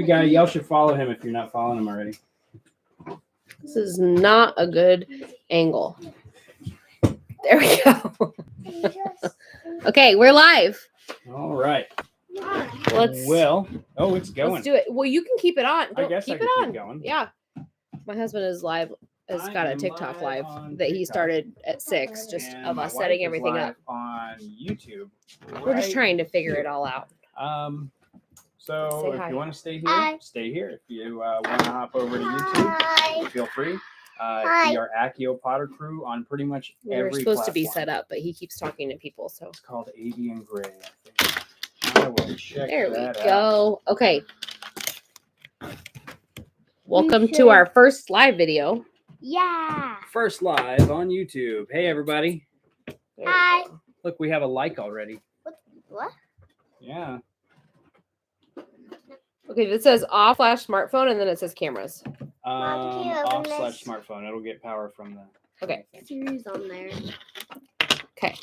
Y'all should follow him if you're not following him already. This is not a good angle. There we go. Okay, we're live. All right. Let's it's going. Let's do it. Well, you can keep it on. I guess keep I can it on. keep going. Yeah. My husband is live. Has got a TikTok live that he started at 6, just And of us my setting wife is everything live up. on YouTube. We're just right trying to figure here. it all out. So Say if hi. you want to stay here, Hi. stay here. If you want to hop over to YouTube, feel free. We are Accio Potter Crew on pretty much We were every supposed to be platform. set up, but he keeps talking to people. So It's called Avian Gray, I think. I will check there we that out. go. Okay. Welcome to our first live video. Yeah. First live on YouTube. Hey, everybody. There we Hi. go. Look, we have a like already. What? Yeah. Okay, this says off/smartphone, and then it says cameras. Mom, can you open this? Off/smartphone. It'll get power from the. Okay. Series on there. Okay.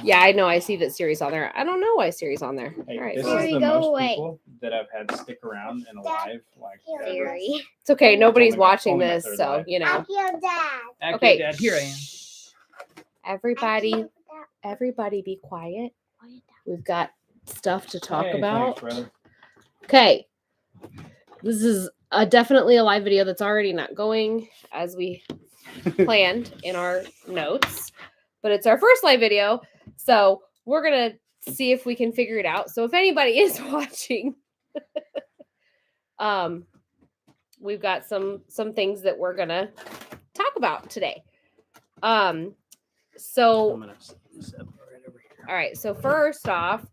Yeah, I know. I see that Siri's on there. I don't know why Siri's on there. Hey, All right. this fine. is Siri, the go most away. people that I've had stick around in a live. Like Siri. It's okay. Nobody's Only my- watching only my this, third so live. you know. Your dad. Accio Okay. Dad, here I am. Everybody be quiet. We've got stuff to talk Hey, about. thanks, brother. Okay. This is definitely a live video that's already not going as we planned in our notes, but it's our first live video, so we're gonna see if we can figure it out. So if anybody is watching, we've got some things that we're gonna talk about today. So I'm gonna set this up right over here. all right, so first off,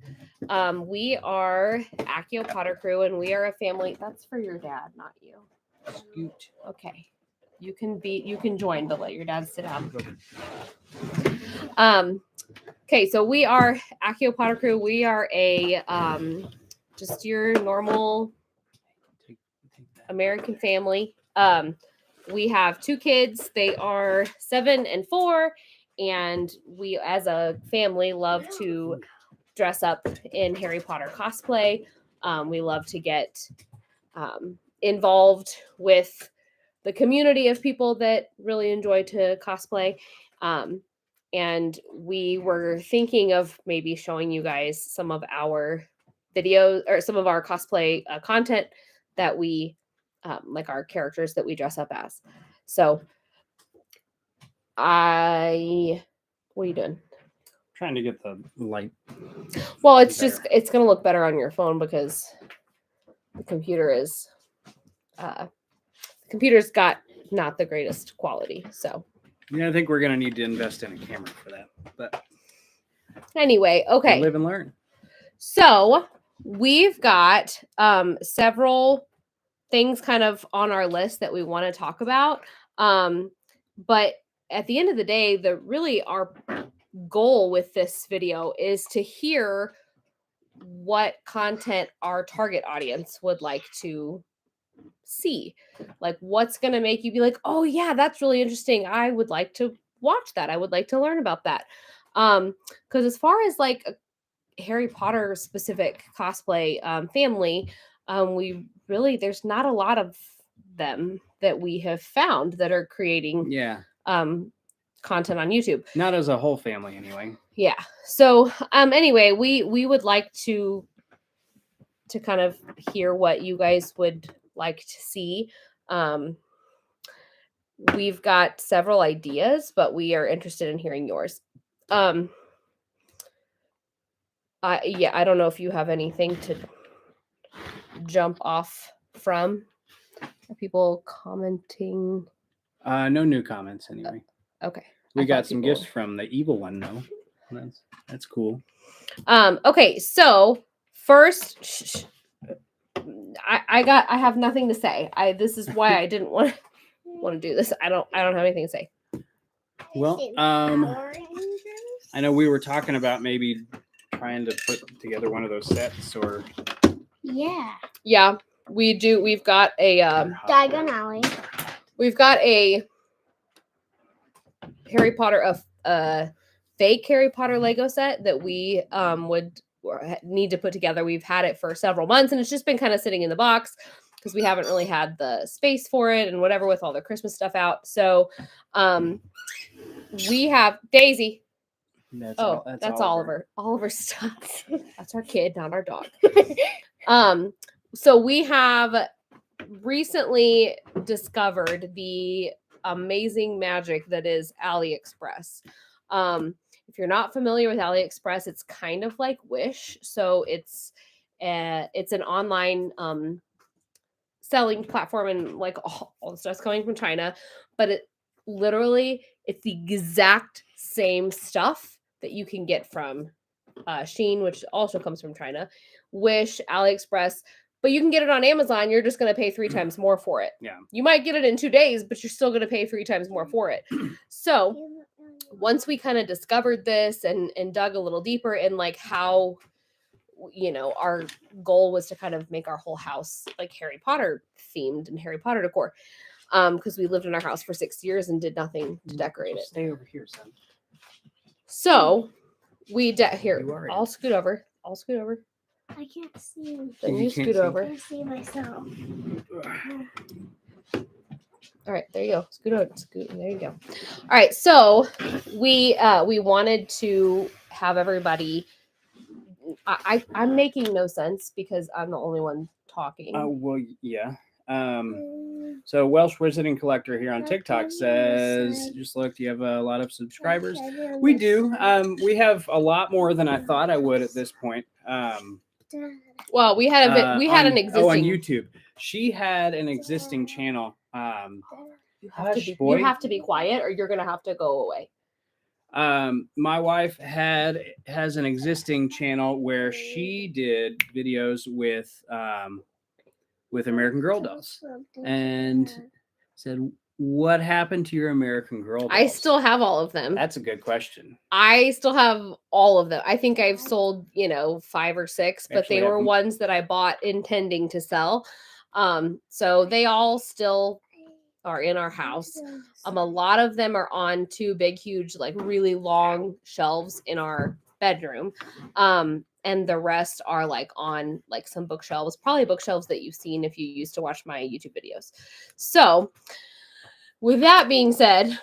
we are Accio Potter Crew, and we are a family. That's for your dad, not you. Scoot. Okay. You can join, but let your dad sit down. Okay, so we are Accio Potter Crew. We are a just your normal Take that. American family. We have 2 kids. They are 7 and 4, and we as a family love to dress up in Harry Potter cosplay. We love to get involved with the community of people that really enjoy to cosplay. And we were thinking of maybe showing you guys some of our videos or some of our cosplay content that we like our characters that we dress up as. So what are you doing? Trying to get the light. Well, it's Better. just it's gonna look better on your phone because the computer is the computer's got not the greatest quality. So Yeah, I think we're gonna need to invest in a camera for that. But anyway, okay. live and learn. So we've got several things kind of on our list that we want to talk about. But at the end of the day, our goal with this video is to hear what content our target audience would like to see. Like what's going to make you be like, oh yeah, that's really interesting. I would like to watch that. I would like to learn about that. Because as far as like a Harry Potter specific cosplay family, there's not a lot of them that we have found that are creating Yeah. content on YouTube. Not as a whole family, anyway. Yeah. So anyway, we would like to kind of hear what you guys would like to see. We've got several ideas, but we are interested in hearing yours. I don't know if you have anything to jump off from. Are people commenting? No new comments anyway. Okay. We I got thought some people- gifts from the evil one though. That's cool. Okay, so first I have nothing to say. This is why I didn't want to do this. I don't have anything to say. Well, I know we were talking about maybe trying to put together one of those sets or Yeah. Yeah, we do. We've got a Diagon Alley. we've got a Harry Potter fake Harry Potter Lego set that we would need to put together. We've had it for several months, and it's just been kind of sitting in the box because we haven't really had the space for it and whatever with all the Christmas stuff out. So we have Daisy. That's Oliver. Oliver's stuff. That's our kid, not our dog. So we have recently discovered the amazing magic that is AliExpress. If you're not familiar with AliExpress, it's kind of like Wish. So it's an online selling platform, and like all the stuff's coming from China, but it's the exact same stuff that you can get from Shein, which also comes from China, Wish, AliExpress, but you can get it on Amazon. You're just going to pay 3 times more for it. Yeah. You might get it in 2 days, but you're still going to pay 3 times more for it. So once we kind of discovered this and dug a little deeper in like how, our goal was to kind of make our whole house like Harry Potter themed and Harry Potter decor. Because we lived in our house for 6 years and did nothing to decorate it. Stay over here, son. So we here. I'll scoot over. I can't see. Then you scoot over. I can't see myself. All right, there you go. Scoot over. There you go. All right, so we wanted to have everybody. I'm making no sense because I'm the only one talking. Well, yeah. So Welsh Wizarding Collector here on TikTok says, just looked, you have a lot of subscribers. We do. We have a lot more than I thought I would at this point. Well, we had an existing on YouTube. She had an existing channel. You have to be quiet or you're gonna have to go away. My wife has an existing channel where she did videos with American Girl dolls, and said, what happened to your American Girl dolls? I still have all of them. That's a good question. I still have all of them. I think I've sold 5 or 6, but Actually, they were ones that I bought intending to sell. So they all still are in our house. A lot of them are on 2 big, huge, like really long shelves in our bedroom. And the rest are like on like some bookshelves, probably bookshelves that you've seen if you used to watch my YouTube videos. So with that being said,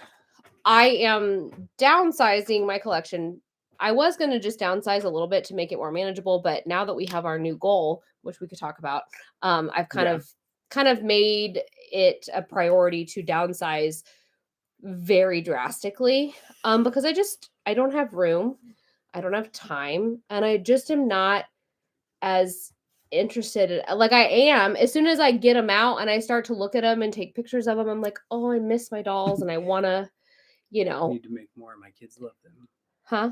I am downsizing my collection. I was going to just downsize a little bit to make it more manageable, but now that we have our new goal, which we could talk about, I've kind of made it a priority to downsize very drastically, because I don't have room. I don't have time, and I just am not as interested like I am. As soon as I get them out and I start to look at them and take pictures of them, I'm like, oh, I miss my dolls and I want to, Need to make more. My kids love them. Huh?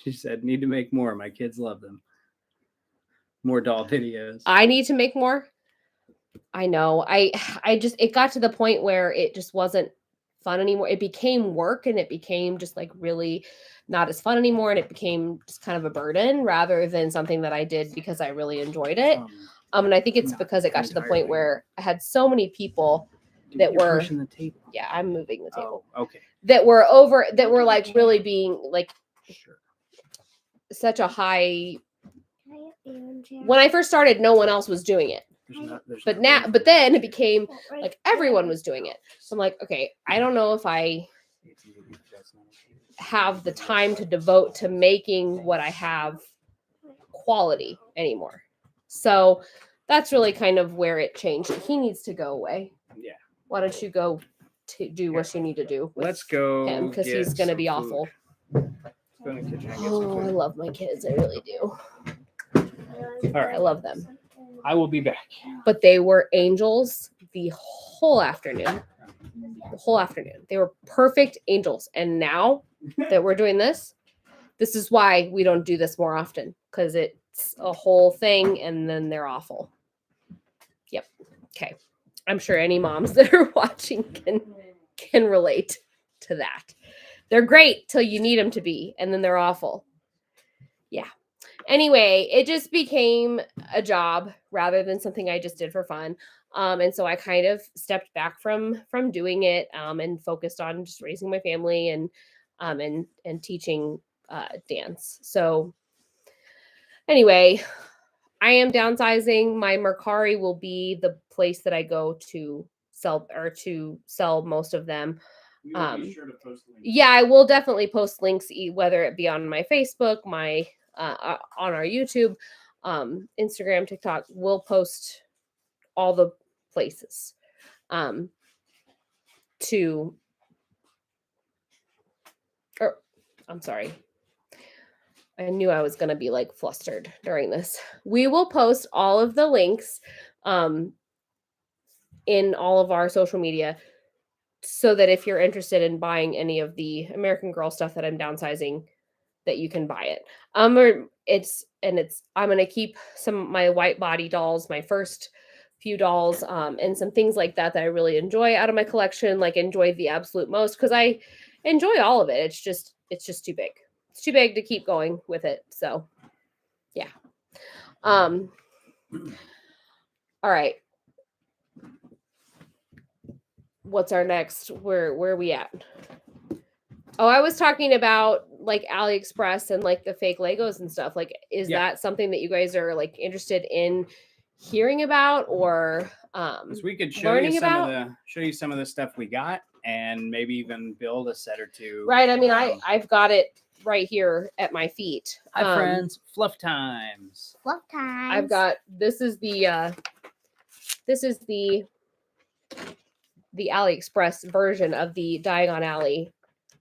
She said, need to make more. My kids love them. More doll videos. I need to make more. I know. It got to the point where it just wasn't fun anymore. It became work, and it became just like really not as fun anymore, and it became just kind of a burden rather than something that I did because I really enjoyed it. And I think it's because it got to the point where I had so many people that were pushing the table. Yeah, I'm moving the table. Oh, okay. That were like really being like such a high. When I first started, no one else was doing it. But then it became like everyone was doing it. So I'm like, okay, I don't know if I have the time to devote to making what I have quality anymore. So that's really kind of where it changed. He needs to go away. Yeah. Why don't you go to do what you need to do? Let's go him because he's going to be awful. Go in the kitchen and get some food. I love my kids. I really do. All right. I love them. I will be back. But they were angels the whole afternoon. They were perfect angels. And now that we're doing this is why we don't do this more often, because it's a whole thing and then they're awful. Yep. Okay. I'm sure any moms that are watching can relate to that. They're great till you need them to be, and then they're awful. Yeah. Anyway, it just became a job rather than something I just did for fun. And so I kind of stepped back from doing it, and focused on just raising my family and teaching dance. So Anyway, I am downsizing. My Mercari will be the place that I go to sell most of them. We will be sure to post links. Yeah, I will definitely post links, whether it be on my Facebook, my on our YouTube, Instagram, TikTok. We'll post all the places I'm sorry. I knew I was going to be like flustered during this. We will post all of the links in all of our social media so that if you're interested in buying any of the American Girl stuff that I'm downsizing, that you can buy it. I'm going to keep some of my white body dolls, my first few dolls, and some things like that I really enjoy out of my collection, like enjoy the absolute most, because I enjoy all of it. It's just too big. It's too big to keep going with it. So yeah. All right. What's our next? Where are we at? Oh, I was talking about like AliExpress and like the fake Legos and stuff. Like, is that something that you guys are like interested in hearing about, or we could show you some of the stuff we got, and maybe even build a set or two. Right. I mean, I've got it right here at my feet. Hi friends, fluff times. Fluff times. I've got this is the AliExpress version of the Diagon Alley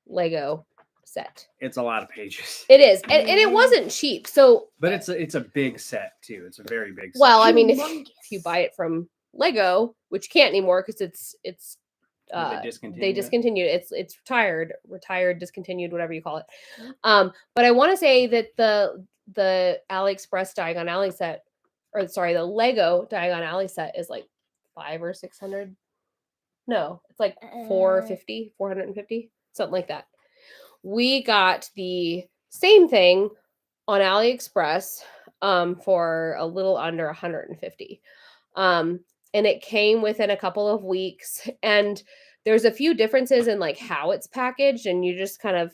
Lego set. It's a lot of pages. It is, and it wasn't cheap. So, but it's a big set too. It's a very big set. Well, I mean, if you buy it from Lego, which you can't anymore because it's they discontinued it. It's retired, discontinued, whatever you call it. But I want to say that the AliExpress Diagon Alley set, or sorry, the Lego Diagon Alley set is like $500 or $600. No, it's like 450, something like that. We got the same thing on AliExpress for a little under 150. And it came within a couple of weeks, and there's a few differences in like how it's packaged, and you just kind of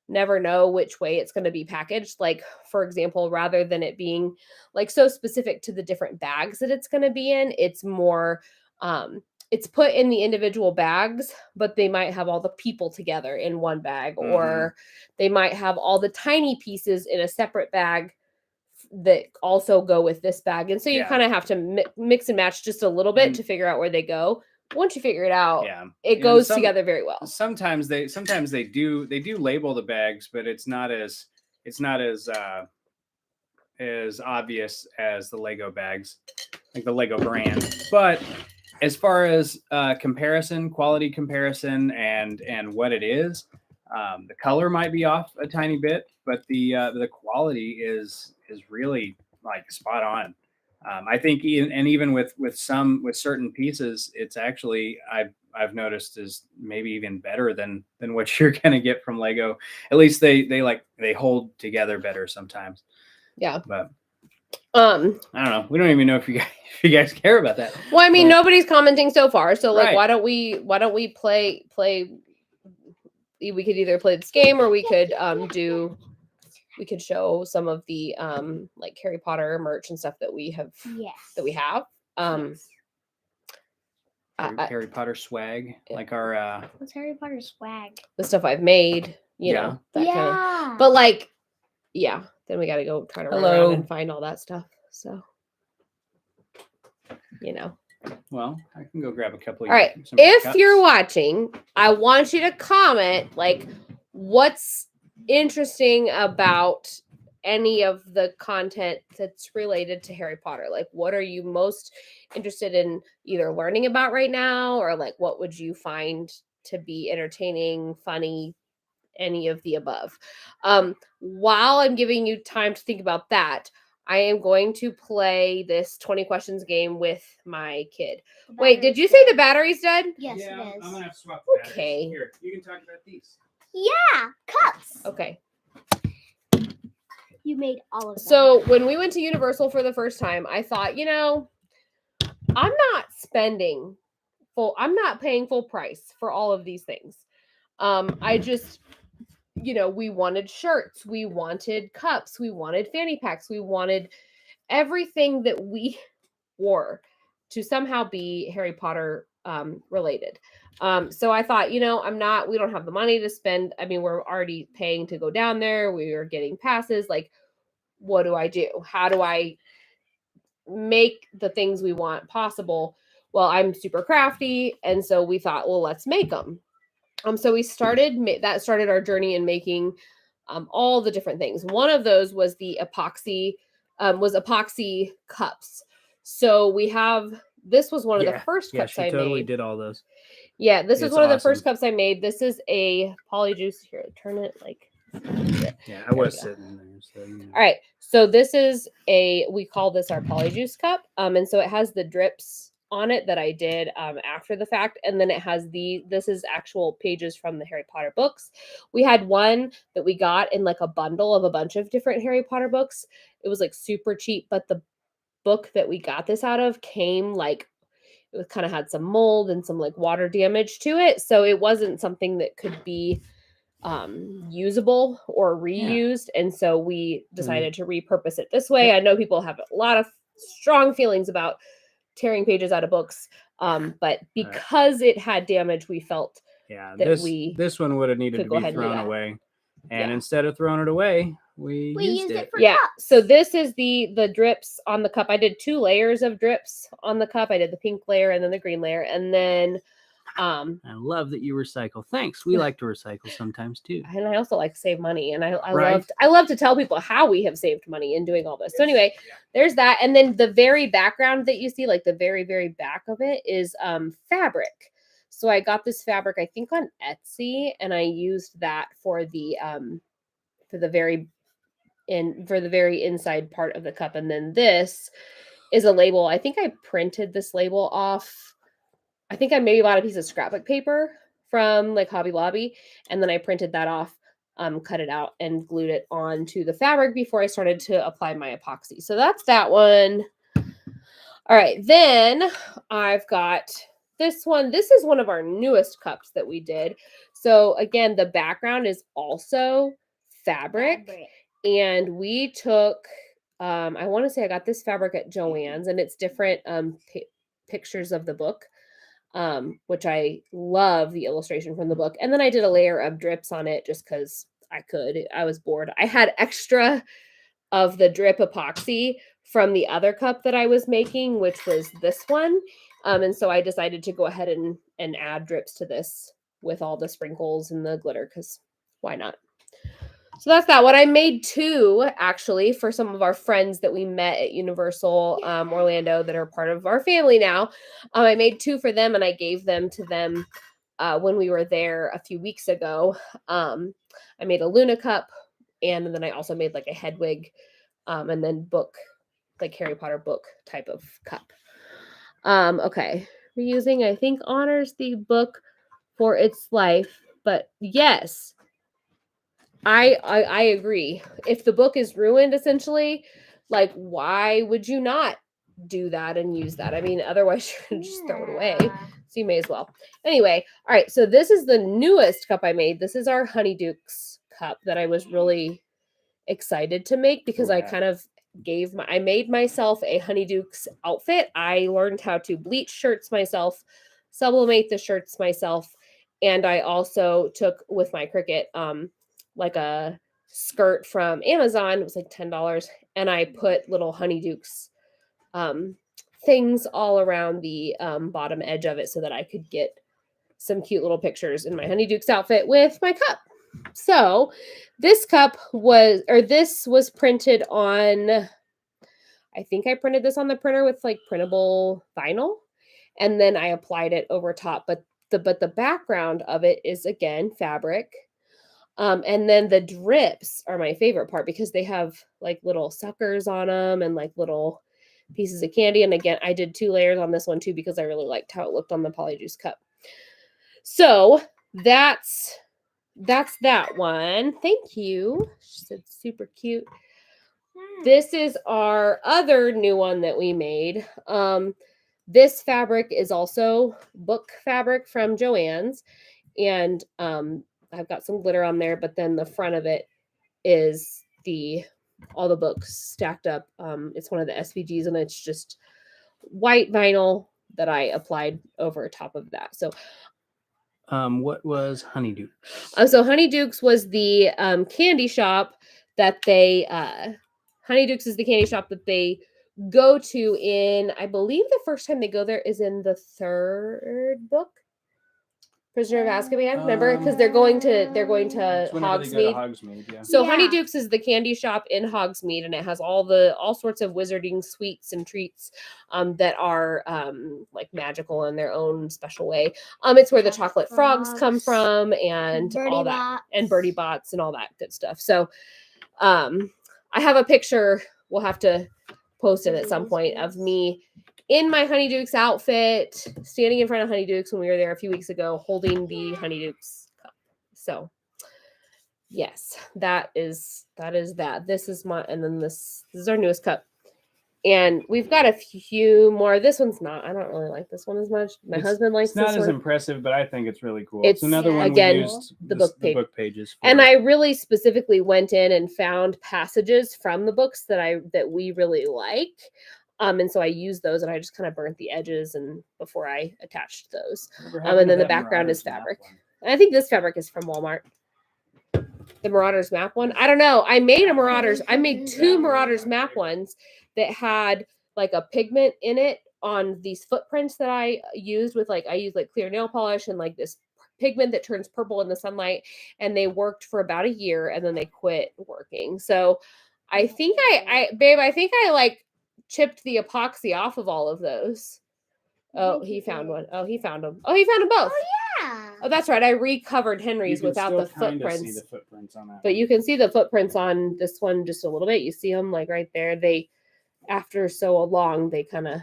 never know which way it's going to be packaged. Like, for example, rather than it being like so specific to the different bags that it's going to be in, it's more it's put in the individual bags, but they might have all the people together in one bag, or they might have all the tiny pieces in a separate bag that also go with this bag. And so you kind of have to mix and match just a little bit to figure out where they go. Once you figure it out, it goes together very well. Sometimes they do label the bags, but it's not as obvious as the Lego bags, like the Lego brand. But as far as quality comparison and what it is, the color might be off a tiny bit, but the quality is really like spot on. I think even with certain pieces, it's actually I've noticed is maybe even better than what you're gonna get from Lego. At least they hold together better sometimes. Yeah, but I don't know. We don't even know if you guys care about that. Well, I mean, nobody's commenting so far, so like, why don't we play? We could either play this game, or we could we could show some of the like Harry Potter merch and stuff that we have. Yes. That we have. Harry Potter swag, like our what's Harry Potter swag? The stuff I've made, you know. That kind of, but like, yeah. Then we got to go try to run around and find all that stuff. So, you know. Well, I can go grab a couple. All right. If you're watching, I want you to comment like what's interesting about any of the content that's related to Harry Potter. Like, what are you most interested in either learning about right now, or like what would you find to be entertaining, funny, any of the above. While I'm giving you time to think about that, I am going to play this 20 questions game with my kid. Wait, did you say the battery's dead? Yes, it is. I'm gonna have to swap the batteries. Okay. Here, you can talk about these. Yeah, cups. Okay. You made all of them. So when we went to Universal for the first time, I thought, you know, I'm not paying full price for all of these things. we wanted shirts, we wanted cups, we wanted fanny packs, we wanted everything that we wore to somehow be Harry Potter related. So I thought, we don't have the money to spend. I mean, we're already paying to go down there. We are getting passes. Like, what do I do? How do I make the things we want possible? Well, I'm super crafty. And so we thought, well, let's make them. So we started, that started our journey in making all the different things. One of those was the epoxy cups. So we have, this was one of the first cups she I totally made. did all those. Yeah, this was It's one of the first awesome. cups I made. This is a polyjuice. Here, turn it like. Yeah, I was we go. sitting there. So, All right, so this is we call this our polyjuice cup. And so it has the drips on it that I did after the fact, and then it has this is actual pages from the Harry Potter books. We had one that we got in like a bundle of a bunch of different Harry Potter books. It was like super cheap, but the book that we got this out of came like, it kind of had some mold and some like water damage to it, so it wasn't something that could be usable or reused. And so we decided to repurpose it this way. I know people have a lot of strong feelings about tearing pages out of books, but because it had damage, we felt that this one would have needed to be thrown away, and instead of throwing it away, we used it for cups. So this is the drips on the cup. I did 2 layers of drips on the cup. I did the pink layer and then the green layer, and then I love that you recycle. Thanks. We like to recycle sometimes too. And I also like to save money, and I love to tell people how we have saved money in doing all this. So anyway, there's that, and then the very background that you see, like the very very back of it, is fabric. So I got this fabric, I think, on Etsy, and I used that for the very inside part of the cup. And then this is a label. I think I printed this label off. I think I maybe bought a piece of scrapbook paper from like Hobby Lobby, and then I printed that off, cut it out, and glued it onto the fabric before I started to apply my epoxy. So that's that one. All right, then I've got this one. This is one of our newest cups that we did. So again, the background is also fabric. And we took, I want to say I got this fabric at Joann's, and it's different pictures of the book. Which I love the illustration from the book. And then I did a layer of drips on it just because I was bored. I had extra of the drip epoxy from the other cup that I was making, which was this one. And so I decided to go ahead and add drips to this with all the sprinkles and the glitter, because why not? So that's that. What I made 2 actually for some of our friends that we met at Universal Orlando that are part of our family now. I made 2 for them, and I gave them to them when we were there a few weeks ago. I made a Luna cup, and then I also made like a Hedwig, and then book, like Harry Potter book type of cup. Okay, reusing, I think, honors the book for its life, but yes. I agree. If the book is ruined, essentially, like, why would you not do that and use that? I mean, otherwise you're gonna just throw it away. So you may as well. Anyway, all right. So this is the newest cup I made. This is our Honeydukes cup that I was really excited to make because I kind of I made myself a Honeydukes outfit. I learned how to bleach shirts myself, sublimate the shirts myself, and I also took with my Cricut like a skirt from Amazon. It was like $10, and I put little Honeydukes things all around the bottom edge of it so that I could get some cute little pictures in my Honeydukes outfit with my cup. So this was printed on, I think I printed this on the printer with like printable vinyl, and then I applied it over top. But the background of it is again fabric. And then the drips are my favorite part because they have like little suckers on them and like little pieces of candy. And again, I did 2 layers on this one too because I really liked how it looked on the Polyjuice cup. So that's that one. Thank you. She said super cute. This is our other new one that we made. This fabric is also book fabric from Joann's, and I've got some glitter on there, but then the front of it is all the books stacked up. It's one of the SVGs, and it's just white vinyl that I applied over top of that. So What was Honeydew? so Honeydukes was the candy shop that they Honeydukes is the candy shop that they go to in, I believe the first time they go there is in the third book, Prisoner of Azkaban. Remember, because they're going to It's whenever they go to Hogsmeade. Hogsmeade, yeah. So Yeah. Honeydukes is the candy shop in Hogsmeade, and it has all sorts of wizarding sweets and treats that are like magical in their own special way. It's where the chocolate frogs come from, and all that, and Birdie Bots and all that good stuff. So I have a picture. We'll have to post it at some point of me in my Honeydukes outfit, standing in front of Honeydukes when we were there a few weeks ago, holding the Honeydukes cup. So yes, that is that. This is my, and then this is our newest cup. And we've got a few more. This one's not. I don't really like this one as much. My husband likes It's not this as one. impressive, but I think it's really cool. It's, It's another one again, we used the book pages for. And I really specifically went in and found passages from the books that we really like. And so I used those, and I just kind of burnt the edges and before I attached those. And then the background is fabric. And I think this fabric is from Walmart. The Marauders map one. I don't know. I made two Marauders map ones that had like a pigment in it on these footprints that I used with I used clear nail polish and like this pigment that turns purple in the sunlight, and they worked for about a year and then they quit working. So I think I like chipped the epoxy off of all of those. Oh, he found one. Oh, he found them. Oh, he found them both. Yeah. Oh, that's right. I recovered Henry's without the footprints. See the footprints on that. But you can see the footprints on this one just a little bit. You see them like right there. They, after so long, they kind of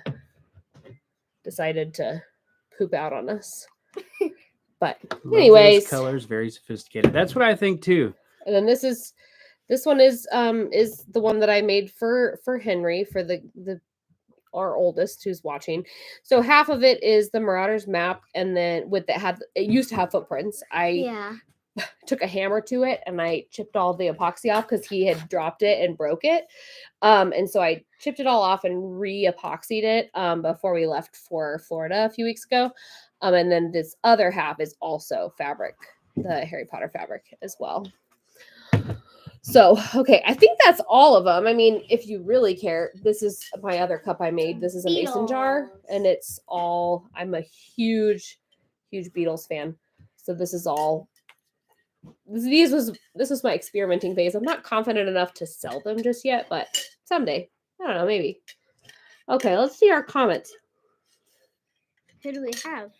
decided to poop out on us. But Love anyways, those colors, very sophisticated. That's what I think too. and then this one is the one that I made for Henry, for the our oldest who's watching. So half of it is the Marauders map, and then it used to have footprints. I took a hammer to it and I chipped all the epoxy off because he had dropped it and broke it. And so I chipped it all off and re-epoxied it before we left for Florida a few weeks ago. And then this other half is also fabric, the Harry Potter fabric as well. So, okay, I think that's all of them. I mean, if you really care, this is my other cup I made. This is a mason jar, and it's all, I'm a huge, huge Beatles fan. So this is all, this was my experimenting phase. I'm not confident enough to sell them just yet, but someday. I don't know, maybe. Okay, let's see our comments. Who do we have?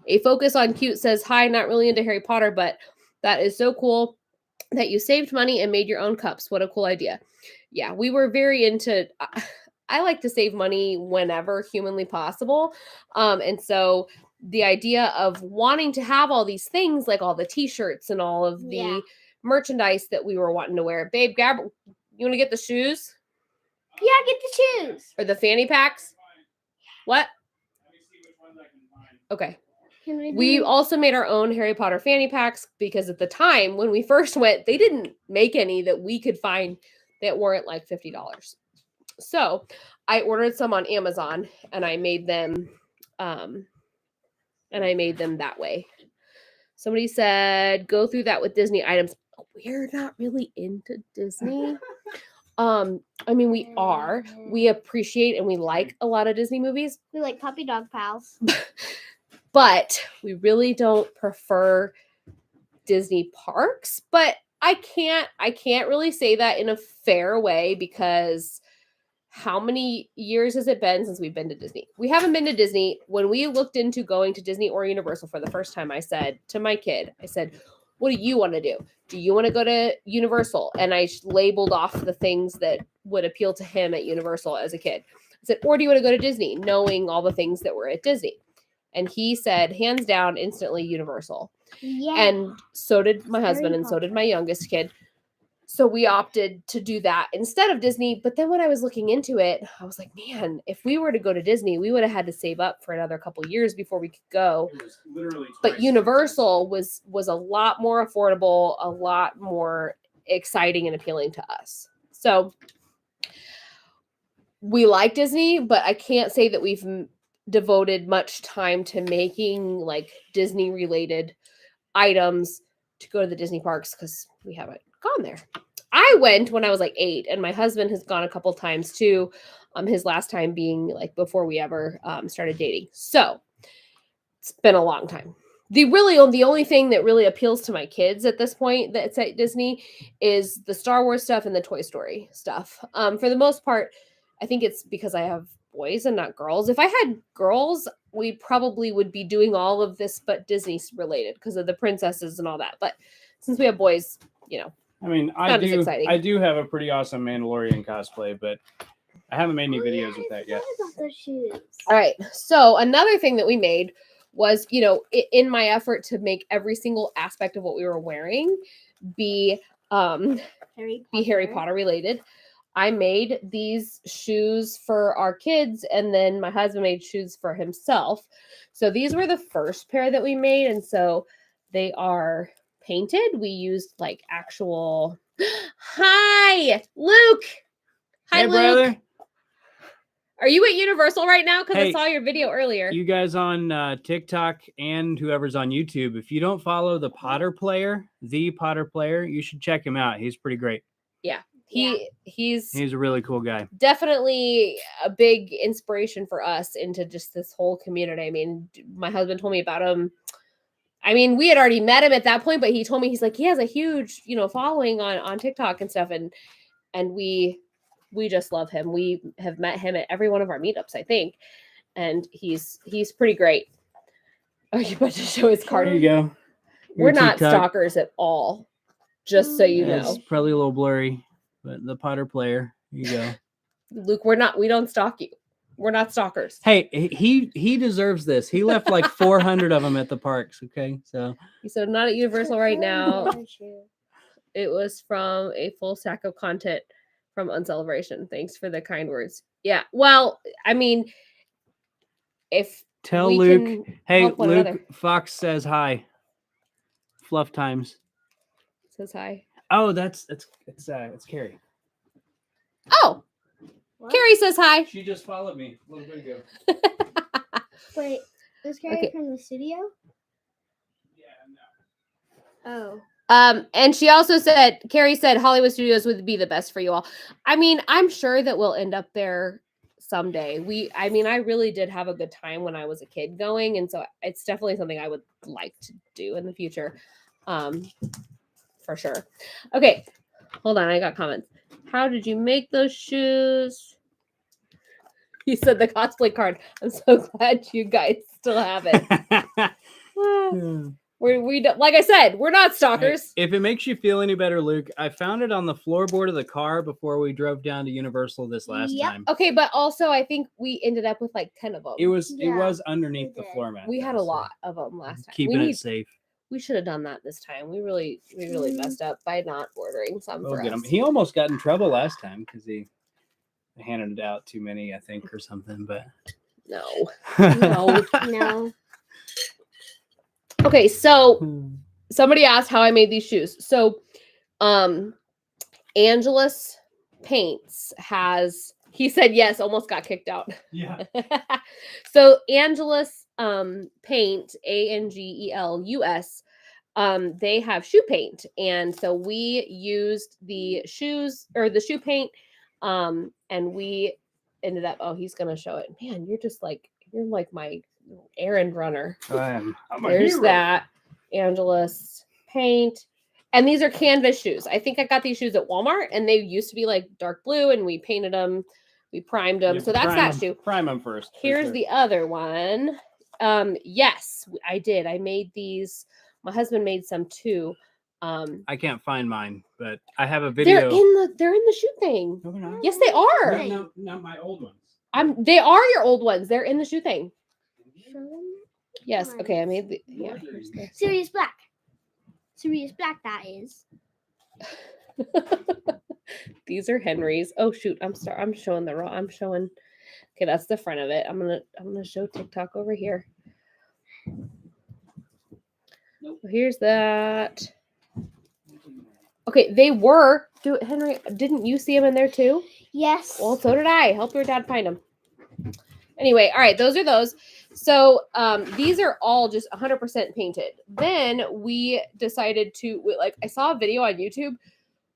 A Focus on Cute says, hi, not really into Harry Potter, but that is so cool that you saved money and made your own cups. What a cool idea. Yeah, we were very into, I like to save money whenever humanly possible. And so the idea of wanting to have all these things, like all the t-shirts and all of the merchandise that we were wanting to wear. Babe, you want to get the shoes? Yeah, get the shoes. Or the fanny packs? What? Okay. We also made our own Harry Potter fanny packs because at the time when we first went, they didn't make any that we could find that weren't like $50. So I ordered some on Amazon and I made them that way. Somebody said, go through that with Disney items. We're not really into Disney. I mean, we are. We appreciate and we like a lot of Disney movies. We like Puppy Dog Pals. But we really don't prefer Disney parks. But I can't really say that in a fair way because how many years has it been since we've been to Disney? We haven't been to Disney. When we looked into going to Disney or Universal for the first time, I said to my kid, what do you want to do? Do you want to go to Universal? And I labeled off the things that would appeal to him at Universal as a kid. I said, or do you want to go to Disney, knowing all the things that were at Disney? And he said, hands down, instantly Universal. Yeah. And so did my husband, and so did my youngest kid. So we opted to do that instead of Disney. But then when I was looking into it, I was like, man, if we were to go to Disney, we would have had to save up for another couple years before we could go. It was literally But twice Universal was a lot more affordable, a lot more exciting and appealing to us. So we like Disney, but I can't say that we've devoted much time to making like Disney related items to go to the Disney parks because we haven't gone there. I went when I was like 8, and my husband has gone a couple times too. His last time being like before we ever started dating. So it's been a long time. The only thing that really appeals to my kids at this point that's at Disney is the Star Wars stuff and the Toy Story stuff. For the most part, I think it's because I have boys and not girls. If I had girls, we probably would be doing all of this, but Disney related because of the princesses and all that. But since we have boys, you know, I mean, not as exciting. I do have a pretty awesome Mandalorian cosplay, but I haven't made any videos with that yet. All right. So another thing that we made was, you know, in my effort to make every single aspect of what we were wearing be Harry Potter related. I made these shoes for our kids, and then my husband made shoes for himself. So these were the first pair that we made, and so they are painted. We used like actual. Hi, Luke. Hi, Hey, Luke. brother. Are you at Universal right now? Because Hey, I saw your video earlier. You guys on TikTok and whoever's on YouTube, if you don't follow the Potter Player, you should check him out. He's pretty great. Yeah. He's a really cool guy. Definitely a big inspiration for us into just this whole community. I mean, my husband told me about him. I mean, we had already met him at that point, but he told me he's like, he has a huge, you know, following on TikTok and stuff. And we just love him. We have met him at every one of our meetups, I think. And he's pretty great. Are you about to show his card? There you go. We're not stalkers at all. Just so you know. It's probably a little blurry, but the Potter Player. Here you go. Luke, we don't stalk you. We're not stalkers. Hey, he deserves this. He left like 400 of them at the parks. Okay, so he said, not at Universal right now. It was from a full stack of content from Uncelebration. Thanks for the kind words. Yeah. Well, I mean, if tell Luke, hey, Luke, Fox says hi. Fluff times. Says hi. Oh, it's Carrie. Oh, what? Carrie says hi. She just followed me a little bit ago. Wait, is Carrie from the studio? Yeah, no. Oh. And she also said, Carrie said Hollywood Studios would be the best for you all. I mean, I'm sure that we'll end up there someday. I really did have a good time when I was a kid going, and so it's definitely something I would like to do in the future. For sure. Okay, hold on, I got comments. How did you make those shoes? He said the cosplay card. I'm so glad you guys still have it. We don't, like I said, we're not stalkers. If it makes you feel any better, Luke, I found it on the floorboard of the car before we drove down to Universal this last time. Okay, but also I think we ended up with like 10 of them. It was underneath the floor mat. We had a lot of them last time. Keeping it safe. We should have done that this time. We really messed up by not ordering some for us. He almost got in trouble last time because he handed out too many, I think, or something. But no. Okay, so somebody asked how I made these shoes. So, Angelus Paints he said yes, almost got kicked out. Yeah. So Angelus Paint, Angelus, they have shoe paint, and so we used the shoes or the shoe paint, and we ended up. Oh, he's gonna show it. Man, you're like my errand runner. I'm a There's hero. that Angelus Paint. And these are canvas shoes. I think I got these shoes at Walmart, and they used to be like dark blue, and we painted them, we primed them. So that's that shoe. Prime them first. Here's the other one. Yes, I did. I made these. My husband made some too. I can't find mine, but I have a video. They're in the shoe thing. No, they're not. Yes, they are. No, not my old ones. They are your old ones. They're in the shoe thing. Yes. Okay. I made the. Yeah. Sirius Black. Sirius Black. That is. These are Henry's. Oh shoot, I'm sorry. I'm showing the wrong. I'm showing. Okay, that's the front of it. I'm gonna show TikTok over here. Nope. Here's that. Okay, they were. Henry, didn't you see them in there too? Yes. Well, so did I. Help your dad find them. Anyway, all right, those are those. So these are all just 100% painted. Then we decided to, I saw a video on YouTube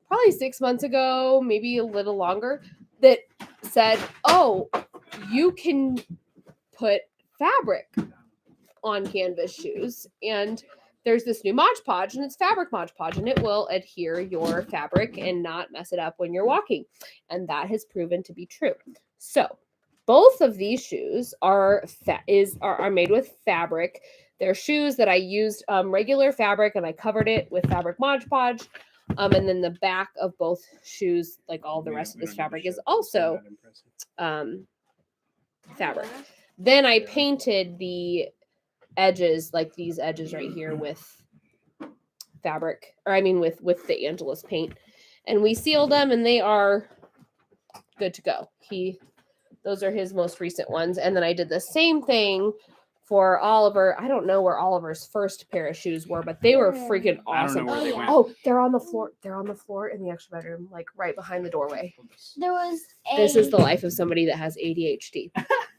probably 6 months ago, maybe a little longer, that said, oh, you can put fabric on canvas shoes. And there's this new Mod Podge, and it's fabric Mod Podge, and it will adhere your fabric and not mess it up when you're walking. And that has proven to be true. So both of these shoes are made with fabric. They're shoes that I used regular fabric, and I covered it with fabric Mod Podge. And then the back of both shoes, like all the rest of this fabric, is also fabric. Then I painted the edges, like these edges right here, with fabric, or I mean with the Angelus paint, and we sealed them, and they are good to go. Those are his most recent ones. And then I did the same thing for Oliver. I don't know where Oliver's first pair of shoes were, but they were freaking awesome. I don't know where they went. Oh, they're on the floor. They're on the floor in the extra bedroom, like right behind the doorway. There was This is the life of somebody that has ADHD.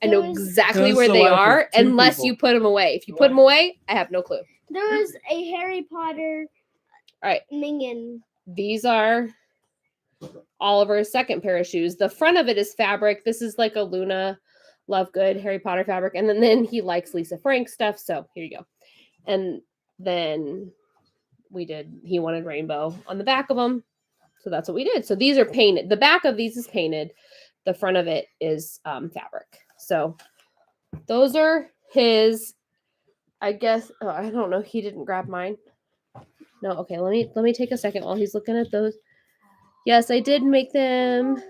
I know exactly That's where the they life of are, two unless people. you put them away. If you put them away, I have no clue. There was a Harry Potter All right. minion. These are Oliver's second pair of shoes. The front of it is fabric. This is like a Luna Lovegood Harry Potter fabric. And then he likes Lisa Frank stuff. So here you go. And then he wanted rainbow on the back of them. So that's what we did. So these are painted. The back of these is painted. The front of it is fabric. So those are his, I guess. Oh, I don't know. He didn't grab mine. No. Okay. Let me take a second while he's looking at those. Yes, I did make them.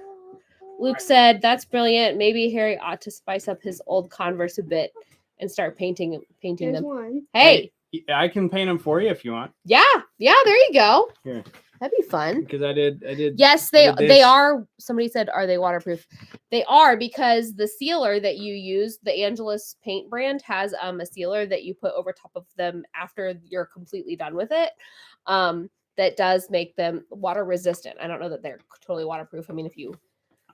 Luke said, that's brilliant. Maybe Harry ought to spice up his old Converse a bit and start painting There's them. one. Hey. I can paint them for you if you want. Yeah, there you go. Here. That'd be fun. Because I did. Yes, I did they this. are. Somebody said, are they waterproof? They are, because the sealer that you use, the Angelus paint brand, has a sealer that you put over top of them after you're completely done with it. That does make them water resistant. I don't know that they're totally waterproof. I mean, if you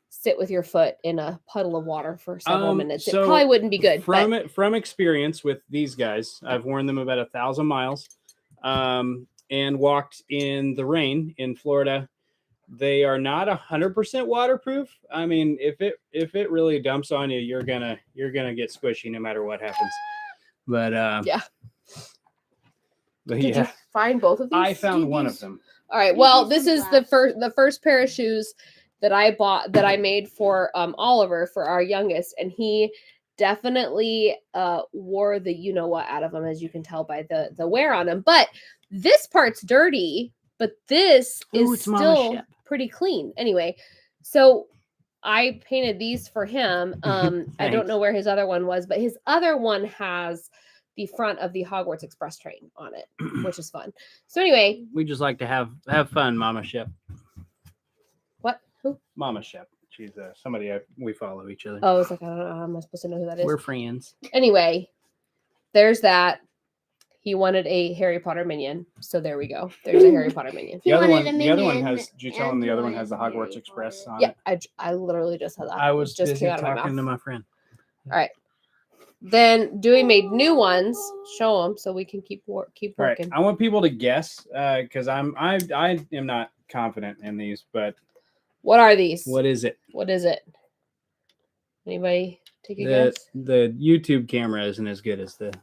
sit with your foot in a puddle of water for several minutes, it probably wouldn't be good. From experience with these guys, I've worn them about 1,000 miles, and walked in the rain in Florida. They are not 100% waterproof. I mean, if it really dumps on you, you're gonna get squishy no matter what happens. But yeah. But Did you find both of these? I found one of them. All right. Well, this is the first pair of shoes that I bought, that I made for Oliver, for our youngest, and he definitely wore the you know what out of them, as you can tell by the wear on them. But this part's dirty, but this is still pretty clean. Anyway, so I painted these for him. I don't know where his other one was, but his other one has the front of the Hogwarts Express train on it, which is fun. So anyway, We just like to have fun, Mama Shep. What? Who? Mama Shep. She's somebody we follow each other. Oh, it's like, I don't know how am I supposed to know who that is. We're friends. Anyway, there's that. He wanted a Harry Potter minion, so there we go. There's a Harry Potter minion. The other one minion has. Did you tell him the other one has the and Hogwarts Harry Express on Yeah, it? I literally just had that. I was just busy came out of my talking to mouth. my friend. All right. Then Dewey made new ones. Show them so we can keep All right. working. I want people to guess because I am not confident in these, but What are these? what is it? What is it? Anybody take a guess? The YouTube camera isn't as good as the.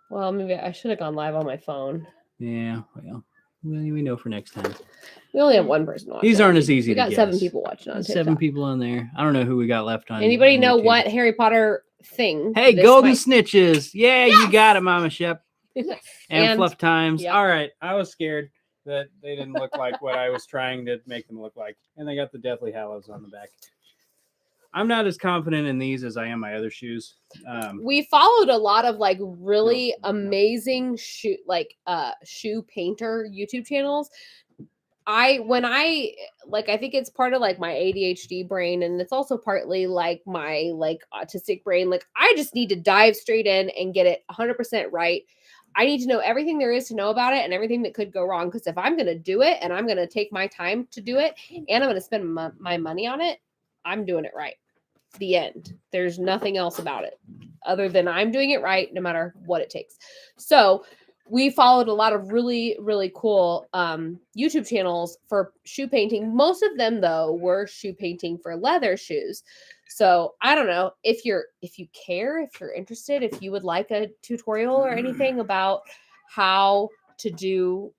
Well, maybe I should have gone live on my phone. Yeah, well, we know for next time. We only have one person watching. These aren't as easy We to got guess. 7 people watching on TikTok. 7 people on there. I don't know who we got left on. Anybody on know YouTube. what Harry Potter thing? Hey, this golden might- snitches. Yeah, you got it, Mama Shep. Yes. And fluff times. yep. All right. I was scared that they didn't look like what I was trying to make them look like. And they got the Deathly Hallows on the back. I'm not as confident in these as I am my other shoes. We followed a lot of like really amazing shoe painter YouTube channels when I like, I think it's part of like my ADHD brain, and it's also partly like my like autistic brain. Like, I just need to dive straight in and get it 100% right. I need to know everything there is to know about it and everything that could go wrong. Because if I'm going to do it and I'm going to take my time to do it and I'm going to spend my money on it, I'm doing it right. The end. There's nothing else about it other than I'm doing it right, no matter what it takes. So we followed a lot of really, really cool YouTube channels for shoe painting. Most of them, though, were shoe painting for leather shoes. So I don't know if you care, if you're interested, if you would like a tutorial or anything about how to do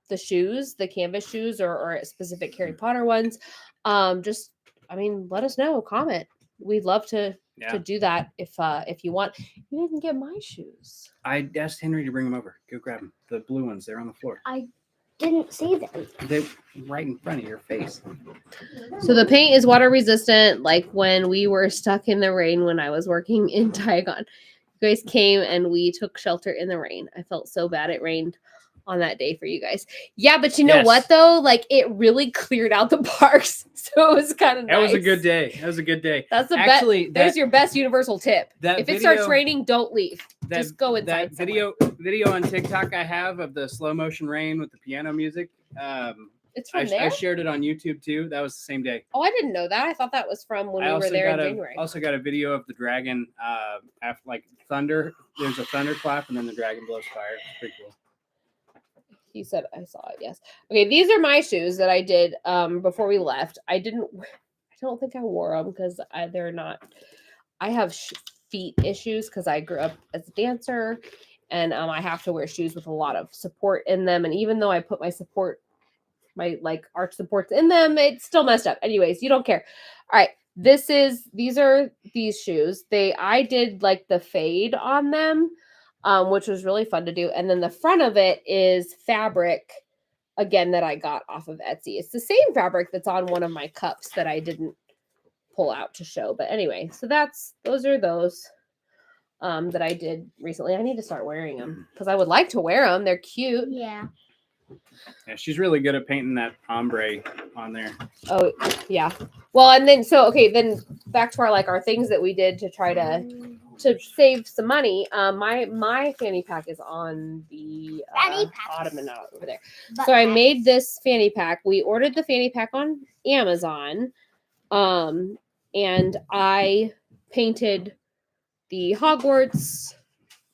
the shoes, the canvas shoes, or specific Harry Potter ones. Just, I mean, let us know. Comment. We'd love to do that if you want. You didn't get my shoes. I asked Henry to bring them over. Go grab them. The blue ones. They're on the floor. I didn't see them. They're right in front of your face. So the paint is water resistant. Like when we were stuck in the rain when I was working in Diagon, you guys came and we took shelter in the rain. I felt so bad it rained on that day for you guys. Yeah, but you know what though? Like, it really cleared out the parks. So it was kind of nice. That was a good day. That was a good day. That's the best. There's your best universal tip. If it starts raining, don't leave. Just go inside. That video on TikTok I have of the slow motion rain with the piano music. It's from there? I shared it on YouTube too. That was the same day. Oh, I didn't know that. I thought that was from when we were there in January. I also got a video of the dragon after like thunder. There's a thunderclap and then the dragon blows fire. It's pretty cool. He said I saw it. Yes. Okay, these are my shoes that I did before we left. I don't think I wore them because they're not. I have feet issues because I grew up as a dancer, and I have to wear shoes with a lot of support in them. And even though I put my like arch supports in them, it's still messed up. Anyways, you don't care. All right, these are these shoes. I did like the fade on them. Which was really fun to do. And then the front of it is fabric, again, that I got off of Etsy. It's the same fabric that's on one of my cups that I didn't pull out to show. But anyway, so those are those that I did recently. I need to start wearing them because I would like to wear them. They're cute. Yeah. Yeah, she's really good at painting that ombre on there. Oh, yeah. Well, and then, then back to our things that we did to try to save some money. My fanny pack is on the ottoman over there. So I made this fanny pack. We ordered the fanny pack on Amazon. And I painted the Hogwarts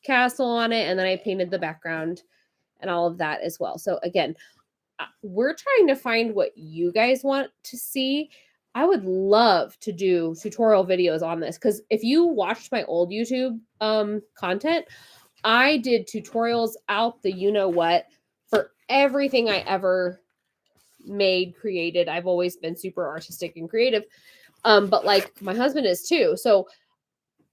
castle on it, and then I painted the background and all of that as well. So again, we're trying to find what you guys want to see. I would love to do tutorial videos on this because if you watched my old YouTube content, I did tutorials out the you-know-what for everything I ever made, created. I've always been super artistic and creative, but like my husband is too. So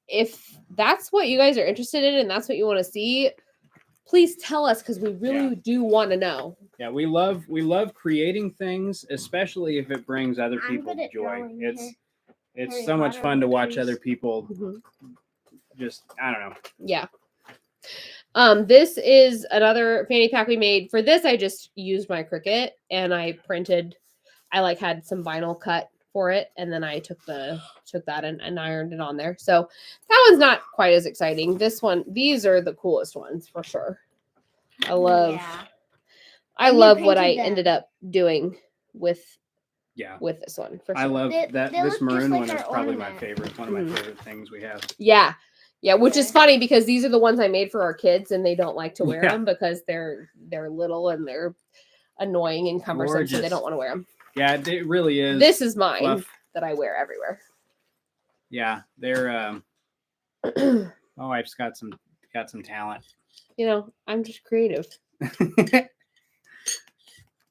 if that's what you guys are interested in and that's what you want to see, please tell us because we really do want to know. Yeah, we love creating things, especially if it brings other people joy. It's so much fun to watch other people just, I don't know. Yeah. This is another fanny pack we made. For this, I just used my Cricut and I had some vinyl cut for it, and then I took that and ironed it on there. So that one's not quite as exciting. These are the coolest ones for sure. I love what I ended up doing with this one for sure. I love that this maroon one is probably my favorite. One of my favorite things we have. Yeah. Yeah, which is funny because these are the ones I made for our kids and they don't like to wear them because they're little and they're annoying and cumbersome, so they don't want to wear them. Yeah, it really is. This is mine that I wear everywhere. Yeah, they're my wife's got some talent. You know, I'm just creative. Okay.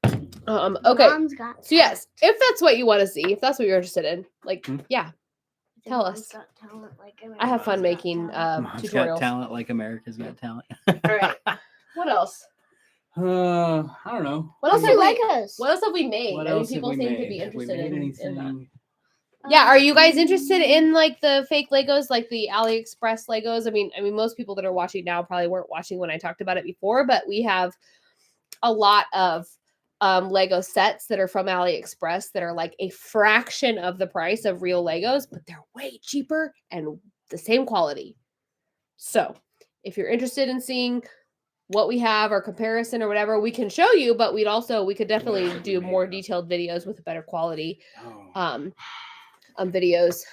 So yes, if that's what you want to see, if that's what you're interested in, tell us. I have fun making Mom's tutorials. Got talent like America's Got Talent. All right. What else? I don't know. What else have we made? People seem to be interested in that. Yeah, are you guys interested in like the fake Legos, like the AliExpress Legos? I mean, most people that are watching now probably weren't watching when I talked about it before, but we have a lot of Lego sets that are from AliExpress that are like a fraction of the price of real Legos, but they're way cheaper and the same quality. So if you're interested in seeing what we have or comparison or whatever, we can show you, but we could definitely do more detailed videos with a better quality videos.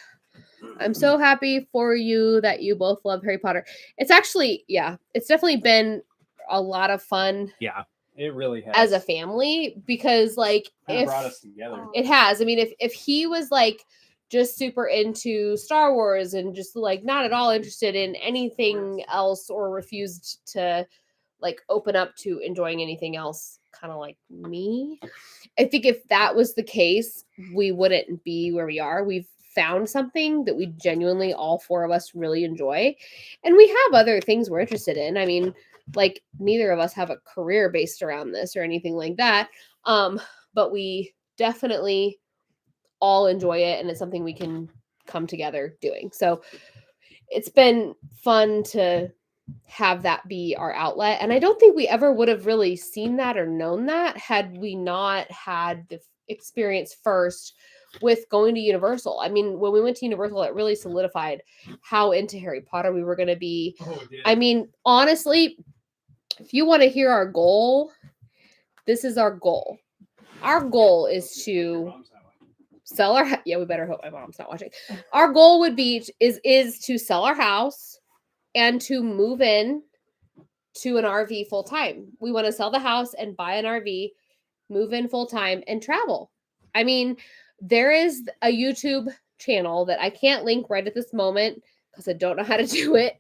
I'm so happy for you that you both love Harry Potter. It's actually, it's definitely been a lot of fun. Yeah, it really has. As a family, because like It brought us together. It has. I mean, if he was like just super into Star Wars and just like not at all interested in anything else or refused to like open up to enjoying anything else, kind of like me, I think if that was the case, we wouldn't be where we are. We've found something that we genuinely, all four of us, really enjoy, and we have other things we're interested in. I mean, like neither of us have a career based around this or anything like that, but we definitely all enjoy it, and it's something we can come together doing. So it's been fun to have that be our outlet, and I don't think we ever would have really seen that or known that had we not had the experience first with going to Universal. I mean, when we went to Universal, it really solidified how into Harry Potter we were going to be. I mean, honestly, if you want to hear our goal, this is our goal. Our goal is to sell our we better hope my mom's not watching. Our goal would be is to sell our house and to move in to an RV full time. We want to sell the house and buy an RV, move in full time, and travel. I mean, there is a YouTube channel that I can't link right at this moment because I don't know how to do it,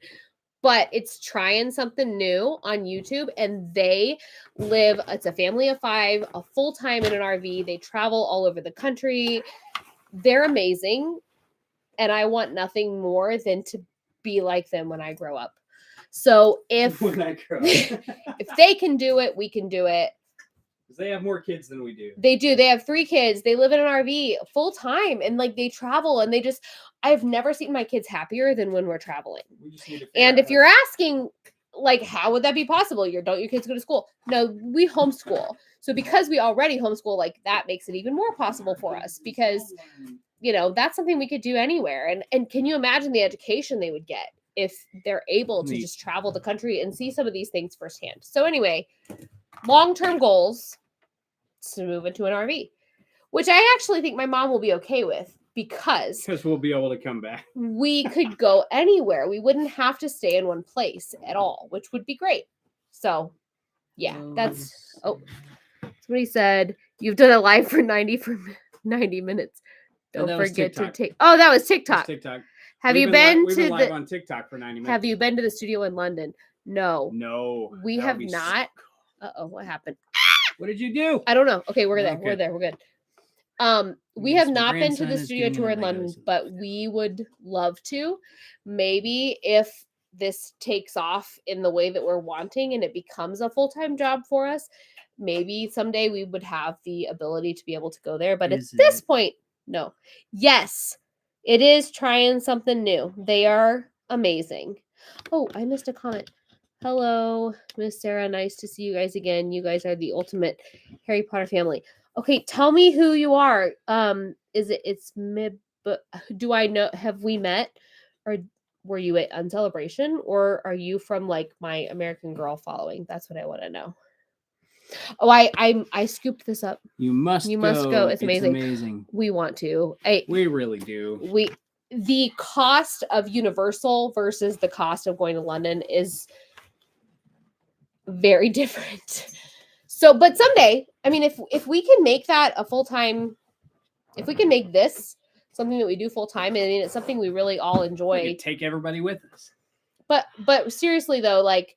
but it's trying something new on YouTube, and they live, it's a family of 5, a full time in an RV. They travel all over the country. They're amazing. And I want nothing more than to be like them when I grow up. So if they can do it, we can do it. Because they have more kids than we do. They do. They have 3 kids. They live in an RV full time, and like they travel, and I've never seen my kids happier than when we're traveling. And if you're asking, like, how would that be possible? Don't your kids go to school? No, we homeschool. So because we already homeschool, like that makes it even more possible for us, because that's something we could do anywhere. And can you imagine the education they would get if they're able to just travel the country and see some of these things firsthand? So anyway, long-term goals to move into an RV, which I actually think my mom will be okay with, because we'll be able to come back. We could go anywhere. We wouldn't have to stay in one place at all, which would be great. So yeah, that's somebody said you've done a live for 90 minutes. Don't forget to take. Oh, that was TikTok. TikTok. Have you been to live on TikTok for 90 minutes? Have you been to the studio in London? No. We have not. Uh-oh, what happened? What did you do? I don't know. Okay, we're there. We're there. We're good. We have not been to the studio tour in London, but we would love to. Maybe if this takes off in the way that we're wanting and it becomes a full-time job for us, maybe someday we would have the ability to be able to go there. But at this point, no. Yes, it is trying something new. They are amazing. Oh, I missed a comment. Hello, Miss Sarah. Nice to see you guys again. You guys are the ultimate Harry Potter family. Okay, tell me who you are. It's Mib, but do I know, have we met, or were you at Uncelebration, or are you from like my American Girl following? That's what I want to know. Oh, I scooped this up. You must go. It's amazing. Amazing. We want to. We really do. The cost of Universal versus the cost of going to London is very different. So, but someday, I mean, if we can make that a full-time, if we can make this something that we do full-time, I mean, it's something we really all enjoy. We could take everybody with us. But seriously though, like,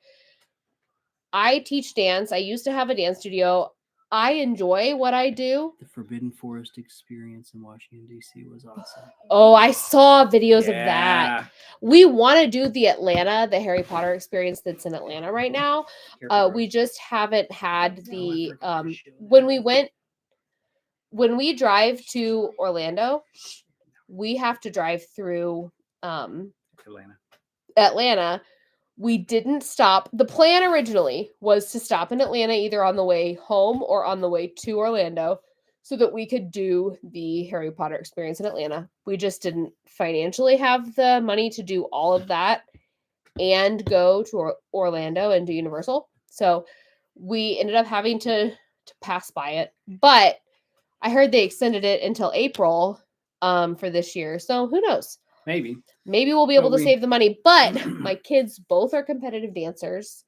I teach dance. I used to have a dance studio. I enjoy what I do. The Forbidden Forest experience in Washington, D.C. was awesome. Oh, I saw videos of that. We want to do the Harry Potter experience that's in Atlanta right now. We just haven't had the, when we drive to Orlando, we have to drive through Atlanta. We didn't stop. The plan originally was to stop in Atlanta either on the way home or on the way to Orlando so that we could do the Harry Potter experience in Atlanta. We just didn't financially have the money to do all of that and go to Orlando and do Universal. So we ended up having to pass by it. But I heard they extended it until April for this year. So who knows? Maybe Maybe we'll be able to save the money. But my kids both are competitive dancers.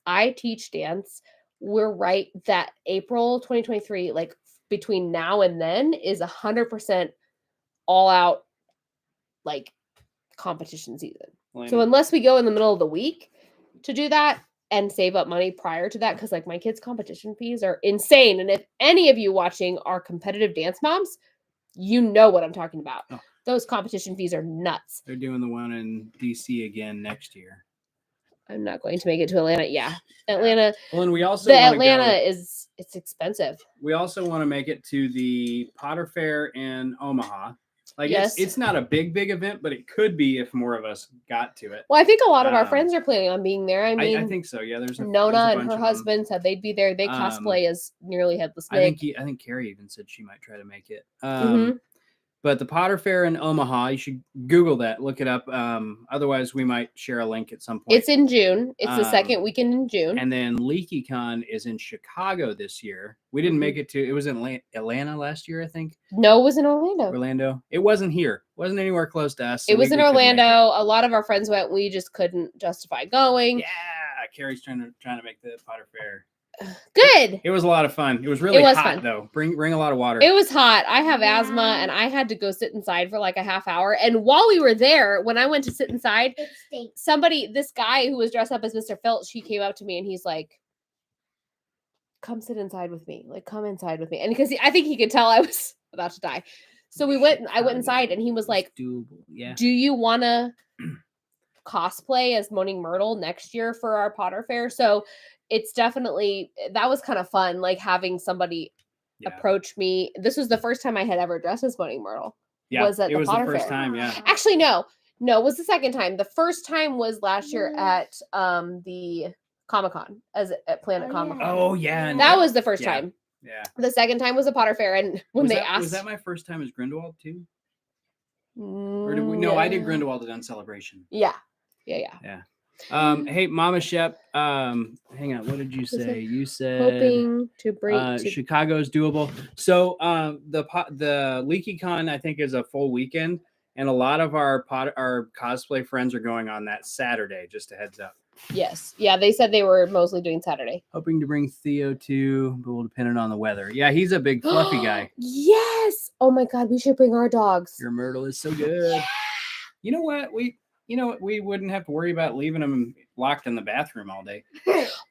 I teach dance. We're right that April 2023, like between now and then, is 100% all out like competition season. So unless we go in the middle of the week to do that and save up money prior to that, because like my kids' competition fees are insane. And if any of you watching are competitive dance moms, you know what I'm talking about. Oh. Those competition fees are nuts. They're doing the one in DC again next year. I'm not going to make it to Atlanta. Yeah. Atlanta. Well, and we also it's expensive. We also want to make it to the Potter Fair in Omaha. Like yes. It's not a big event, but it could be if more of us got to it. Well, I think a lot of our friends are planning on being there. I mean, I think so. Yeah, there's Nona and her husband said they'd be there. They cosplay as nearly headless Nick. I think Carrie even said she might try to make it. But the Potter Fair in Omaha, you should Google that, look it up. Otherwise, we might share a link at some point. It's in June. It's the second weekend in June. And then LeakyCon is in Chicago this year. We didn't make it to. It was in Atlanta last year, I think. No, it was in Orlando. Orlando. It wasn't here. It wasn't anywhere close to us. So it was in Orlando. A lot of our friends went. We just couldn't justify going. Yeah, Carrie's trying to make the Potter Fair. Good. It was a lot of fun. It was really hot fun. Though. Bring a lot of water. It was hot. I have asthma and I had to go sit inside for like a half hour. And while we were there, when I went to sit inside, this guy who was dressed up as Mr. Filch, he came up to me and he's like, come sit inside with me. Like, come inside with me. And because I think he could tell I was about to die. So I went inside and he was like, doable. Yeah. Do you want to cosplay as Moaning Myrtle next year for our Potter Fair? So it's definitely, that was kind of fun, like having somebody approach me. This was the first time I had ever dressed as Moaning Myrtle. Yeah, was at it was Potter the first Fair. time, yeah. Actually, no, it was the second time. The first time was last year at the Comic-Con, at Planet Comic-Con. Oh, yeah. That was the first time. Yeah. The second time was a Potter Fair, and when they asked... Was that my first time as Grindelwald, too? Or did we... No, I did Grindelwald at Celebration. Yeah. Hey, Mama Shep, hang on. What did you say? You said hoping to break Chicago's doable. So the LeakyCon I think is a full weekend, and a lot of our cosplay friends are going on that Saturday. Just a heads up. Yes, yeah, they said they were mostly doing Saturday. Hoping to bring Theo too, but we'll depend on the weather. Yeah, he's a big fluffy guy. Yes. Oh my God, we should bring our dogs. Your Myrtle is so good. Yeah. You know what we wouldn't have to worry about leaving them locked in the bathroom all day.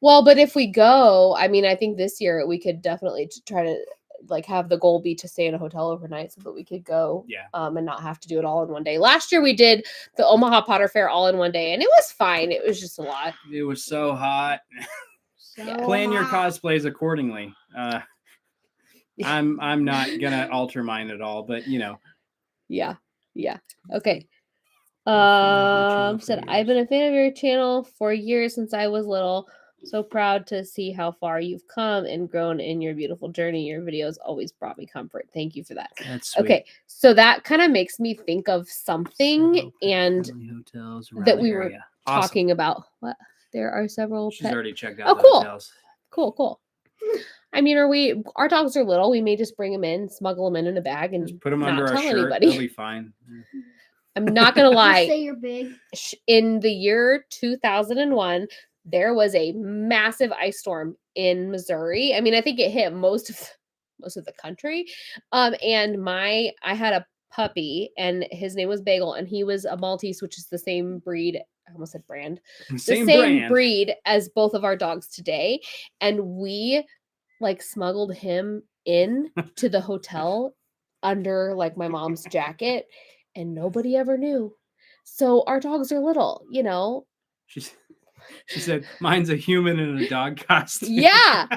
Well, but if we go, I mean, I think this year we could definitely try to like have the goal be to stay in a hotel overnight so that we could go and not have to do it all in one day. Last year we did the Omaha Potter Fair all in one day and it was fine. It was just a lot. It was so hot. Plan your cosplays accordingly. I'm not gonna alter mine at all, but you know. Yeah. Okay. Said I've been a fan of your channel for years since I was little. So proud to see how far you've come and grown in your beautiful journey. Your videos always brought me comfort. Thank you for that. That's sweet. Okay, so that kind of makes me think of something and hotels that we were talking about. What? There are several. She's already checked out. Oh, cool. Hotels. Cool. I mean, our dogs are little. We may just bring them in, smuggle them in a bag, and just put them under our shirt. Anybody. They'll be fine. I'm not gonna lie. Say you're big. In the year 2001, there was a massive ice storm in Missouri. I mean, I think it hit most of the country. And I had a puppy, and his name was Bagel, and he was a Maltese, which is the same breed. I almost said brand. The same breed as both of our dogs today, and we like smuggled him in to the hotel under like my mom's jacket. And nobody ever knew. So our dogs are little, you know. She said, mine's a human in a dog costume. Yeah.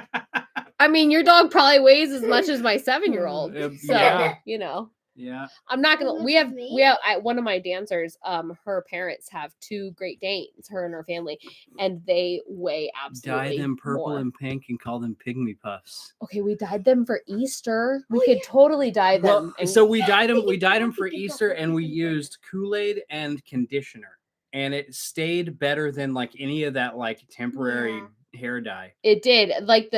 I mean, your dog probably weighs as much as my 7-year-old. So, you know. Yeah. I'm not gonna. Oh, We that's have me? one of my dancers. Her parents have 2 Great Danes. Her and her family, and they weigh absolutely Dye them purple more. and pink and call them pygmy puffs. Okay, we dyed them for Easter. We could totally dye them. Well, and so we dyed them. We dyed them for Easter, and we used Kool-Aid and conditioner, and it stayed better than like any of that like temporary hair dye. it did like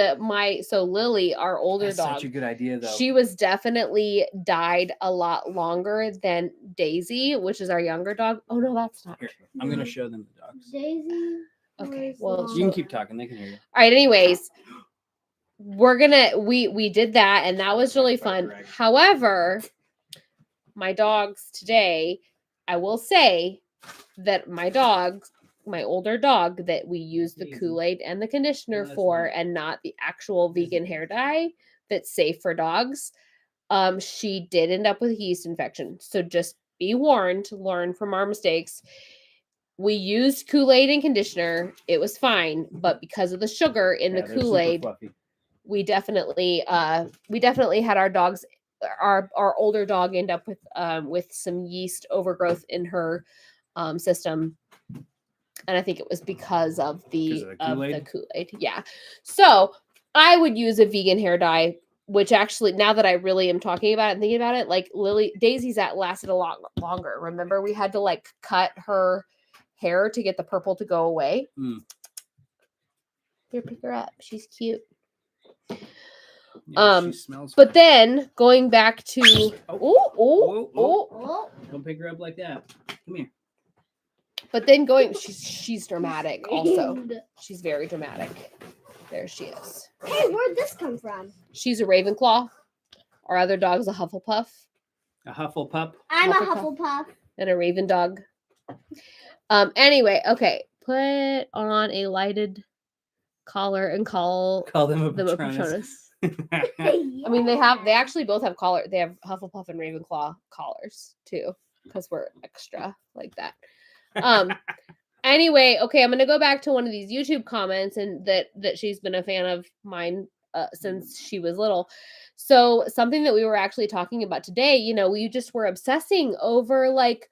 so Lily, our older That's dog. such a good idea, though. She was definitely dyed a lot longer than Daisy, which is our younger dog. Oh no, that's not Here, true. I'm gonna show them the dogs. Daisy. Okay, was well, long. You can keep talking. They can hear you. All right, anyways, we did that, and that was really fun. However, my dogs today, I will say that my older dog that we use the Daisy. Kool-Aid and the conditioner that's for nice. and not the actual vegan hair dye that's safe for dogs. She did end up with a yeast infection. So just be warned, learn from our mistakes. We used Kool-Aid and conditioner. It was fine, but because of the sugar in the Yeah, they're super Kool-Aid, fluffy. we definitely had our dogs our older dog end up with some yeast overgrowth in her system, and I think it was because of the Kool-Aid. Yeah, so I would use a vegan hair dye, which actually, now that I really am talking about it and thinking about it, like Daisy's that lasted a lot longer. Remember, we had to like cut her hair to get the purple to go away. Here, pick her up. She's cute. Yeah, she smells but fine. then going back to Don't pick her up like that. Come here. But then she's dramatic also. She's very dramatic. There she is. Hey, where'd this come from? She's a Ravenclaw. Our other dog's a Hufflepuff. A Hufflepuff. I'm Hufflepuff. a Hufflepuff. And a Raven dog. Anyway, okay. Put on a lighted collar and call them a them Patronus. a Patronus. I mean, they actually both have collar. They have Hufflepuff and Ravenclaw collars too, because we're extra like that. Anyway, okay, I'm gonna go back to one of these YouTube comments, and that she's been a fan of mine since she was little. So something that we were actually talking about today, we just were obsessing over like,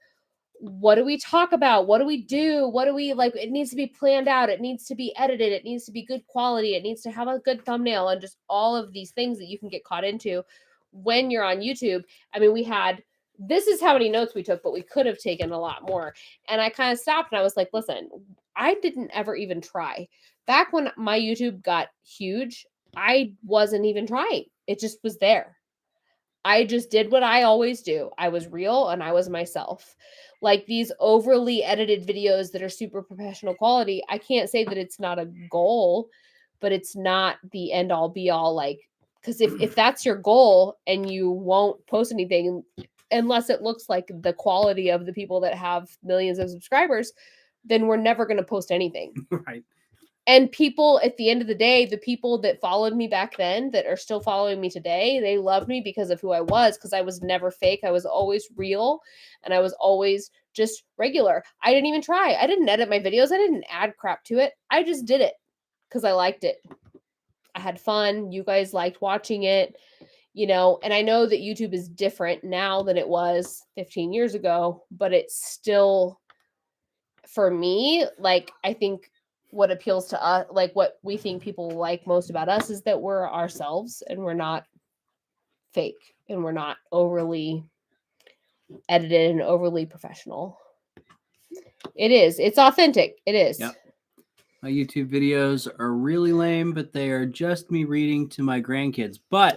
what do we talk about? What do we do? What do we like? It needs to be planned out. It needs to be edited. It needs to be good quality. It needs to have a good thumbnail, and just all of these things that you can get caught into when you're on YouTube. I mean, this is how many notes we took, but we could have taken a lot more. And I kind of stopped and I was like, listen, I didn't ever even try. Back when my YouTube got huge, I wasn't even trying. It just was there. I just did what I always do. I was real and I was myself. Like these overly edited videos that are super professional quality, I can't say that it's not a goal, but it's not the end all be all. Like, because if that's your goal and you won't post anything unless it looks like the quality of the people that have millions of subscribers, then we're never going to post anything. Right. And people, at the end of the day, the people that followed me back then that are still following me today, they loved me because of who I was, because I was never fake. I was always real, and I was always just regular. I didn't even try. I didn't edit my videos. I didn't add crap to it. I just did it because I liked it. I had fun. You guys liked watching it, and I know that YouTube is different now than it was 15 years ago, but it's still, for me, like, I think what appeals to us, like what we think people like most about us, is that we're ourselves and we're not fake and we're not overly edited and overly professional. It's authentic. It is. Yep. My YouTube videos are really lame, but they are just me reading to my grandkids. But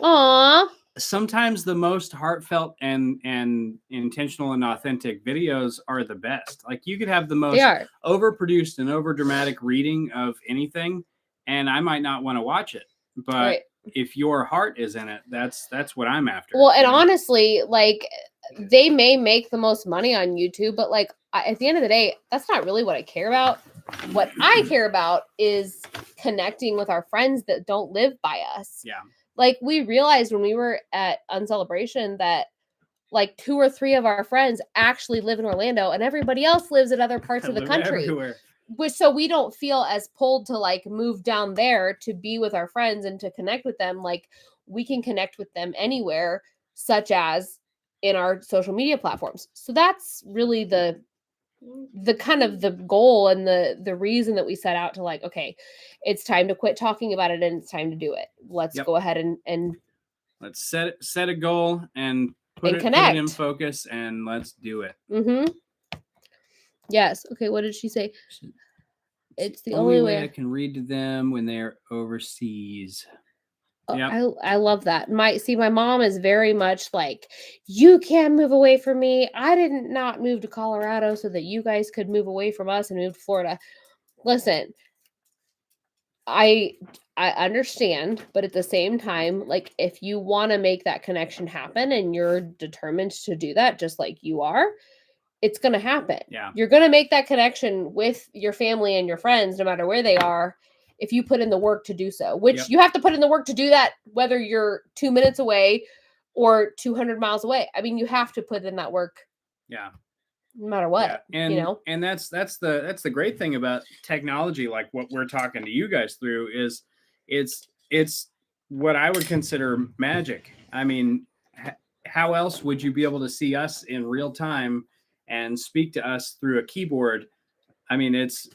sometimes the most heartfelt and intentional and authentic videos are the best. Like, you could have the most overproduced and overdramatic reading of anything, and I might not want to watch it. But if your heart is in it, that's what I'm after. Well, and honestly, like, they may make the most money on YouTube, but like at the end of the day, that's not really what I care about. What I care about is connecting with our friends that don't live by us. Yeah. Like, we realized when we were at Uncelebration that like 2 or 3 of our friends actually live in Orlando, and everybody else lives in other parts of the country. Everywhere. So we don't feel as pulled to like move down there to be with our friends and to connect with them. Like, we can connect with them anywhere, such as in our social media platforms. So that's really the kind of the goal and the reason that we set out to like, okay, it's time to quit talking about it and it's time to do it. Let's Yep. go ahead and let's set a goal and put it in connect. focus, and let's do it. Yes. Okay, what did she say? It's the only only way way I can read to them when they're overseas. Yep. I love that. My mom is very much like, you can't move away from me. I didn't not move to Colorado so that you guys could move away from us and move to Florida. Listen, I understand, but at the same time, like if you want to make that connection happen and you're determined to do that just like you are, it's going to happen. Yeah. You're going to make that connection with your family and your friends no matter where they are if you put in the work to do so, which you have to put in the work to do that whether you're 2 minutes away or 200 miles away. I mean, you have to put in that work. Yeah. No matter what, and you know. And that's the great thing about technology, like what we're talking to you guys through, is it's what I would consider magic. I mean, how else would you be able to see us in real time and speak to us through a keyboard? I mean, it's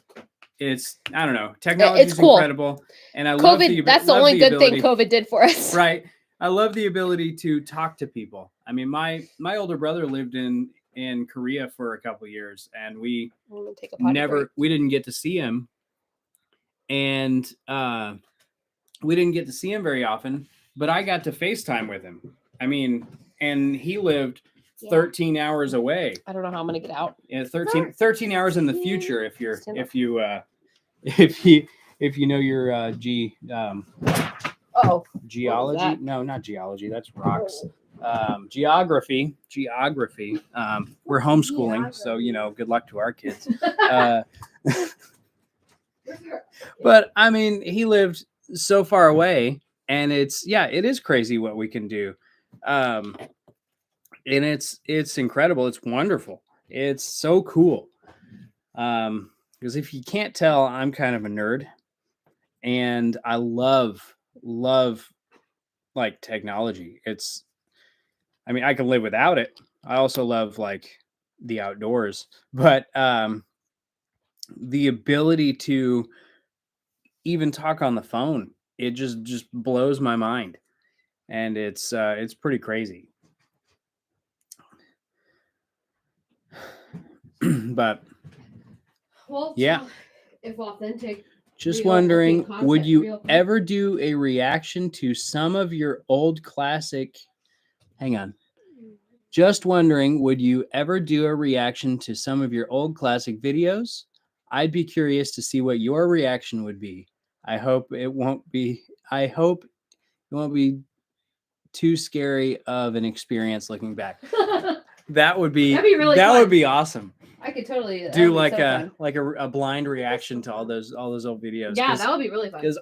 I don't know. Technology is cool. Incredible, and I love that's the only good thing COVID did for us. Right. I love the ability to talk to people. I mean, my older brother lived in Korea for a couple of years, and we didn't get to see him, and we didn't get to see him very often. But I got to FaceTime with him. I mean, and he lived 13 hours away. I don't know how I'm gonna get out. Yeah, 13 hours in the future if you know your geology. No, not geology. That's rocks. Geography. We're homeschooling, so good luck to our kids. But I mean, he lived so far away, and it is crazy what we can do. And it's incredible. It's wonderful. It's so cool. Because if you can't tell, I'm kind of a nerd, and I love like technology. I mean, I can live without it. I also love like the outdoors, but the ability to even talk on the phone, it just blows my mind, and it's pretty crazy. But if authentic. Just wondering, would you ever do a reaction to some of your old classic? Hang on. Just wondering, would you ever do a reaction to some of your old classic videos? I'd be curious to see what your reaction would be. I hope it won't be too scary of an experience looking back. That'd be really fun. Would be awesome. I could totally do like a blind reaction to all those old videos. Yeah, that would be really fun. Because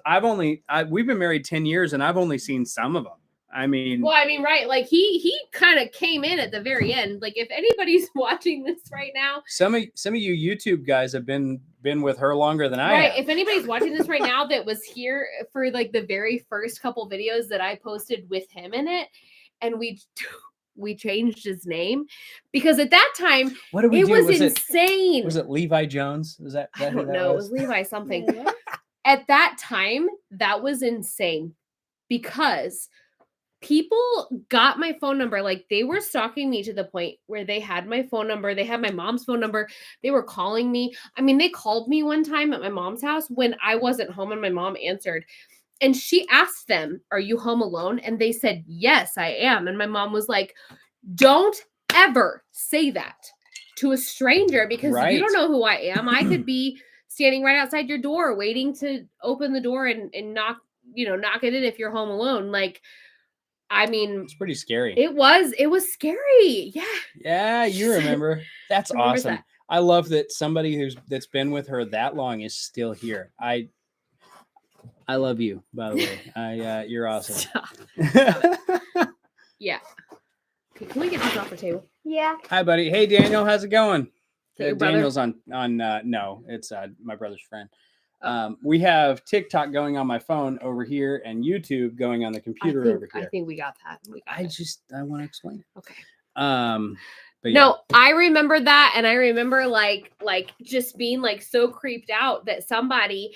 we've been married 10 years and I've only seen some of them. I mean, right. Like he kind of came in at the very end. Like if anybody's watching this right now, some of you YouTube guys have been with her longer than I have. Right. If anybody's watching this right now that was here for like the very first couple videos that I posted with him in it, and we changed his name because at that time it was insane. Was it Levi Jones? Was that I don't know. It was Levi something. At that time, that was insane because people got my phone number. Like they were stalking me to the point where they had my phone number. They had my mom's phone number. They were calling me. I mean, they called me one time at my mom's house when I wasn't home and my mom answered. And she asked them, "Are you home alone?" And they said, "Yes, I am." And my mom was like, "Don't ever say that to a stranger because you don't know who I am. I could be standing right outside your door waiting to open the door and knock it in if you're home alone." Like, I mean, it's pretty scary. It was scary. Yeah. Yeah, you remember. That's awesome. I love that somebody that's been with her that long is still here. I love you, by the way. You're awesome. Stop. Yeah. Okay, can we get this off the table? Yeah. Hi, buddy. Hey, Daniel. How's it going? Daniel's on. No, it's my brother's friend. We have TikTok going on my phone over here and YouTube going on the computer over here. I think we got that. I want to explain it. Okay. But No, I remember that, and I remember like just being like so creeped out that somebody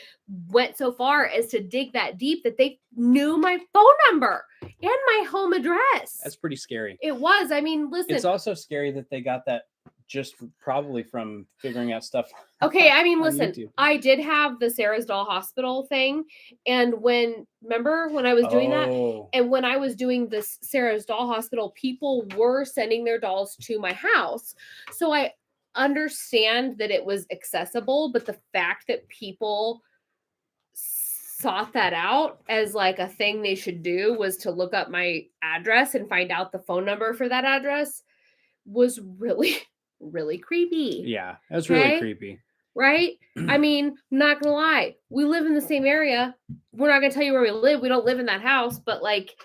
went so far as to dig that deep that they knew my phone number and my home address. that's pretty scary. It was. I mean, listen. It's also scary that they got that just probably from figuring out stuff. Okay, I mean, on listen, YouTube. I did have the Sarah's Doll Hospital thing, and remember when I was doing that, Oh, and when I was doing this Sarah's Doll Hospital, people were sending their dolls to my house. So I understand that it was accessible, but the fact that people sought that out as like a thing they should do was to look up my address and find out the phone number for that address was really, really creepy. yeah, that's really Okay? creepy. Right? I mean, I'm not gonna lie. We live in the same area. We're not gonna tell you where we live. We don't live in that house, but like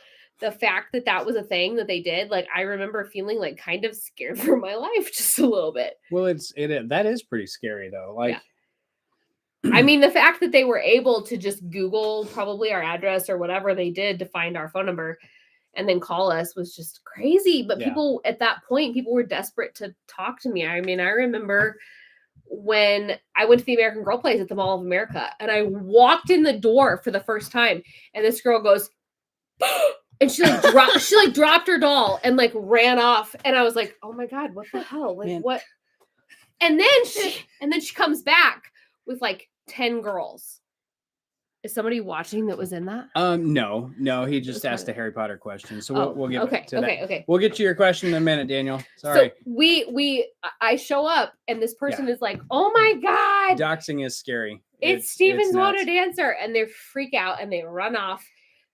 the fact that that was a thing that they did, like I remember feeling like kind of scared for my life just a little bit. Well, that is pretty scary though. Like, I mean, the fact that they were able to just Google probably our address or whatever they did to find our phone number and then call us was just crazy. But Yeah. people at that point, people were desperate to talk to me. I mean, I remember when I went to the American Girl place at the Mall of America and I walked in the door for the first time and this girl goes, and she like dropped her doll and like ran off. And I was like, oh my God, what the hell? Like, Man. what? And then she comes back with like 10 girls. Is somebody watching that was in that? No, he just Just asked a wanted- Harry Potter question. So we'll get okay, to that. okay. We'll get to your question in a minute, Daniel. Sorry. So I show up and this person is like, oh my God, Doxing is scary. it's nuts. Stephenswodadancer. And they freak out and they run off.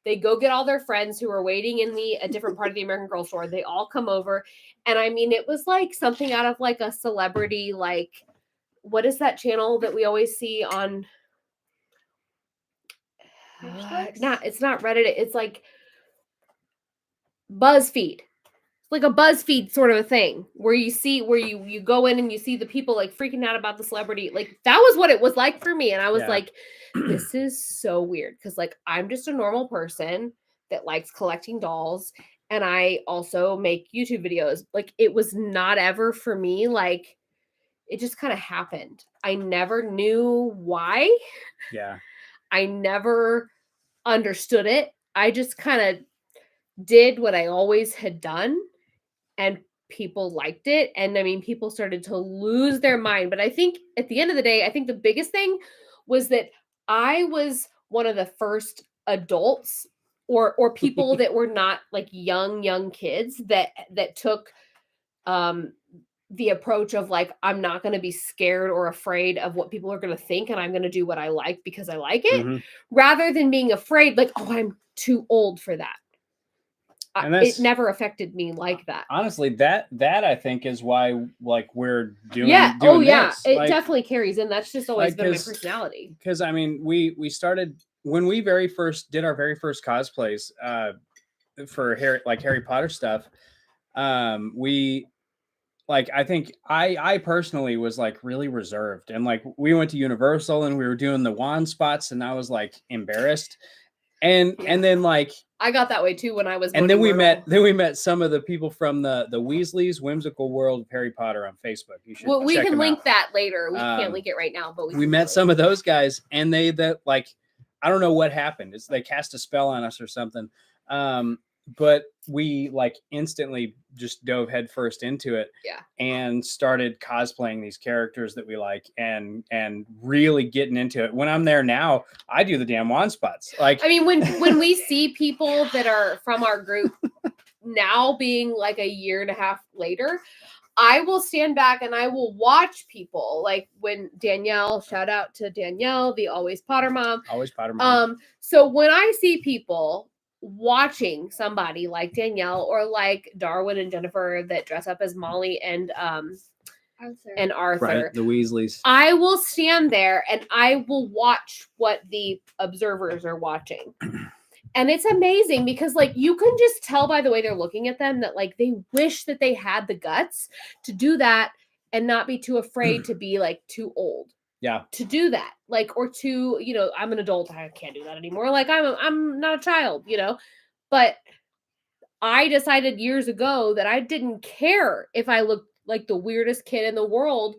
They go get all their friends who are waiting in a different part of the American Girl store. They all come over. And I mean, it was like something out of like a celebrity, like, what is that channel that we always see on? It's not Reddit. It's like BuzzFeed. It's like a BuzzFeed sort of a thing where you go in and you see the people like freaking out about the celebrity. Like that was what it was like for me. And I was like, this is so weird. Cause like, I'm just a normal person that likes collecting dolls. And I also make YouTube videos. Like it was not ever for me. Like it just kind of happened. I never knew why. Yeah. I never understood it. I just kind of did what I always had done and people liked it. And I mean, people started to lose their mind. But I think at the end of the day, I think the biggest thing was that I was one of the first adults or people that were not like young kids that took the approach of like, I'm not going to be scared or afraid of what people are going to think. And I'm going to do what I like because I like it rather than being afraid, like, oh, I'm too old for that. And it never affected me like that. Honestly, that I think is why like we're doing doing this. It like, definitely carries in. That's just always been my 'cause- personality. Because I mean, we started when we did our very first cosplays for Harry Potter stuff. We like I think I personally was like really reserved, and like we went to Universal and we were doing the wand spots, and I was like embarrassed. And then like I got that way too when I was. And then we met some of the people from the Weasleys Whimsical World of Harry Potter on Facebook. You should. Well, we check can them link out. that later. We can't link it right now, but we met some of those guys, and that like I don't know what happened. It's they cast a spell on us or something. But we like instantly just dove headfirst into it, and started cosplaying these characters that we like, and really getting into it. When I'm there now, I do the damn wand spots. Like, I mean, when we see people that are from our group now, being like a year and a half later, I will stand back and I will watch people. Like when Danielle, shout out to Danielle, the Always Potter Mom. Always Potter Mom. So when I see people watching somebody like Danielle or like Darwin and Jennifer that dress up as Molly and Arthur, right, the Weasleys, I will stand there and I will watch what the observers are watching. And it's amazing because like you can just tell by the way they're looking at them that like they wish that they had the guts to do that and not be too afraid to be like too old. Yeah. To do that. Like, or to, I'm an adult. I can't do that anymore. Like I'm not a child, but I decided years ago that I didn't care if I looked like the weirdest kid in the world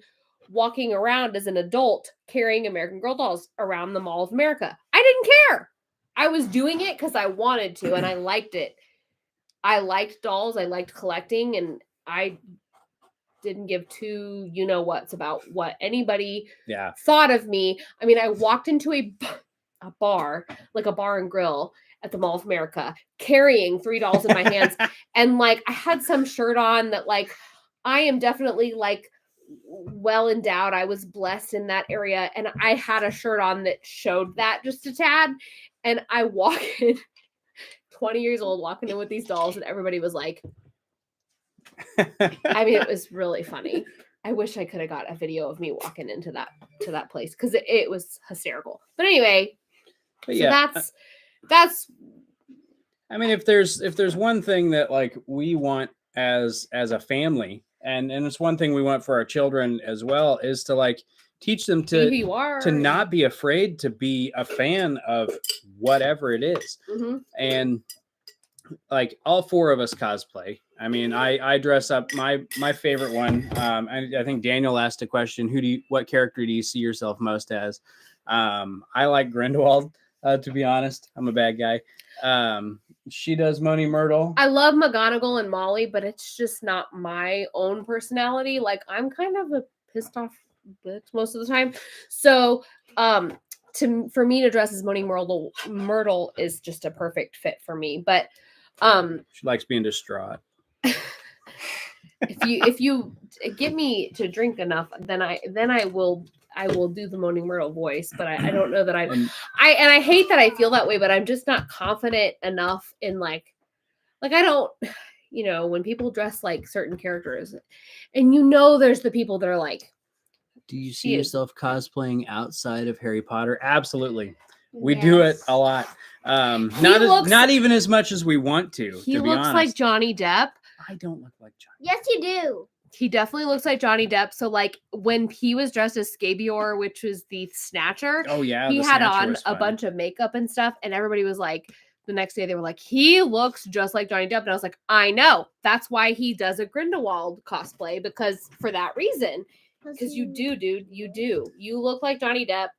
walking around as an adult carrying American Girl dolls around the Mall of America. I didn't care. I was doing it because I wanted to and I liked it. I liked dolls. I liked collecting, and I didn't give two whats about what anybody thought of me. I mean, I walked into a bar, like a bar and grill at the Mall of America, carrying 3 dolls in my hands. And like, I had some shirt on that like, I am definitely like well endowed. I was blessed in that area. And I had a shirt on that showed that just a tad. And I walk in, 20 years old, walking in with these dolls, and everybody was like, I mean, it was really funny. I wish I could have got a video of me walking into that place because it was hysterical. But anyway, so that's. I mean, if there's one thing that like we want as a family, and it's one thing we want for our children as well, is to like teach them to not be afraid to be a fan of whatever it is. Mm-hmm. And like all 4 of us cosplay. I mean, I dress up. My favorite one. I think Daniel asked a question. What character do you see yourself most as? I like Grindelwald. To be honest, I'm a bad guy. She does Moaning Myrtle. I love McGonagall and Molly, but it's just not my own personality. Like, I'm kind of a pissed off bitch most of the time. So, for me to dress as Moaning Myrtle is just a perfect fit for me. But she likes being distraught. if you get me to drink enough, then I will do the Moaning Myrtle voice, but I don't know that I hate that I feel that way, but I'm just not confident enough in like I don't, when people dress like certain characters, and there's the people that are like, do you see yourself cosplaying outside of Harry Potter? Absolutely. We do it a lot. Not even as much as we want to. He looks like Johnny Depp. I don't look like Johnny. Yes, you do. He definitely looks like Johnny Depp. So, like, when he was dressed as Scabior, which was the Snatcher, he had on a bunch of makeup and stuff, and everybody was like, the next day they were like, he looks just like Johnny Depp. And I was like, I know. That's why he does a Grindelwald cosplay, because for that reason. Because you do, dude. You do. You look like Johnny Depp.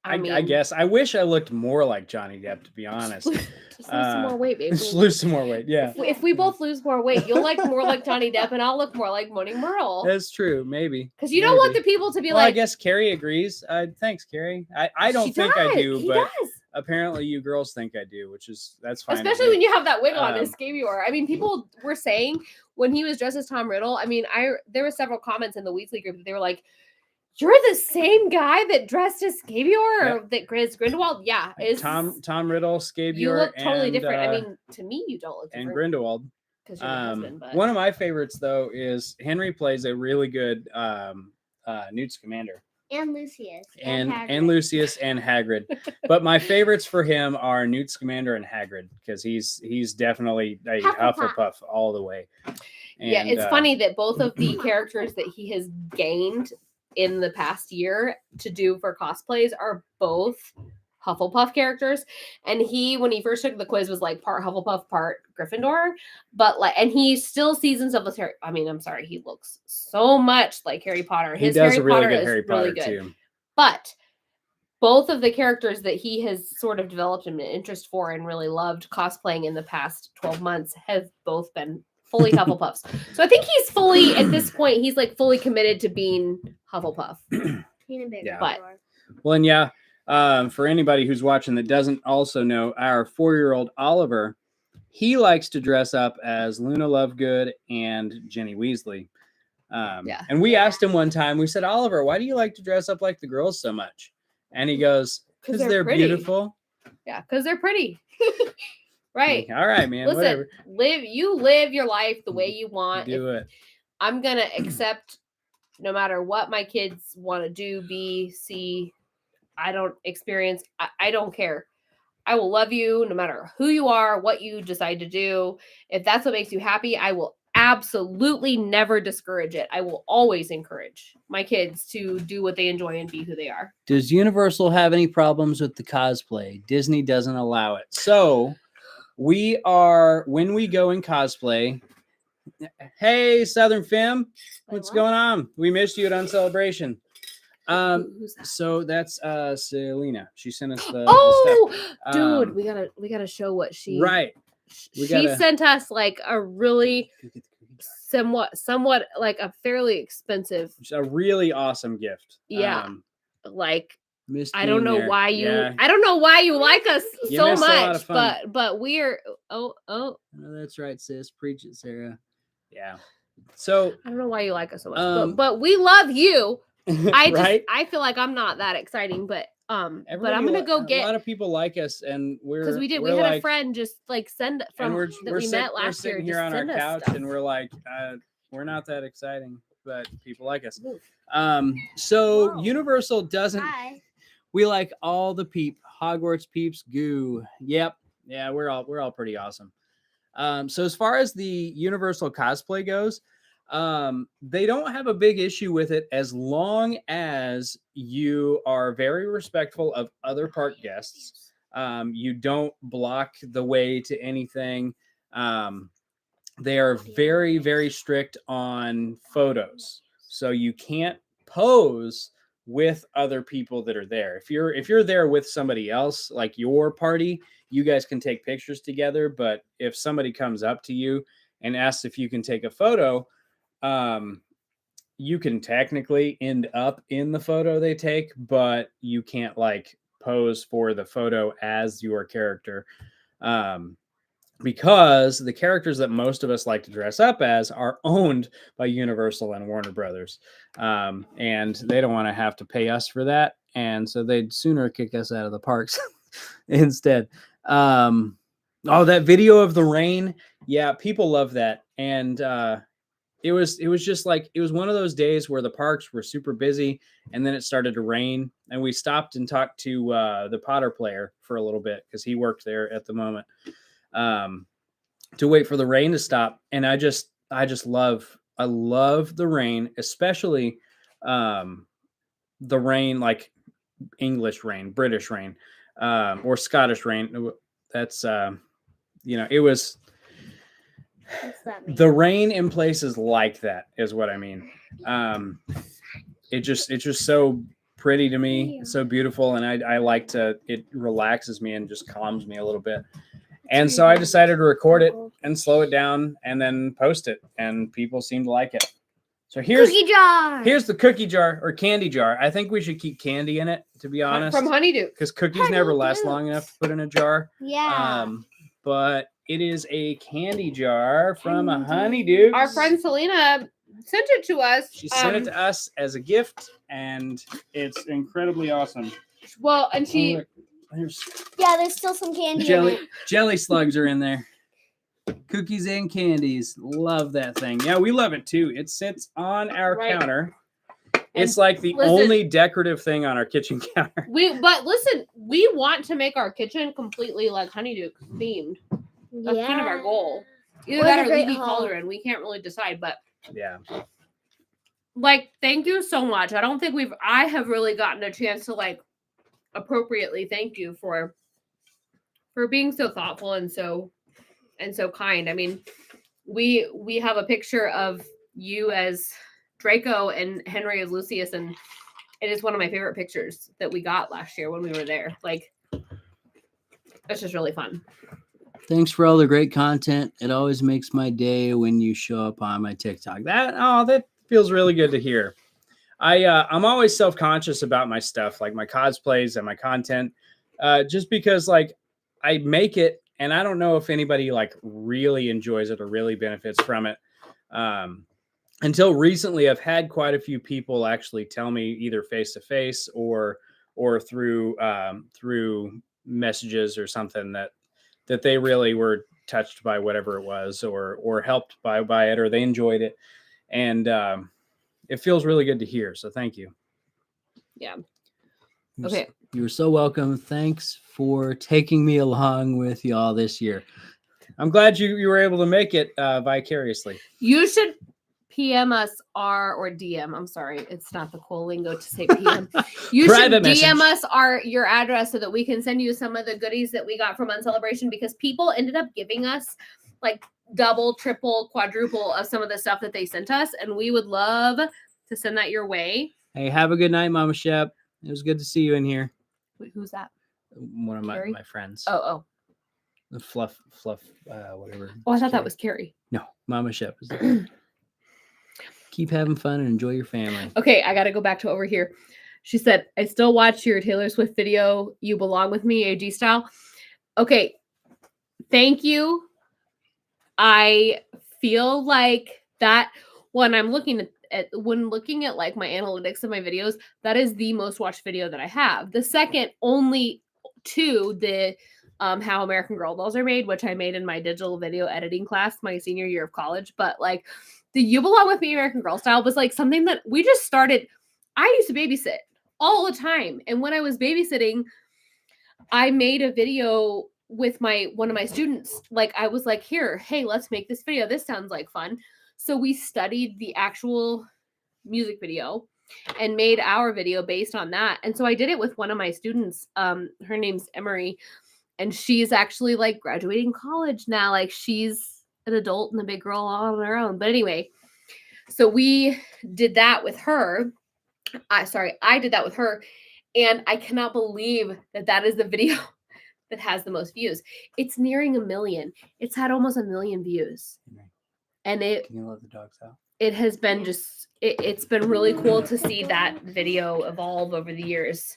I guess. I wish I looked more like Johnny Depp, to be honest. Just lose some more weight, baby. Just lose some more weight, yeah. If we both lose more weight, you'll look more like Johnny Depp, and I'll look more like Moaning Myrtle. That's true, maybe. Because you don't want the people to be like... I guess Carrie agrees. Thanks, Carrie. I don't think I do, but apparently you girls think I do, that's fine. Especially when you have that wig on as Scabior. I mean, people were saying when he was dressed as Tom Riddle, I mean, there were several comments in the Weasley group that they were like, you're the same guy that dressed as Scabior or that Grizz Grindelwald? Yeah. Tom Riddle, Scabior. You look totally different. I mean, to me, you don't look different. And Grindelwald. Because you're my husband. But... One of my favorites, though, is Henry plays a really good Newt Scamander. And Lucius. And Lucius and Hagrid. But my favorites for him are Newt Scamander and Hagrid, because he's definitely a Hufflepuff all the way. And, it's funny that both of the characters that he has gained in the past year to do for cosplays are both Hufflepuff characters. And when he first took the quiz, was like part Hufflepuff, part Gryffindor. But and he still sees himself as Harry. I mean, I'm sorry, he looks so much like Harry Potter. He does a really good Harry Potter too. But both of the characters that he has sort of developed an interest for and really loved cosplaying in the past 12 months have both been fully Hufflepuffs. So I think he's fully, at this point, he's like fully committed to being Hufflepuff. Well, and for anybody who's watching that doesn't also know, our 4-year-old Oliver, he likes to dress up as Luna Lovegood and Ginny Weasley. And we asked him one time, we said, Oliver, why do you like to dress up like the girls so much? And he goes, because they're beautiful. Yeah, because they're pretty. Right. All right, man. Listen, whatever. live your life the way you want. Do it. I'm going to accept no matter what my kids want to do, be, see, I don't experience. I don't care. I will love you no matter who you are, what you decide to do. If that's what makes you happy, I will absolutely never discourage it. I will always encourage my kids to do what they enjoy and be who they are. Does Universal have any problems with the cosplay? Disney doesn't allow it. So when we go in cosplay. Hey, Southern Femme, what's what? going on? We missed you at Uncelebration. Who's that? So that's Selena. She sent us the Oh, stuff. dude, we gotta show what she Right. We She gotta sent us like a really somewhat like a fairly expensive, a really awesome gift. Yeah. like Missed I don't being know there. why you Yeah. I don't know why you like us You so missed a lot of much, fun. but we're Oh, that's right, sis. Preach it, Sarah. Yeah. So I don't know why you like us so much, Um, but we love you. I just right? I feel like I'm not that exciting, but I'm Everybody gonna go a get lot of people like us, and because we we're had like, a friend just like send and from we're that we're, we met we're last year. sitting here Just on our send us couch, stuff. and we're like, we're not that exciting, but people like us. Ooh. So Whoa. Universal doesn't. Hi. We like all the Hogwarts peeps goo. Yep. Yeah, we're all pretty awesome. So as far as the Universal cosplay goes, they don't have a big issue with it as long as you are very respectful of other park guests. You don't block the way to anything. They are very, very strict on photos. So you can't pose with other people that are there. If you're there with somebody else, like your party, you guys can take pictures together. But if somebody comes up to you and asks if you can take a photo, you can technically end up in the photo they take, but you can't like pose for the photo as your character. Because the characters that most of us like to dress up as are owned by Universal and Warner Brothers. And they don't want to have to pay us for that. And so they'd sooner kick us out of the parks instead. That video of the rain. Yeah, people love that. And it was just like, it was one of those days where the parks were super busy and then it started to rain. And we stopped and talked to the Potter player for a little bit because he worked there at the moment. To wait for the rain to stop. And I love the rain, especially the rain, like English rain, British rain, or Scottish rain. That's it was What's that mean? the rain in places like that is what I mean. It's just so pretty to me. It's so beautiful. And I like it relaxes me and just calms me a little bit. And so I decided to record it and slow it down and then post it, and people seem to like it. So here's Cookie jar. here's the cookie jar or candy jar. I think we should keep candy in it, to be honest, From Honeydew. because cookies never last long enough to put in a jar. Yeah. But it is a candy jar from a Honeydew. Our friend Selena sent it to us. She sent it to us as a gift, and it's incredibly awesome. Well, and she. Oh, look, there's Yeah, there's still some candy in it. jelly slugs are in there. Cookies and candies. Love that thing. Yeah, we love it too. It sits on our counter. It's like the only decorative thing on our kitchen counter. But listen, we want to make our kitchen completely like Honeydew themed. That's kind of our goal. Either Or that the or Great Leafy Hall. Cauldron. We can't really decide, but Yeah. like, thank you so much. I don't think I have really gotten a chance to like appropriately thank you for being so thoughtful and so kind. I mean, we have a picture of you as Draco and Henry as Lucius, and it is one of my favorite pictures that we got last year when we were there. Like, it's just really fun. Thanks for all the great content. It always makes my day when you show up on my TikTok. That feels really good to hear. I'm always self-conscious about my stuff, like my cosplays and my content, just because like I make it and I don't know if anybody like really enjoys it or really benefits from it. Until recently, I've had quite a few people actually tell me either face to face or through messages or something that they really were touched by whatever it was or helped by it, or they enjoyed it. And it feels really good to hear. So thank you. Yeah. Okay. You were so welcome. Thanks for taking me along with y'all this year. I'm glad you were able to make it vicariously. You should PM us or DM. I'm sorry, it's not the cool lingo to say PM. You should Private DM message. us your address so that we can send you some of the goodies that we got from Uncelebration, because people ended up giving us like double, triple, quadruple of some of the stuff that they sent us, and we would love to send that your way. Hey, have a good night, Mama Shep. It was good to see you in here. Wait, who's that? One of Carrie? my friends. Oh. The fluff, whatever. Oh, I thought that was Carrie. No, Mama Shep is there. Keep having fun and enjoy your family. Okay, I got to go back to over here. She said, I still watch your Taylor Swift video, You Belong With Me, AG style. Okay, thank you. I feel like that when I'm looking at like my analytics of my videos, that is the most watched video that I have. The second only to the How American Girl Dolls Are Made, which I made in my digital video editing class my senior year of college. But like the You Belong With Me American Girl style was like something that we just started. I used to babysit all the time. And when I was babysitting, I made a video with one of my students. Like I was like, hey, let's make this video. This sounds like fun. So we studied the actual music video and made our video based on that. And so I did it with one of my students. Her name's Emery, and she's actually like graduating college now. Like she's an adult and a big girl all on her own. But anyway, so we did that with her. I did that with her. And I cannot believe that is the video that has the most views. It's nearing 1 million. It's had almost 1 million views. And Can you let the dogs out? It has been it's been really cool to see that video evolve over the years.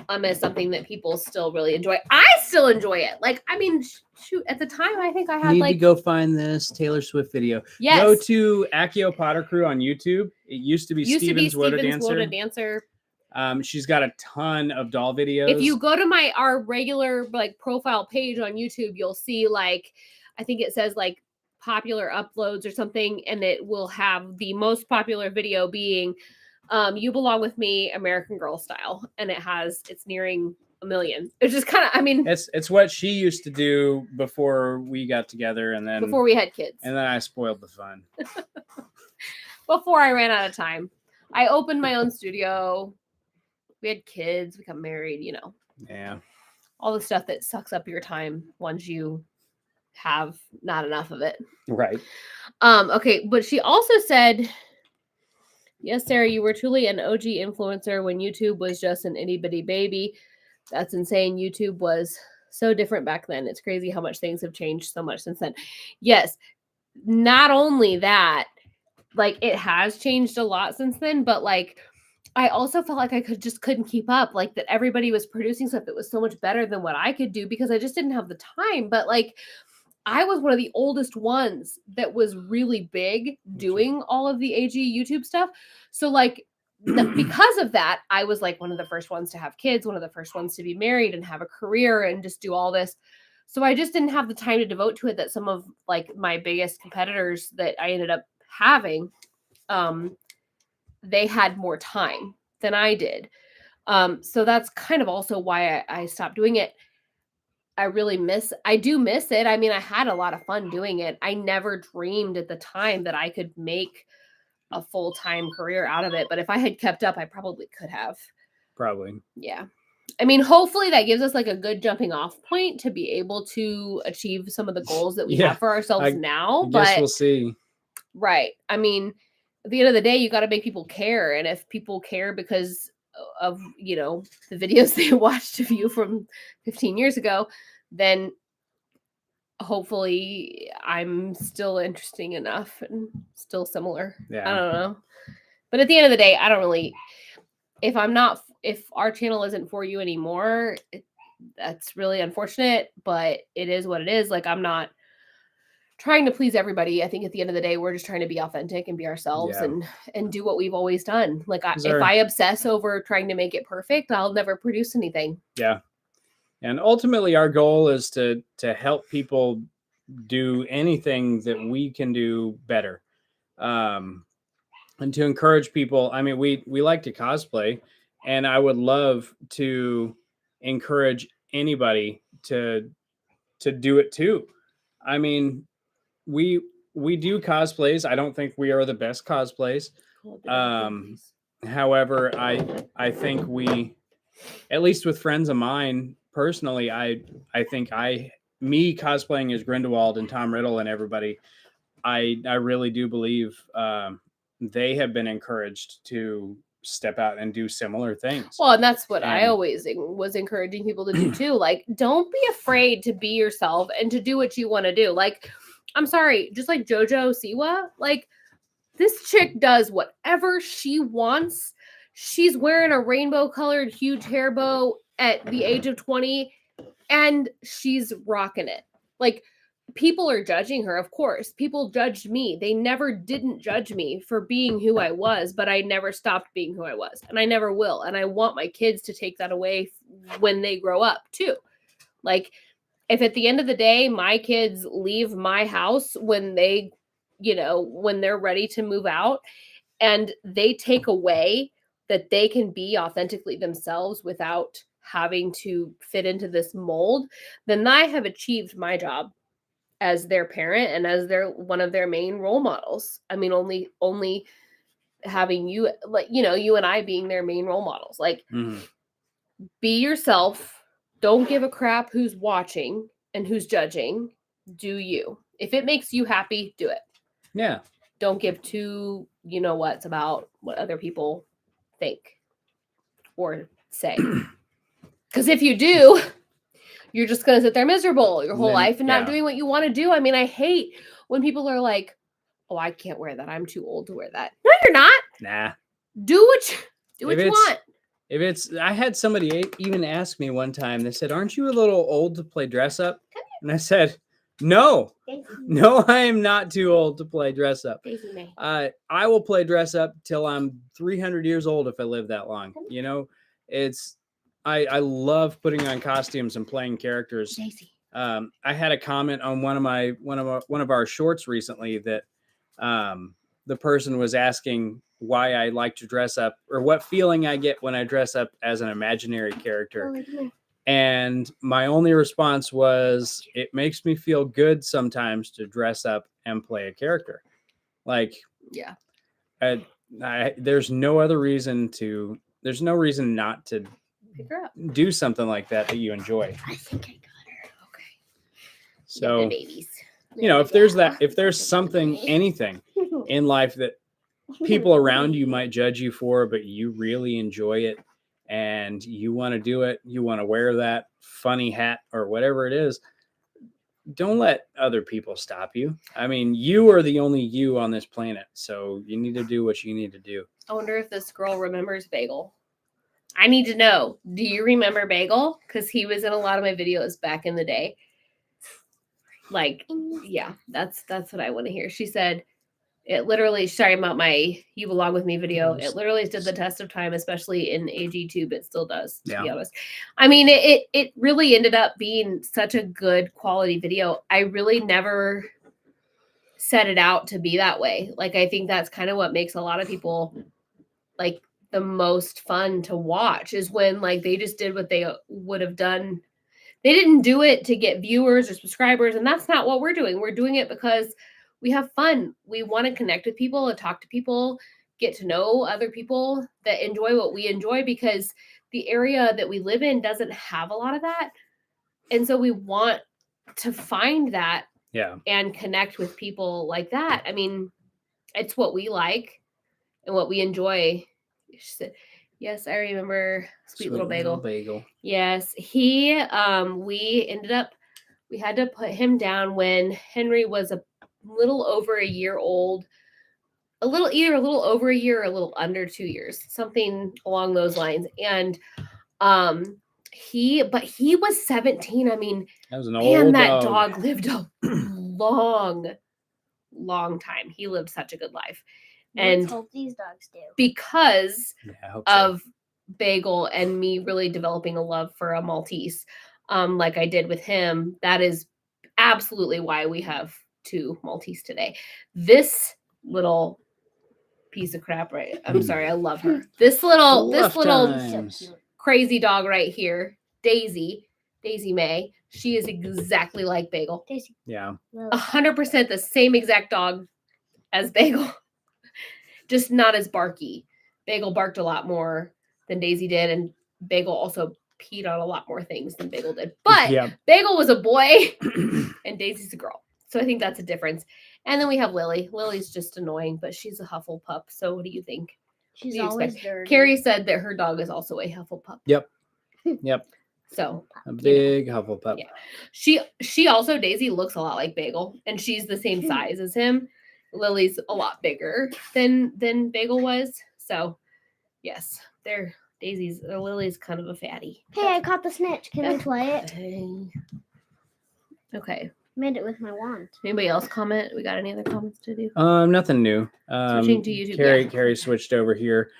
As something that people still really enjoy. I still enjoy it. Like, I mean, shoot, at the time, I think I had Need to go find this Taylor Swift video. Yes. Go to Accio Potter Crew on YouTube. It used to be Stephenswodadancer. She's got a ton of doll videos. If you go to our regular like profile page on YouTube, you'll see like, I think it says like popular uploads or something, and it will have the most popular video being You Belong With Me American Girl Style, and it's nearing 1 million. It's just kind of, I mean, it's what she used to do before we got together, and then before we had kids, and then I spoiled the fun. Before I ran out of time, I opened my own studio. We had kids, we got married, Yeah, all the stuff that sucks up your time once you have not enough of it. right. Okay, but she also said, yes, Sarah, you were truly an OG influencer when YouTube was just an itty bitty baby. That's insane. YouTube was so different back then. It's crazy how much things have changed so much since then. Yes, not only that, like it has changed a lot since then, but like I also felt like I couldn't keep up. Like that everybody was producing stuff that was so much better than what I could do because I just didn't have the time. But like I was one of the oldest ones that was really big doing all of the AG YouTube stuff. So like because of that, I was like one of the first ones to have kids, one of the first ones to be married and have a career and just do all this. So I just didn't have the time to devote to it that some of like my biggest competitors that I ended up having, they had more time than I did. So that's kind of also why I stopped doing it. I do miss it. I mean, I had a lot of fun doing it. I never dreamed at the time that I could make a full-time career out of it. But if I had kept up, I probably could have. Probably. Yeah. I mean, hopefully that gives us like a good jumping off point to be able to achieve some of the goals that we have for ourselves now. I guess we'll see. Right. I mean, at the end of the day, you got to make people care. And if people care because of, the videos they watched of you from 15 years ago, then hopefully I'm still interesting enough and still similar. Yeah. I don't know. But at the end of the day, I don't really, if our channel isn't for you anymore, that's really unfortunate, but it is what it is. Like, I'm not trying to please everybody. I think at the end of the day, we're just trying to be authentic and be ourselves and do what we've always done. Like if I obsess over trying to make it perfect, I'll never produce anything. Yeah. And ultimately our goal is to help people do anything that we can do better. And to encourage people. I mean, we like to cosplay, and I would love to encourage anybody to do it too. I mean, we we do cosplays. I don't think we are the best cosplays. However, I think we, at least with friends of mine personally, I think me cosplaying as Grindelwald and Tom Riddle and everybody, I really do believe they have been encouraged to step out and do similar things. Well, and that's what I And- always was encouraging people to do too. Like, don't be afraid to be yourself and to do what you want to do. Like, I'm sorry, just like JoJo Siwa, like this chick does whatever she wants. She's wearing a rainbow colored huge hair bow at the age of 20 and she's rocking it. Like, people are judging her, of course. People judged me. They never didn't judge me for being who I was, but I never stopped being who I was, and I never will. And I want my kids to take that away when they grow up too. Like, if at the end of the day my kids leave my house when they, when they're ready to move out, and they take away that they can be authentically themselves without having to fit into this mold, then I have achieved my job as their parent and as one of their main role models. I mean, only having you, like, you and I being their main role models. Like, be yourself. Don't give a crap who's watching and who's judging. Do you. If it makes you happy, do it. Yeah. Don't give two what's about what other people think or say. Because if you do, you're just going to sit there miserable your whole life and not doing what you want to do. I mean, I hate when people are like, oh, I can't wear that. I'm too old to wear that. No, you're not. Nah. Do what you want. I had somebody even ask me one time, they said, aren't you a little old to play dress up? And I said, no, I am not too old to play dress up. I will play dress up till I'm 300 years old if I live that long. I love putting on costumes and playing characters. I had a comment on one of our shorts recently that the person was asking why I like to dress up or what feeling I get when I dress up as an imaginary character. And my only response was, it makes me feel good sometimes to dress up and play a character. Like, yeah, there's no reason not to pick her up. Do something like that you enjoy. I think I got her. Okay. So, the babies. If there's something, anything in life that people around you might judge you for, but you really enjoy it and you want to do it, you want to wear that funny hat or whatever it is, don't let other people stop you. I mean, you are the only you on this planet, so you need to do what you need to do. I wonder if this girl remembers Bagel. I need to know. Do you remember Bagel? Because he was in a lot of my videos back in the day. Like, yeah, that's what I want to hear. She said, it literally, sorry about my You Belong With Me video. It literally stood the test of time, especially in AGTube. It still does, to be honest. I mean, it really ended up being such a good quality video. I really never set it out to be that way. Like, I think that's kind of what makes a lot of people, like, the most fun to watch is when, like, they just did what they would have done. They didn't do it to get viewers or subscribers, and that's not what we're doing. We're doing it because we have fun. We want to connect with people and talk to people, get to know other people that enjoy what we enjoy, because the area that we live in doesn't have a lot of that. And so we want to find that and connect with people like that. I mean, it's what we like and what we enjoy. Yes, I remember Sweet Little Bagel. Yes, he, we had to put him down when Henry was a little over a year old, either a little over a year or a little under 2 years, something along those lines. And he was 17. I mean, that was an old that dog lived a long time. He lived such a good life. And hope these dogs do. Because of Bagel and me really developing a love for a Maltese, like I did with him, that is absolutely why we have 2 Maltese today. This little piece of crap, right? I'm sorry, I love her. This little crazy dog right here, Daisy May. She is exactly like Bagel. Daisy. Yeah. 100% the same exact dog as Bagel. Just not as barky. Bagel barked a lot more than Daisy did, and Bagel also peed on a lot more things than Bagel did. But Yeah. Bagel was a boy and Daisy's a girl. So I think that's a difference. And then we have Lily. Lily's just annoying, but she's a Hufflepuff. So what do you think? She's do you always expect? dirty. Carrie said that her dog is also a Hufflepuff. Yep. So A big Hufflepuff. Yeah. She also, Daisy looks a lot like Bagel, and she's the same size as him. Lily's a lot bigger than Bagel was. So yes, Lily's kind of a fatty. Hey, I caught the snitch. Can we play it? Okay. Made it with my wand. Anybody else comment? We got any other comments to do? Nothing new. Switching to YouTube. Carrie switched over here.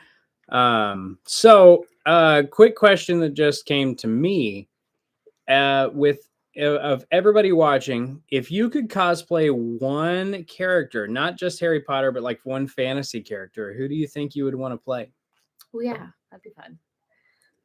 So quick question that just came to me. Of everybody watching, if you could cosplay one character, not just Harry Potter, but like one fantasy character, who do you think you would want to play? Oh yeah, that'd be fun.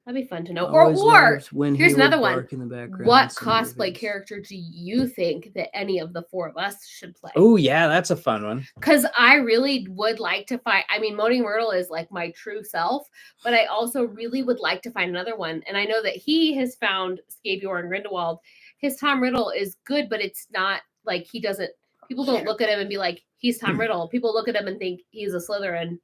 That'd be fun to know. Always Or loved when here's he would another one. bark in the background What in some cosplay movies. character do you think that any of the four of us should play? Oh yeah, that's a fun one. Because I really would like to find, I mean, Moaning Myrtle is like my true self, but I also really would like to find another one. And I know that he has found Scabior and Grindelwald. His Tom Riddle is good, but it's not like people don't look at him and be like, he's Tom Riddle. People look at him and think he's a Slytherin.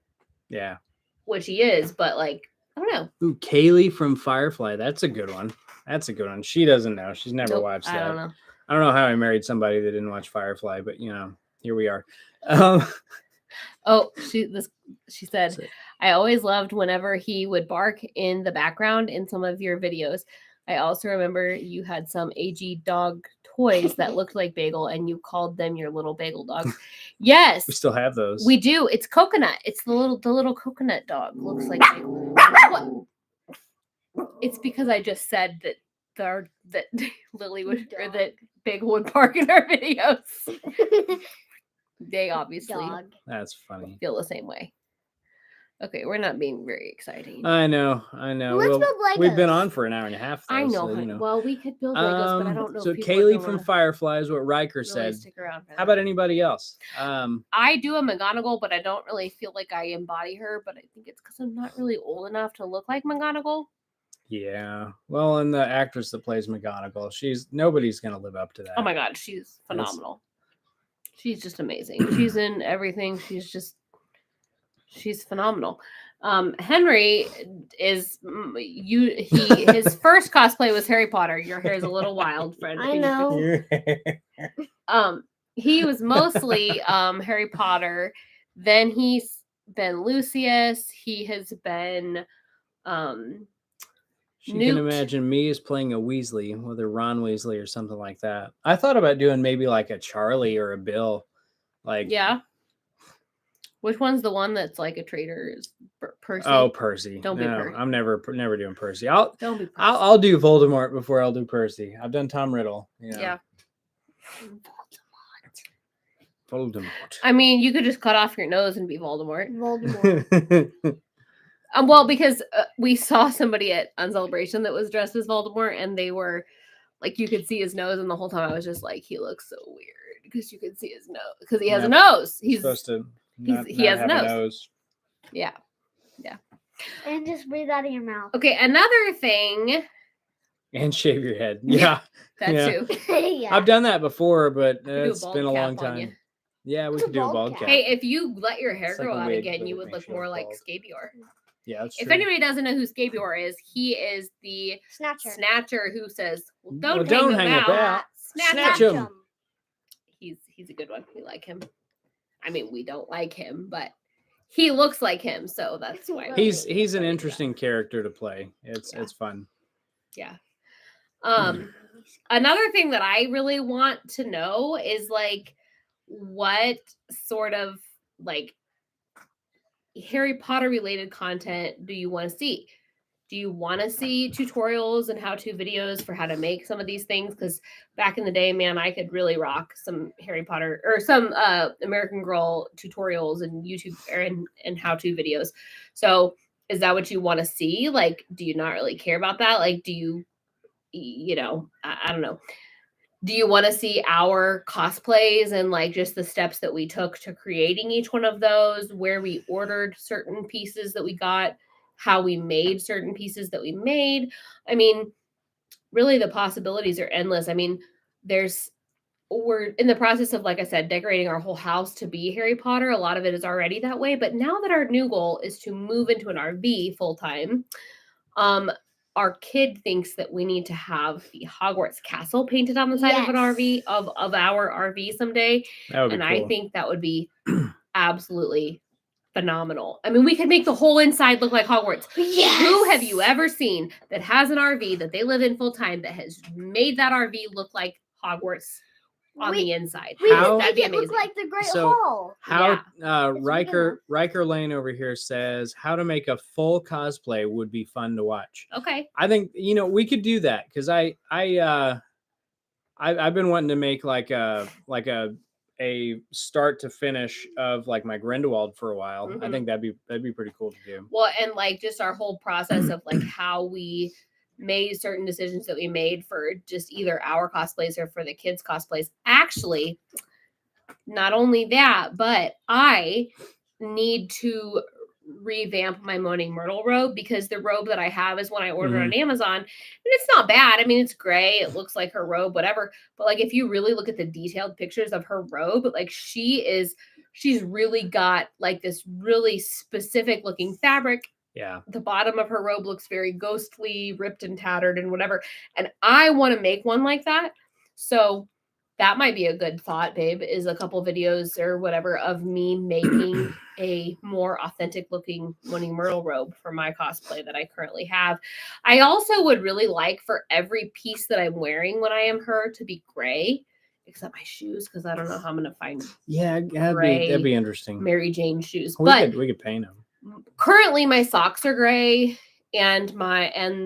Yeah. Which he is, but like, I don't know. Ooh, Kaylee from Firefly. That's a good one. She doesn't know. She's never watched that. I don't know. I don't know how I married somebody that didn't watch Firefly, but here we are. She said, I always loved whenever he would bark in the background in some of your videos. I also remember you had some AG dog toys that looked like Bagel and you called them your little bagel dogs. Yes. We still have those. We do. It's coconut. It's the little coconut dog. Looks like Bagel. What? It's because I just said that Lily would or that Bagel would bark in our videos. They obviously That's funny. feel the same way. Okay, we're not being very exciting. I know. Let's build Legos. We've been on for an hour and a half. Though, I know. so, Honey. Well, we could build Legos, but I don't know. So if people are Kaylee gonna from Firefly is what Riker really said. stick around for How that. about anybody else? I do a McGonagall, but I don't really feel like I embody her. But I think it's because I'm not really old enough to look like McGonagall. Yeah. Well, and the actress that plays McGonagall, nobody's gonna live up to that. Oh my god, she's phenomenal. She's just amazing. She's in everything. She's phenomenal. Henry is his first cosplay was Harry Potter. Your hair is a little wild, friend. I know. He was mostly Harry Potter. Then he's been Lucius. He has been She Newt. can imagine me as playing a Weasley, whether Ron Weasley or something like that. I thought about doing maybe like a Charlie or a Bill. Yeah. Which one's the one that's like a traitor? Is Percy? Oh, Percy. Don't be Percy. I'm never doing Percy. Don't be Percy. I'll do Voldemort before I'll do Percy. I've done Tom Riddle. Yeah. Voldemort. I mean, you could just cut off your nose and be Voldemort. Voldemort. Well, because we saw somebody on Celebration that was dressed as Voldemort, and they were like, you could see his nose, and the whole time I was just like, he looks so weird because you could see his nose because he has a nose. He's supposed to. He has a nose. Yeah. And just breathe out of your mouth. Okay, another thing. And shave your head. Yeah. That too. Yeah. I've done that before, but do a it's bald been a cap long on time. you. Yeah, we What's a could do a bald bald cap? cap. Hey, if you let your hair It's like grow a out wig, again, but you it would makes look you more look like bald. Scabior. Yeah, that's If true. anybody doesn't know who Scabior is, he is the Snatcher who says, well, don't hang about. Snatch him. him. He's a good one. We like him. I mean, we don't like him, but he looks like him, so that's why. He's an interesting character to play. It's fun. Yeah. Another thing that I really want to know is like what sort of like Harry Potter related content do you want to see? Do you want to see tutorials and how-to videos for how to make some of these things? Because back in the day, man, I could really rock some Harry Potter or some American Girl tutorials and YouTube and how-to videos. So is that what you want to see? Like, do you not really care about that? Like, do you you know, I don't know. Do you want to see our cosplays and like just the steps that we took to creating each one of those, where we ordered certain pieces that we got, how we made certain pieces that we made? I mean, really the possibilities are endless. I mean, we're in the process of, like I said, decorating our whole house to be Harry Potter. A lot of it is already that way, but now that our new goal is to move into an RV full time, our kid thinks that we need to have the Hogwarts castle painted on the side of an RV of our RV someday. That would be And cool. I think that would be absolutely phenomenal. I mean, we could make the whole inside look like Hogwarts. Yes. Who have you ever seen that has an RV that they live in full time that has made that RV look like Hogwarts on the inside? That'd be It amazing. look like the Great So, Hall. How It's Riker Lane over here says how to make a full cosplay would be fun to watch. Okay. I think we could do that because I've been wanting to make like a start to finish of like my Grindelwald for a while. I think that'd be pretty cool to do. Well, and like just our whole process of like how we made certain decisions that we made for just either our cosplays or for the kids' cosplays. Actually, not only that, but I need to revamp my Moaning Myrtle robe because the robe that I have is one I ordered on Amazon, and it's not bad. I mean, it's gray. It looks like her robe, whatever. But like, if you really look at the detailed pictures of her robe, like she's really got like this really specific looking fabric. Yeah. The bottom of her robe looks very ghostly, ripped and tattered and whatever. And I want to make one like that. So that might be a good thought, babe, is a couple videos or whatever of me making a more authentic looking Moaning Myrtle robe for my cosplay that I currently have. I also would really like for every piece that I'm wearing when I am her to be gray, except my shoes, because I don't know how I'm going to find that'd be interesting. Mary Jane shoes. We could paint them. Currently my socks are gray and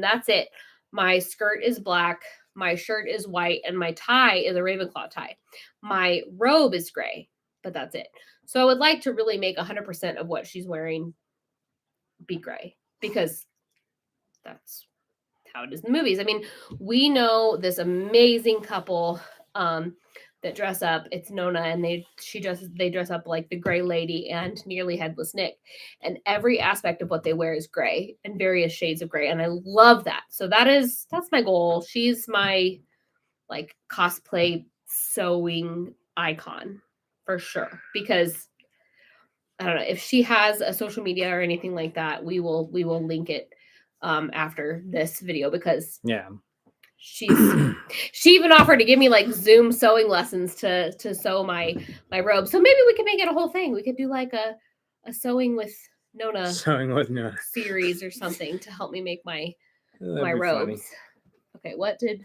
that's it. My skirt is black. My shirt is white and my tie is a Ravenclaw tie. My robe is gray, but that's it. So I would like to really make 100% of what she's wearing be gray because that's how it is in the movies. I mean, we know this amazing couple that dress up. It's Nona, and they dress up like the Gray Lady and Nearly Headless Nick, and every aspect of what they wear is gray and various shades of gray, and I love that. So that's my goal. She's my like cosplay sewing icon for sure, because I don't know if she has a social media or anything like that. We will link it after this video because she even offered to give me like Zoom sewing lessons to sew my robe. So maybe we could make it a whole thing. We could do like a sewing with Nona series or something to help me make my robes. Funny. Okay, what did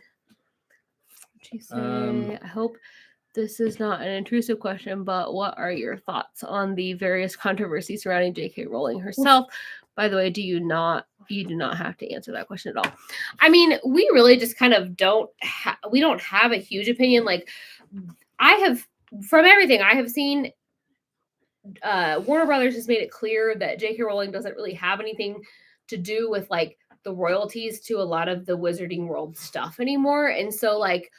she say? I hope this is not an intrusive question, but what are your thoughts on the various controversies surrounding J.K. Rowling herself? By the way, you do not have to answer that question at all. I mean, we really just kind of don't have a huge opinion. Like from everything I have seen, Warner Brothers has made it clear that J.K. Rowling doesn't really have anything to do with like the royalties to a lot of the Wizarding World stuff anymore. And so like,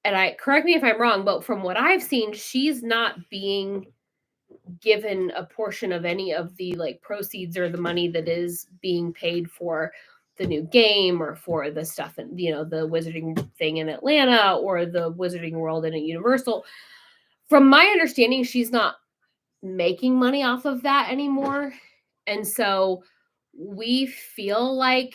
and correct me if I'm wrong, but from what I've seen, she's not being given a portion of any of the like proceeds or the money that is being paid for the new game or for the stuff in, the Wizarding thing in Atlanta or the Wizarding World in Universal. From my understanding, she's not making money off of that anymore. And so we feel like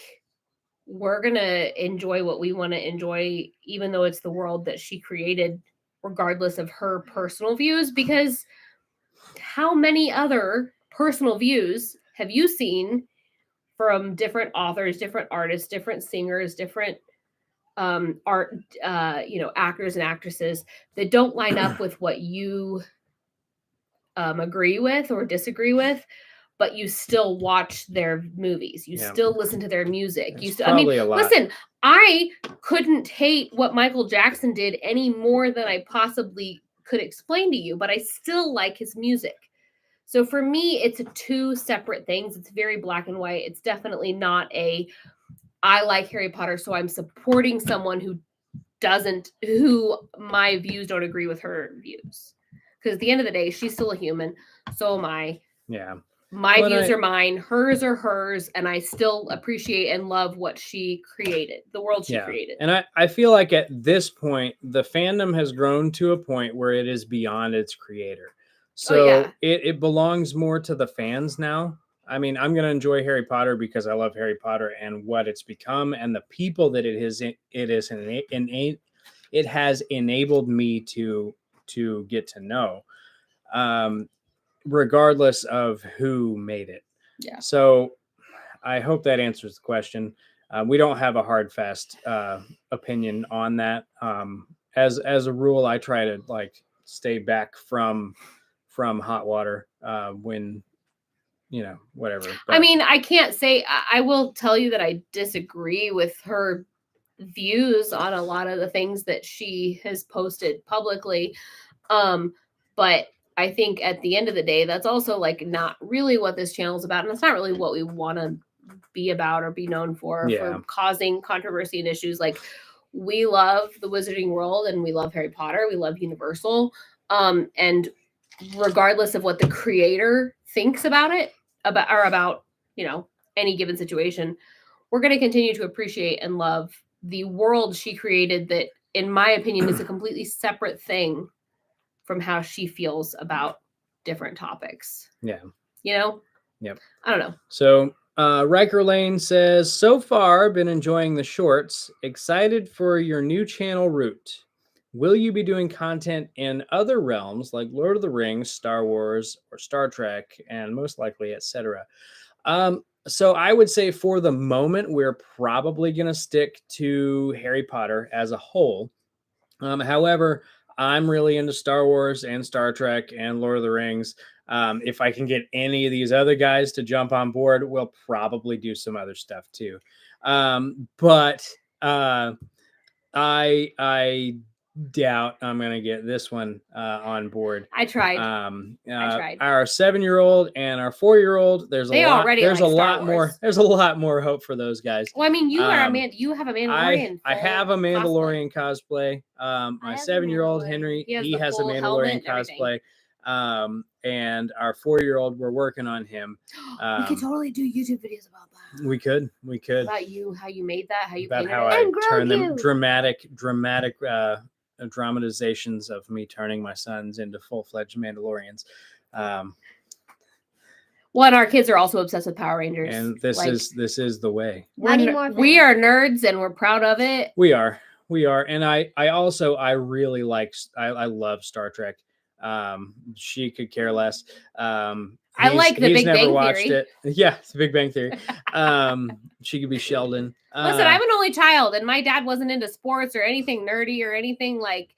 we're going to enjoy what we want to enjoy, even though it's the world that she created, regardless of her personal views, because how many other personal views have you seen from different authors, different artists, different singers, different actors and actresses that don't line up with what you agree with or disagree with, but you still watch their movies. You still listen to their music. Listen, I couldn't hate what Michael Jackson did any more than I possibly could explain to you, but I still like his music. So for me, it's two separate things. It's very black and white. It's definitely not I like Harry Potter, so I'm supporting someone who my views don't agree with her views. Because at the end of the day, she's still a human. So am I. Yeah. My views are mine, hers are hers, and I still appreciate and love what she created, the world she created. And I feel like at this point, the fandom has grown to a point where it is beyond its creator. So it belongs more to the fans now. I mean, I'm going to enjoy Harry Potter because I love Harry Potter and what it's become and the people that it has enabled me to get to know, regardless of who made it. Yeah. So I hope that answers the question. We don't have a hard, fast opinion on that. As a rule, I try to like stay back from hot water when, whatever. But, I mean, I can't say, I will tell you that I disagree with her views on a lot of the things that she has posted publicly. But I think at the end of the day, that's also like not really what this channel is about. And it's not really what we want to be about or be known for causing controversy and issues. Like, we love the Wizarding World and we love Harry Potter. We love Universal. And regardless of what the creator thinks about it, about any given situation, we're going to continue to appreciate and love the world she created that, in my opinion, is a completely separate thing from how she feels about different topics. Yeah. Yep. I don't know. So Riker Lane says, so far been enjoying the shorts. Excited for your new channel route. Will you be doing content in other realms like Lord of the Rings, Star Wars, or Star Trek, and most likely, etc.? So I would say for the moment, we're probably going to stick to Harry Potter as a whole. However, I'm really into Star Wars and Star Trek and Lord of the Rings. If I can get any of these other guys to jump on board, we'll probably do some other stuff too. But I doubt I'm going to get this one on board. I tried. I tried. Our 7-year-old and our 4-year-old, there's a lot more hope for those guys. Well, I mean, you have a Mandalorian. I have a Mandalorian cosplay. My 7-year-old Henry, he has a Mandalorian cosplay. And our 4-year-old, we're working on him. We could totally do YouTube videos about that. We could about you, how you made that, how you about painted how it. I turn them dramatic dramatizations of me turning my sons into full-fledged Mandalorians. Well, and our kids are also obsessed with Power Rangers. And this is the way. We are nerds and we're proud of it. We are. And I really I love Star Trek. She could care less. I like the Big Bang watched Theory. It. Yeah, it's the Big Bang Theory. She could be Sheldon. Listen, I'm an only child, and my dad wasn't into sports or anything nerdy or anything like,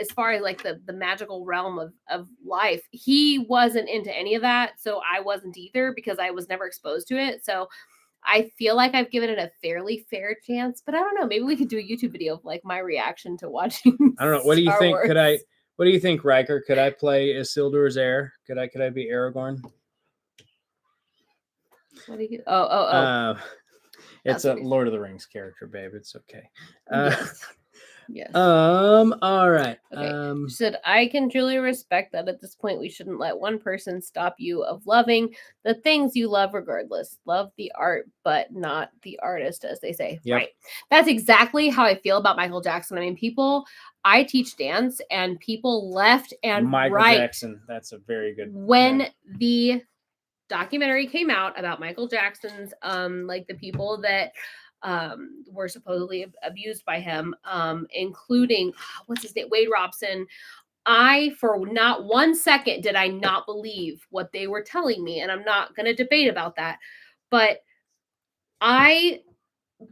as far as like the magical realm of life. He wasn't into any of that, so I wasn't either because I was never exposed to it. So I feel like I've given it a fairly fair chance, but I don't know. Maybe we could do a YouTube video of like my reaction to watching. I don't know. What do you think? Wars. What do you think, Riker? Could I play Isildur's heir? Could I be Aragorn? What do you? It's a Lord of the Rings character, babe. It's okay. Yes. All right. Okay. She said, I can truly respect that at this point we shouldn't let one person stop you of loving the things you love regardless. Love the art, but not the artist, as they say. Yep. Right. That's exactly how I feel about Michael Jackson. I mean, I teach dance and people left and Michael right. Jackson. That's a very good. When the documentary came out about Michael Jackson's, like the people that were supposedly abused by him, including what's his name, Wade Robson. For not 1 second did I not believe what they were telling me, and I'm not going to debate about that. But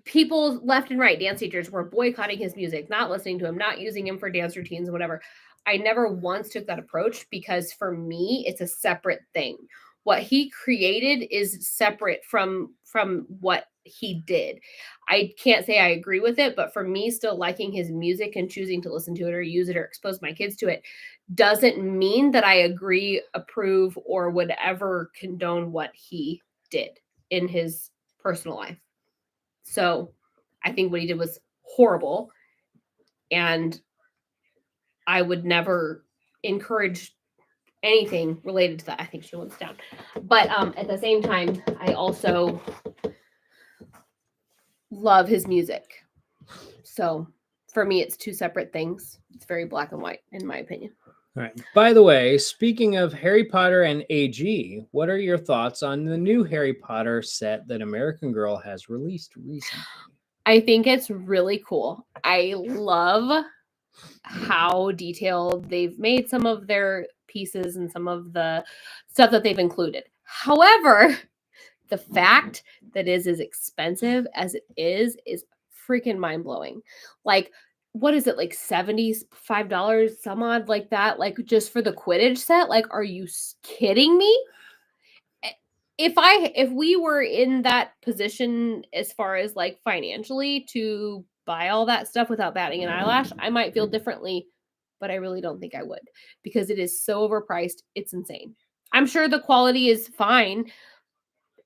people left and right, dance teachers, were boycotting his music, not listening to him, not using him for dance routines, whatever. I never once took that approach because for me, it's a separate thing. What he created is separate from what he did. I can't say I agree with it, but for me, still liking his music and choosing to listen to it or use it or expose my kids to it doesn't mean that I agree, approve, or would ever condone what he did in his personal life. So I think what he did was horrible. And I would never encourage anything related to that. I think she wants down. But at the same time, I also love his music. So for me, it's two separate things. It's very black and white, in my opinion. All right. By the way, speaking of Harry Potter and AG, what are your thoughts on the new Harry Potter set that American Girl has released recently? I think it's really cool. I love how detailed they've made some of their pieces and some of the stuff that they've included. However, the fact that it is as expensive as it is freaking mind-blowing. Like, what is it, like $75 some odd like that, like just for the Quidditch set? Like, are you kidding me? If we were in that position as far as like financially to buy all that stuff without batting an eyelash, I might feel differently, but I really don't think I would, because it is so overpriced. It's insane. I'm sure the quality is fine.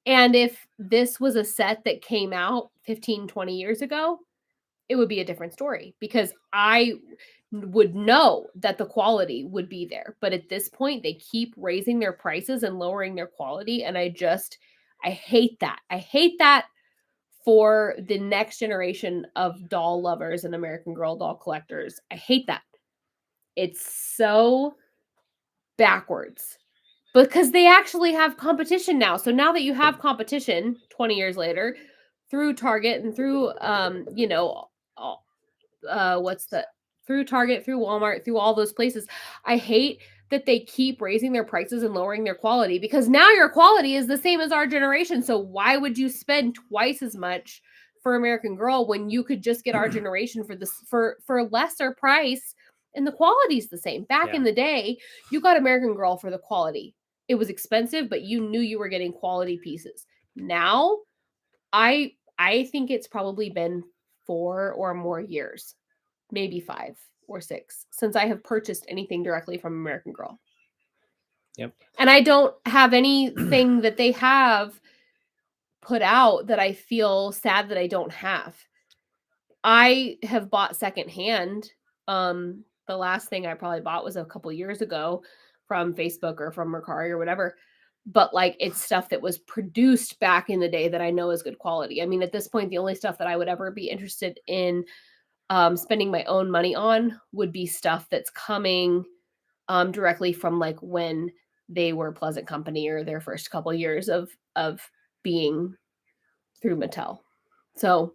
And if this was a set that came out 15, 20 years ago, it would be a different story, because I would know that the quality would be there. But at this point, they keep raising their prices and lowering their quality. And I hate that. I hate that for the next generation of doll lovers and American Girl doll collectors. I hate that. It's so backwards, because they actually have competition now. So now that you have competition 20 years later through Target and through, through Target, through Walmart, through all those places, I hate that they keep raising their prices and lowering their quality, because now your quality is the same as our generation. So why would you spend twice as much for American Girl when you could just get our generation for this for a lesser price, and the quality's the same? Back in the day, you got American Girl for the quality. It was expensive, but you knew you were getting quality pieces. Now, I think it's probably been 4 or more years, maybe 5 or 6, since I have purchased anything directly from American Girl. Yep. And I don't have anything that they have put out that I feel sad that I don't have. I have bought secondhand. The last thing I probably bought was a couple years ago from Facebook or from Mercari or whatever. But like, it's stuff that was produced back in the day that I know is good quality. I mean, at this point, the only stuff that I would ever be interested in spending my own money on would be stuff that's coming directly from like when they were Pleasant Company or their first couple years of being through Mattel. So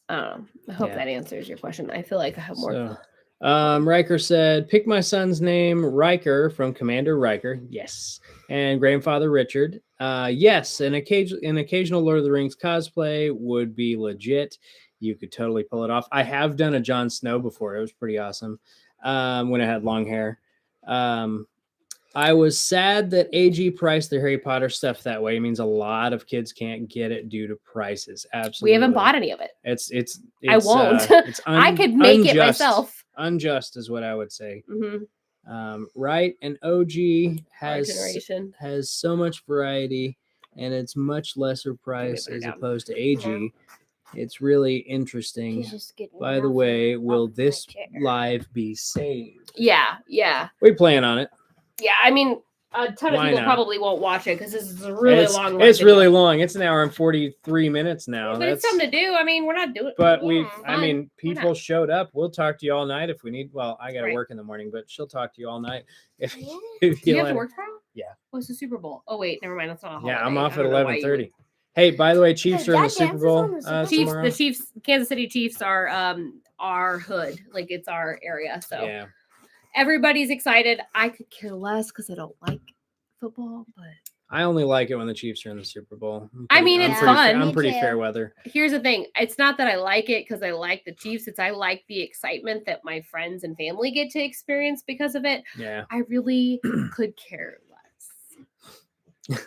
I don't know. I hope that answers your question. I feel like I have more. Riker said, pick my son's name, Riker, from Commander Riker. Yes. And grandfather Richard. Yes. An occasional Lord of the Rings cosplay would be legit. You could totally pull it off. I have done a Jon Snow before. It was pretty awesome. When I had long hair. I was sad that AG priced the Harry Potter stuff that way. It means a lot of kids can't get it due to prices. Absolutely. We haven't bought any of it. It's I won't. It's I could make it myself. Unjust is what I would say. Mm-hmm. Right. And OG has so much variety, and it's much lesser price as opposed to AG. Yeah. It's really interesting. By the way, will this live be saved? Yeah. We plan on it. Yeah, I mean, a ton of people probably won't watch it because this is a really long. It's really long. It's an hour and 43 minutes now. But it's something to do. I mean, we're not doing. But people showed up. We'll talk to you all night if we need. Well, I got to work in the morning, but she'll talk to you all night if do you have to work tomorrow? Yeah. What's the Super Bowl? Oh wait, never mind. That's not a holiday. Yeah, I'm off at 11:30. Hey, by the way, Chiefs are in the Super Bowl. The Chiefs, Kansas City Chiefs are our hood. Like, it's our area. So yeah. Everybody's excited. I could care less because I don't like football, but I only like it when the Chiefs are in the Super Bowl. It's fun. I'm pretty fair weather. Here's the thing. It's not that I like it because I like the Chiefs. It's I like the excitement that my friends and family get to experience because of it. Yeah. I really could care less.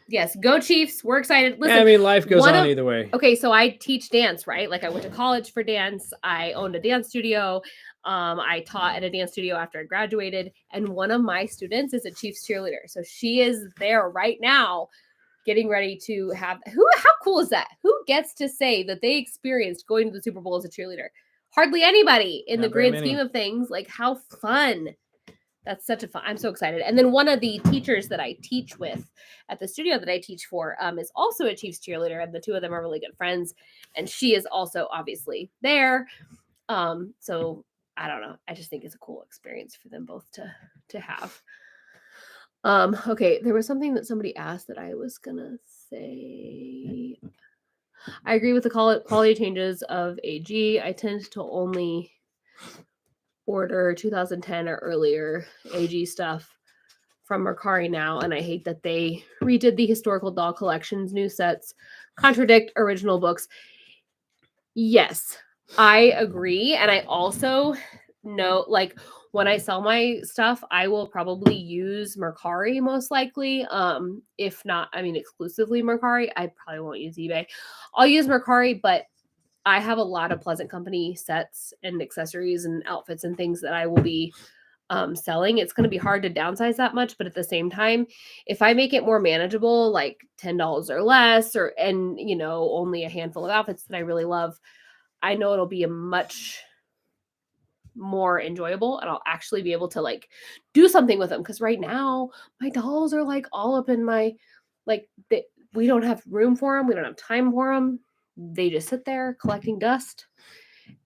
Yes, go Chiefs. We're excited. Listen, I mean, life goes on either way. Okay, so I teach dance, right? Like, I went to college for dance. I owned a dance studio. I taught at a dance studio after I graduated. And one of my students is a Chiefs cheerleader. So she is there right now getting ready to have how cool is that? Who gets to say that they experienced going to the Super Bowl as a cheerleader? Hardly anybody in the Not very grand scheme many. of things. Like, how fun. That's such a fun. I'm so excited. And then one of the teachers that I teach with at the studio that I teach for is also a Chiefs cheerleader, and the two of them are really good friends. And she is also obviously there. So I don't know. I just think it's a cool experience for them both to have. Okay, there was something that somebody asked that I was gonna say. I agree with the quality changes of AG. I tend to only order 2010 or earlier AG stuff from Mercari now, and I hate that they redid the historical doll collections. New sets contradict original books. Yes, I agree, and I also know, like, when I sell my stuff, I will probably use Mercari most likely. If not, I mean, exclusively Mercari. I probably won't use eBay. I'll use Mercari, but I have a lot of Pleasant Company sets and accessories and outfits and things that I will be selling. It's going to be hard to downsize that much, but at the same time, if I make it more manageable, like $10 or less, and only a handful of outfits that I really love, I know it'll be a much more enjoyable, and I'll actually be able to like do something with them. Because right now my dolls are like all up in my we don't have room for them. We don't have time for them. They just sit there collecting dust,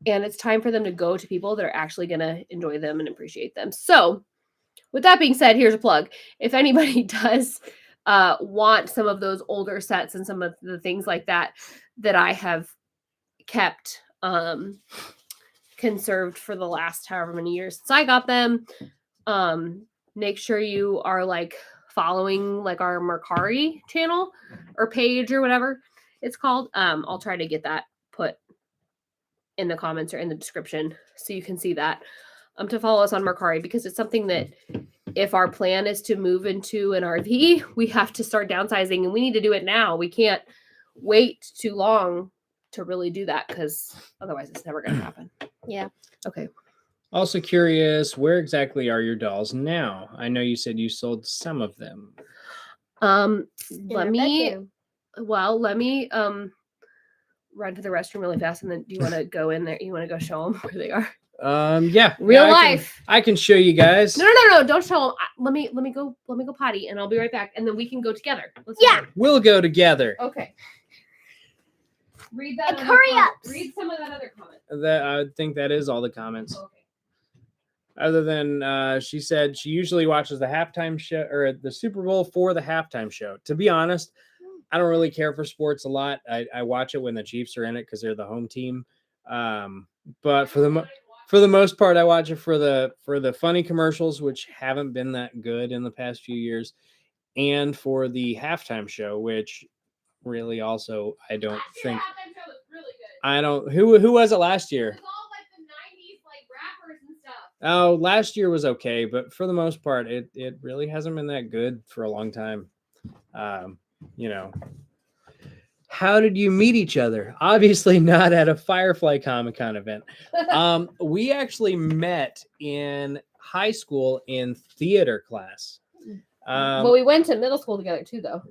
and it's time for them to go to people that are actually going to enjoy them and appreciate them. So with that being said, here's a plug. If anybody does want some of those older sets and some of the things like that I have kept conserved for the last however many years since I got them, make sure you are like following like our Mercari channel or page or whatever it's called. I'll try to get that put in the comments or in the description so you can see that, to follow us on Mercari, because it's something that if our plan is to move into an RV, we have to start downsizing, and we need to do it now. We can't wait too long to really do that, because otherwise it's never going to happen. Yeah. Okay. Also curious, where exactly are your dolls now? I know you said you sold some of them. Let me run to the restroom really fast, and then do you want to go in there? You want to go show them where they are? Yeah. Real yeah, life. I can show you guys. No, don't show them. Let me go potty, and I'll be right back, and then we can go together. Let's Yeah. go. We'll go together. Okay. Read that. Like, hurry up. Read some of that other comment. That I think that is all the comments. Okay. Other than she said she usually watches the halftime show or the Super Bowl for the halftime show. To be honest, I don't really care for sports a lot. I watch it when the Chiefs are in it because they're the home team. But for the most part, I watch it for the funny commercials, which haven't been that good in the past few years, and for the halftime show, which really also I don't think. Halftime show was really good. I don't. Who was it last year? It was all like the 90s, like rappers and stuff. Oh, last year was okay, but for the most part, it really hasn't been that good for a long time. How did you meet each other? Obviously not at a Firefly Comic-Con event. We actually met in high school in theater class. Well, we went to middle school together too, though.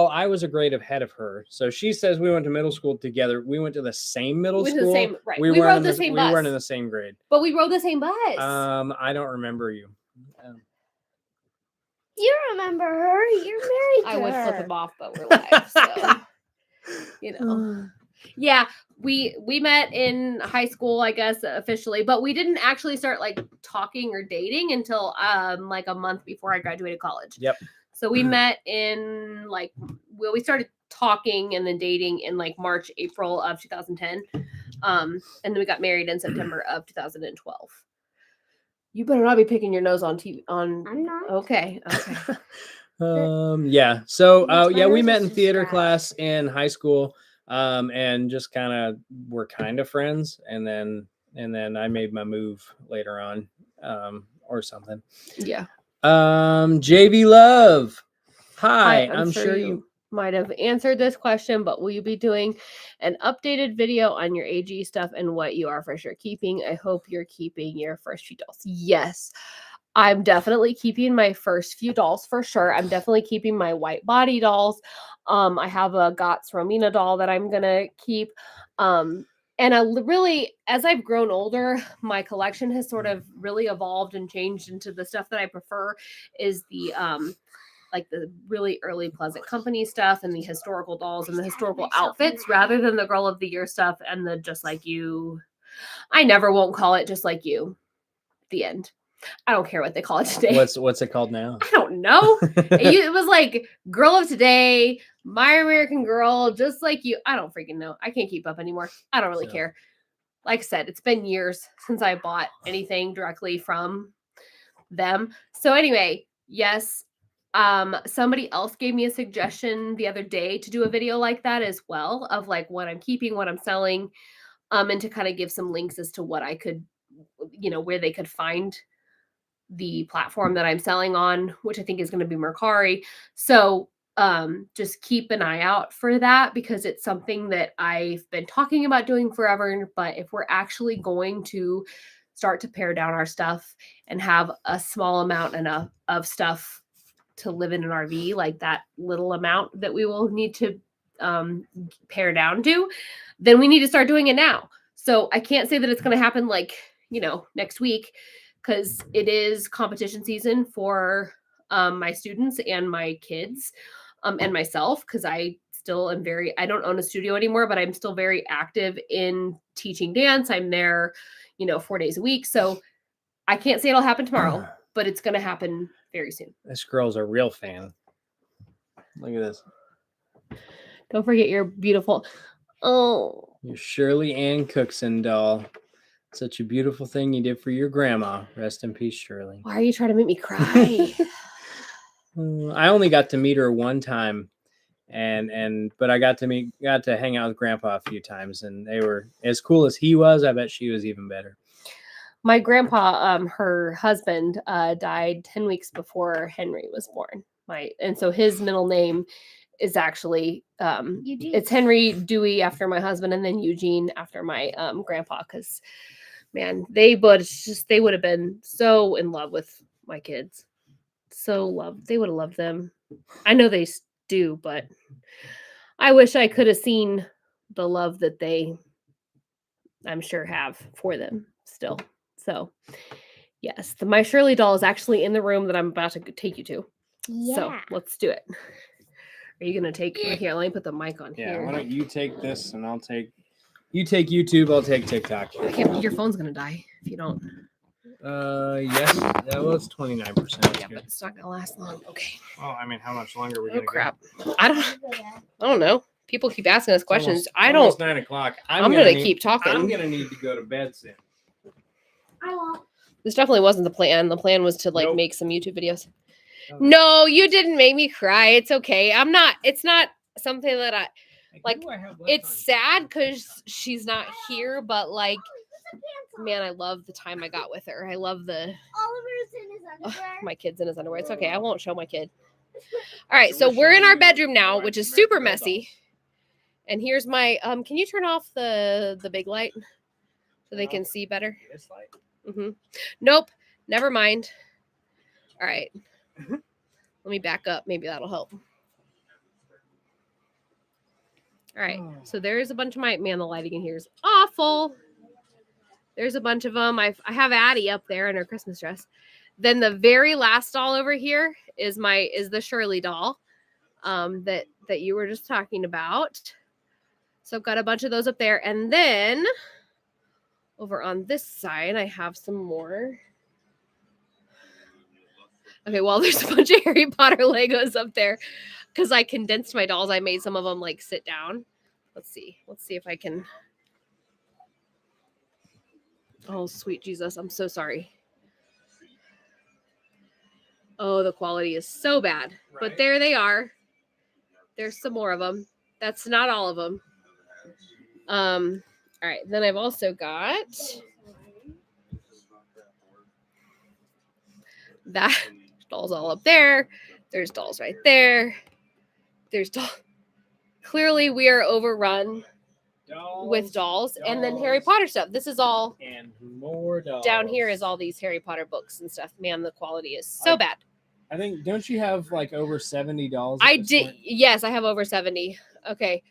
I was a grade ahead of her. So she says we went to middle school together. We went to the same middle school. Right. We rode the same bus. We weren't in the same grade. But we rode the same bus. I don't remember you. You remember her? You're married to I would her. flip him off, but we're live, so Yeah, we met in high school, I guess, officially, but we didn't actually start like talking or dating until like a month before I graduated college. Yep. So we met in we started talking and then dating in like March, April of 2010. And then we got married in September of 2012. You better not be picking your nose on TV. I'm not. Okay. Yeah. So My we nose met is in just theater scratched. class in high school. And just kind of were kind of friends, and then I made my move later on, or something. Yeah. JV Love. Hi, I'm sure you might have answered this question, but will you be doing an updated video on your AG stuff and what you are for sure keeping? I hope you're keeping your first few dolls. Yes. I'm definitely keeping my first few dolls for sure. I'm definitely keeping my white body dolls. I have a Gots Romina doll that I'm gonna keep. And really, as I've grown older, my collection has sort of really evolved and changed into the stuff that I prefer is the like the really early Pleasant Company stuff and the historical dolls and the historical outfits rather than the Girl of the Year stuff and the Just Like You. I never won't call it Just Like You. The end. I don't care what they call it today. What's it called now? I don't know. It was like Girl of Today, My American Girl, Just Like You. I don't freaking know. I can't keep up anymore. I don't really care. Like I said, it's been years since I bought anything directly from them. So anyway, yes. Somebody else gave me a suggestion the other day to do a video like that as well, of like what I'm keeping, what I'm selling, and to kind of give some links as to what I could, where they could find the platform that I'm selling on, which I think is going to be Mercari. So just keep an eye out for that because it's something that I've been talking about doing forever. But if we're actually going to start to pare down our stuff and have a small amount enough of stuff to live in an RV, like that little amount that we will need to pare down to, then we need to start doing it now. So I can't say that it's going to happen like, next week, because it is competition season for my students and my kids and myself, because I still am I don't own a studio anymore, but I'm still very active in teaching dance. I'm there, 4 days a week. So I can't say it'll happen tomorrow, but it's going to happen very soon. This girl's a real fan. Look at this. Don't forget your beautiful, Your Shirley Ann Cookson doll. Such a beautiful thing you did for your grandma. Rest in peace, Shirley. Why are you trying to make me cry? I only got to meet her one time, but I got to hang out with Grandpa a few times, and they were as cool as he was. I bet she was even better. My grandpa, her husband, died 10 weeks before Henry was born. And so his middle name is actually it's Henry Dewey after my husband, and then Eugene after my grandpa. Because man, they would have been so in love with my kids. They would have loved them. I know they do, but I wish I could have seen the love that they, I'm sure, have for them still. So yes, my Shirley doll is actually in the room that I'm about to take you to. Yeah. So let's do it. Are you going to take here? Let me put the mic on here. Why don't you take this and you take YouTube, I'll take TikTok. Your phone's going to die if you don't. Yes. That was 29%. Yeah, but it's not going to last long. Okay. Well, I mean, how much longer are we Oh, going to crap. I don't know. People keep asking us questions. Almost 9 o'clock. I'm going to keep talking. I'm going to need to go to bed soon. I won't. This definitely wasn't the plan. The plan was to Nope. make some YouTube videos. Okay. No, you didn't make me cry. It's okay. It's not something that I like. It's sad because she's not here, but like, man, I love the time I got with her. I love Oliver's in his underwear. my kid's in his underwear. It's okay. I won't show my kid. All right. So we're in our bedroom now, which is super messy. And here's my, can you turn off the big light so they can see better? This light? Mm-hmm. Nope. Never mind. All right. Let me back up. Maybe that'll help. All right. So there's a bunch of the lighting in here is awful. There's a bunch of them. I have Addie up there in her Christmas dress. Then the very last doll over here is the Shirley doll that you were just talking about. So I've got a bunch of those up there. And then over on this side, I have some more. Okay, well, there's a bunch of Harry Potter Legos up there because I condensed my dolls. I made some of them like sit down. Let's see if I can. Oh, sweet Jesus. I'm so sorry. Oh, the quality is so bad. Right. But there they are. There's some more of them. That's not all of them. All right. Then I've also got that. Dolls all up there. There's dolls right there. There's dolls. Clearly, we are overrun with dolls, and then Harry Potter stuff. This is all and more dolls. down here is all these Harry Potter books and stuff. Man, the quality is so bad. I think, don't you have like over 70 dolls? I did. Yes, I have over 70. Okay.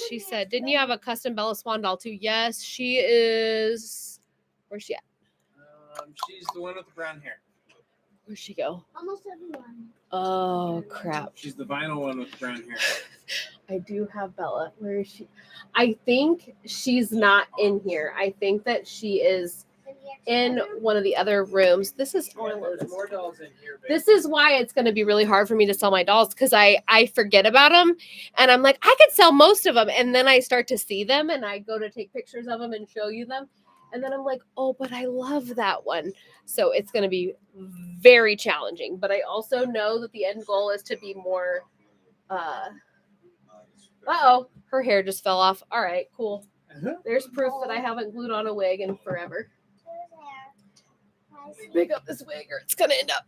She said, didn't you have a custom Bella Swan doll too? Yes, she is. Where's she at? She's the one with the brown hair. Where'd she go? Almost everyone. Oh, crap. She's the vinyl one with the brown hair. I do have Bella. Where is she? I think she's not in here. I think that she is in one of the other rooms. This is More dolls in here, babe. This is why it's going to be really hard for me to sell my dolls, because I forget about them and I'm like, I could sell most of them, and then I start to see them and I go to take pictures of them and show you them, and then I'm like, oh, but I love that one. So it's going to be very challenging, but I also know that the end goal is to be more uh-oh, her hair just fell off. All right, cool. There's proof that I haven't glued on a wig in forever. Pick up this wig or it's gonna end up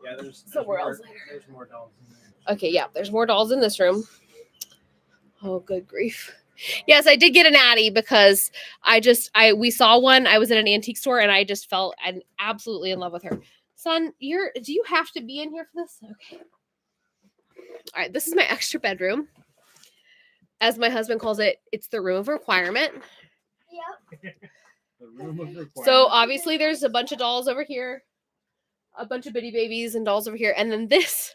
there's somewhere more, else later. There's more dolls in there. Okay, yeah, there's more dolls in this room. Oh, good grief. Yes, I did get an Addie because we saw one. I was at an antique store and I just felt absolutely in love with her. Son, do you have to be in here for this? Okay. All right, this is my extra bedroom. As my husband calls it, it's the room of requirement. Yep. The room of requirement. So obviously there's a bunch of dolls over here, a bunch of bitty babies and dolls over here. And then there's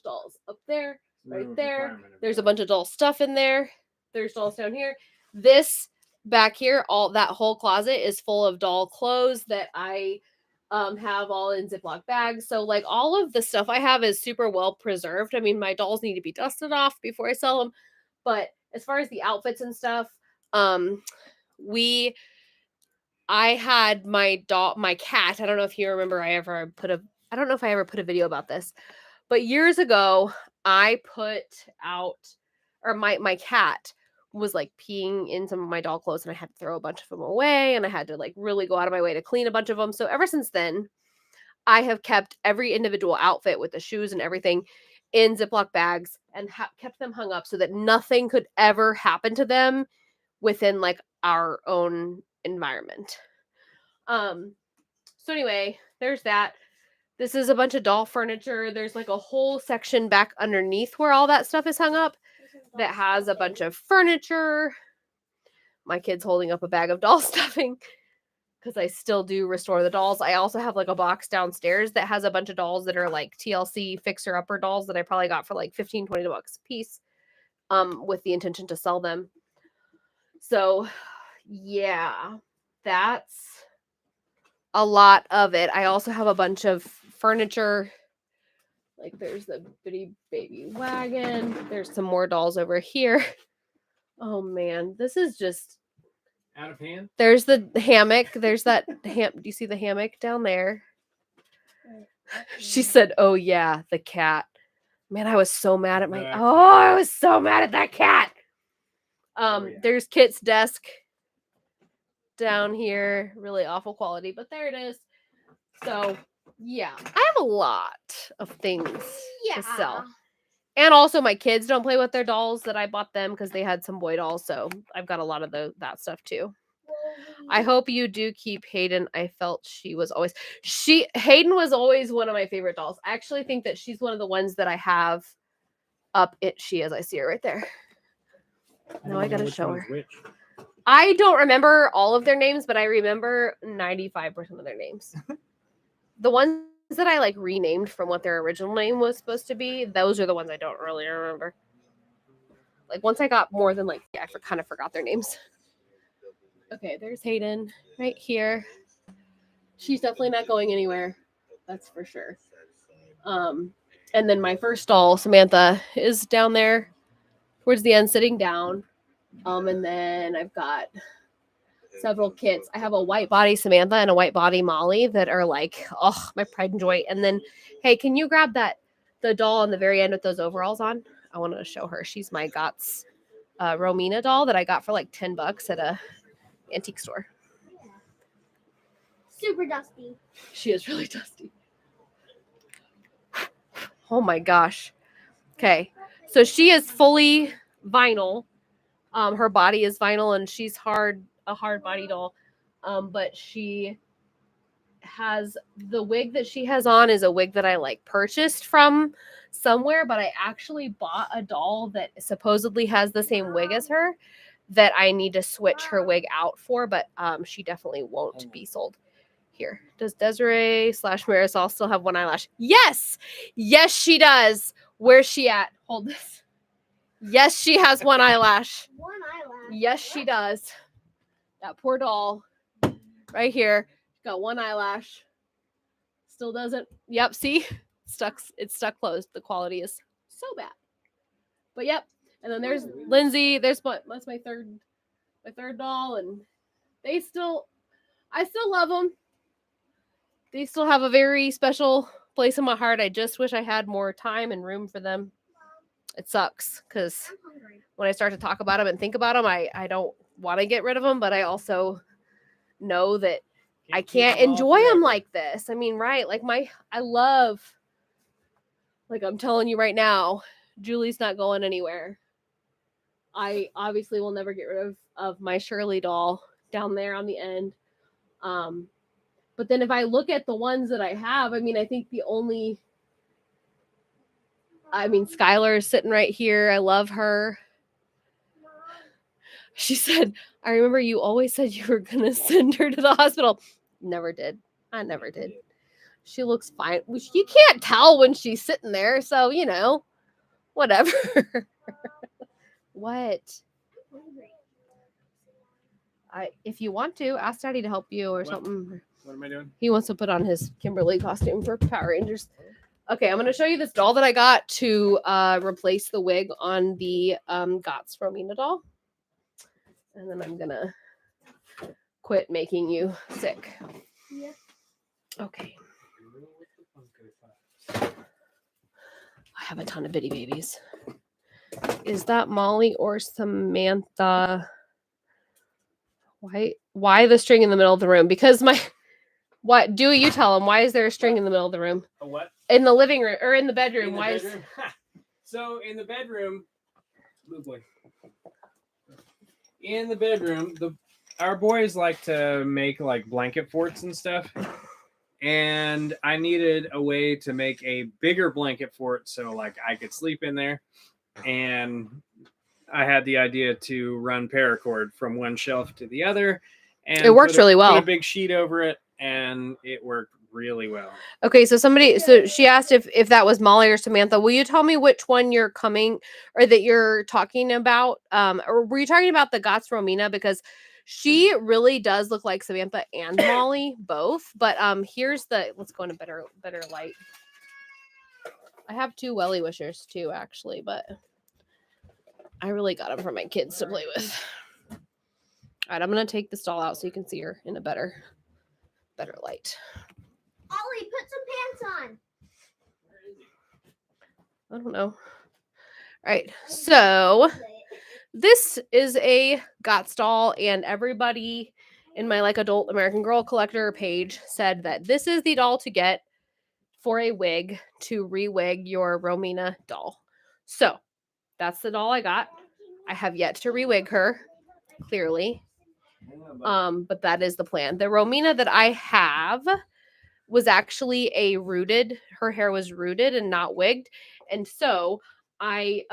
dolls up there, right there. There's a bunch of doll stuff in there. There's dolls down here. This back here, that whole closet is full of doll clothes that I have all in Ziploc bags. So like all of the stuff I have is super well preserved. I mean, my dolls need to be dusted off before I sell them. But as far as the outfits and stuff, I had my cat. I don't know if you remember I don't know if I ever put a video about this, but years ago I put out, or my cat was like peeing in some of my doll clothes and I had to throw a bunch of them away and I had to like really go out of my way to clean a bunch of them. So ever since then, I have kept every individual outfit with the shoes and everything in Ziploc bags and kept them hung up so that nothing could ever happen to them within like our own environment. So anyway, there's that. This is a bunch of doll furniture. There's like a whole section back underneath where all that stuff is hung up that has a bunch of furniture. My kid's holding up a bag of doll stuffing because I still do restore the dolls. I also have like a box downstairs that has a bunch of dolls that are like TLC fixer-upper dolls that I probably got for like $15, $20 a piece, with the intention to sell them. So yeah, that's a lot of it. I also have a bunch of furniture. Like there's the bitty baby wagon. There's some more dolls over here. Oh man, this is just out of hand. There's the hammock. There's that do you see the hammock down there? She said, "Oh yeah, the cat." Man, I was so mad at I was so mad at that cat. There's Kit's desk down here. Really awful quality, but there it is. So yeah, I have a lot of things to sell. And also my kids don't play with their dolls that I bought them because they had some boy dolls. So I've got a lot of that stuff too. I hope you do keep Hayden. I felt Hayden was always one of my favorite dolls. I actually think that she's one of the ones that I have up. She is. I see her right there. Now I gotta show her. Which? I don't remember all of their names, but I remember 95% of their names. The ones that I like renamed from what their original name was supposed to be, those are the ones I don't really remember. Like once I got more than I kind of forgot their names. Okay, there's Hayden right here. She's definitely not going anywhere. That's for sure. And then my first doll, Samantha, is down there towards the end, sitting down. And then I've got several kits. I have a white body Samantha and a white body Molly that are like, oh, my pride and joy. And then, hey, can you grab the doll on the very end with those overalls on? I wanted to show her. She's my GOTS Romina doll that I got for like $10 at a antique store. Super dusty. She is really dusty. Oh my gosh. Okay. So she is fully vinyl. Her body is vinyl and she's a hard body doll. But she has the wig that she has on is a wig that I like purchased from somewhere, but I actually bought a doll that supposedly has the same wig as her that I need to switch her wig out for, but she definitely won't be sold here. Does Desiree / Marisol still have one eyelash? Yes! Yes, she does. Where's she at? Hold this. Yes, she has one eyelash. One eyelash. Yes, she does. That poor doll right here got one eyelash. Still doesn't. Yep, see? It's stuck closed. The quality is so bad. But yep. And then there's Lindsay. That's my third doll, and I still love them. They still have a very special place in my heart. I just wish I had more time and room for them. It sucks because when I start to talk about them and think about them, I don't want to get rid of them, but I also know that I can't enjoy them like this. I mean, right? Like I'm telling you right now, Julie's not going anywhere. I obviously will never get rid of my Shirley doll down there on the end. But then if I look at the ones that I have, I mean, I think Skylar is sitting right here. I love her. She said, I remember you always said you were going to send her to the hospital. Never did. I never did. She looks fine. You can't tell when she's sitting there. So, whatever. What? If you want to, ask Daddy to help you or something. What am I doing? He wants to put on his Kimberly costume for Power Rangers. Okay, I'm going to show you this doll that I got to replace the wig on the Gott's Romina doll. And then I'm going to quit making you sick. Yeah. Okay. I have a ton of bitty babies. Is that Molly or Samantha? Why the string in the middle of the room? Because what? Dewey, you tell him. Why is there a string in the middle of the room? A what? In the living room or in the bedroom? In the Why bedroom? So in the bedroom, oh boy. In the bedroom, our boys like to make like blanket forts and stuff. And I needed a way to make a bigger blanket fort so like I could sleep in there. And I had the idea to run paracord from one shelf to the other. And it works really well. Put a big sheet over it, and it worked really well. Okay, so she asked if that was Molly or Samantha. Will you tell me which one you're coming or that you're talking about? Or were you talking about the Gott's Romina? Because she really does look like Samantha and Molly both. But let's go in a better light. I have 2 welly wishers too, actually, but I really got them for my kids to play with. All right, I'm gonna take this doll out so you can see her in a better light. Ollie, put some pants on. I don't know. All right, so this is a Gott's doll, and everybody in my adult American Girl collector page said that this is the doll to get for a wig to re-wig your Romina doll. So that's the doll I got. I have yet to re-wig her, clearly. But that is the plan. The Romina that I have was actually her hair was rooted and not wigged. And so I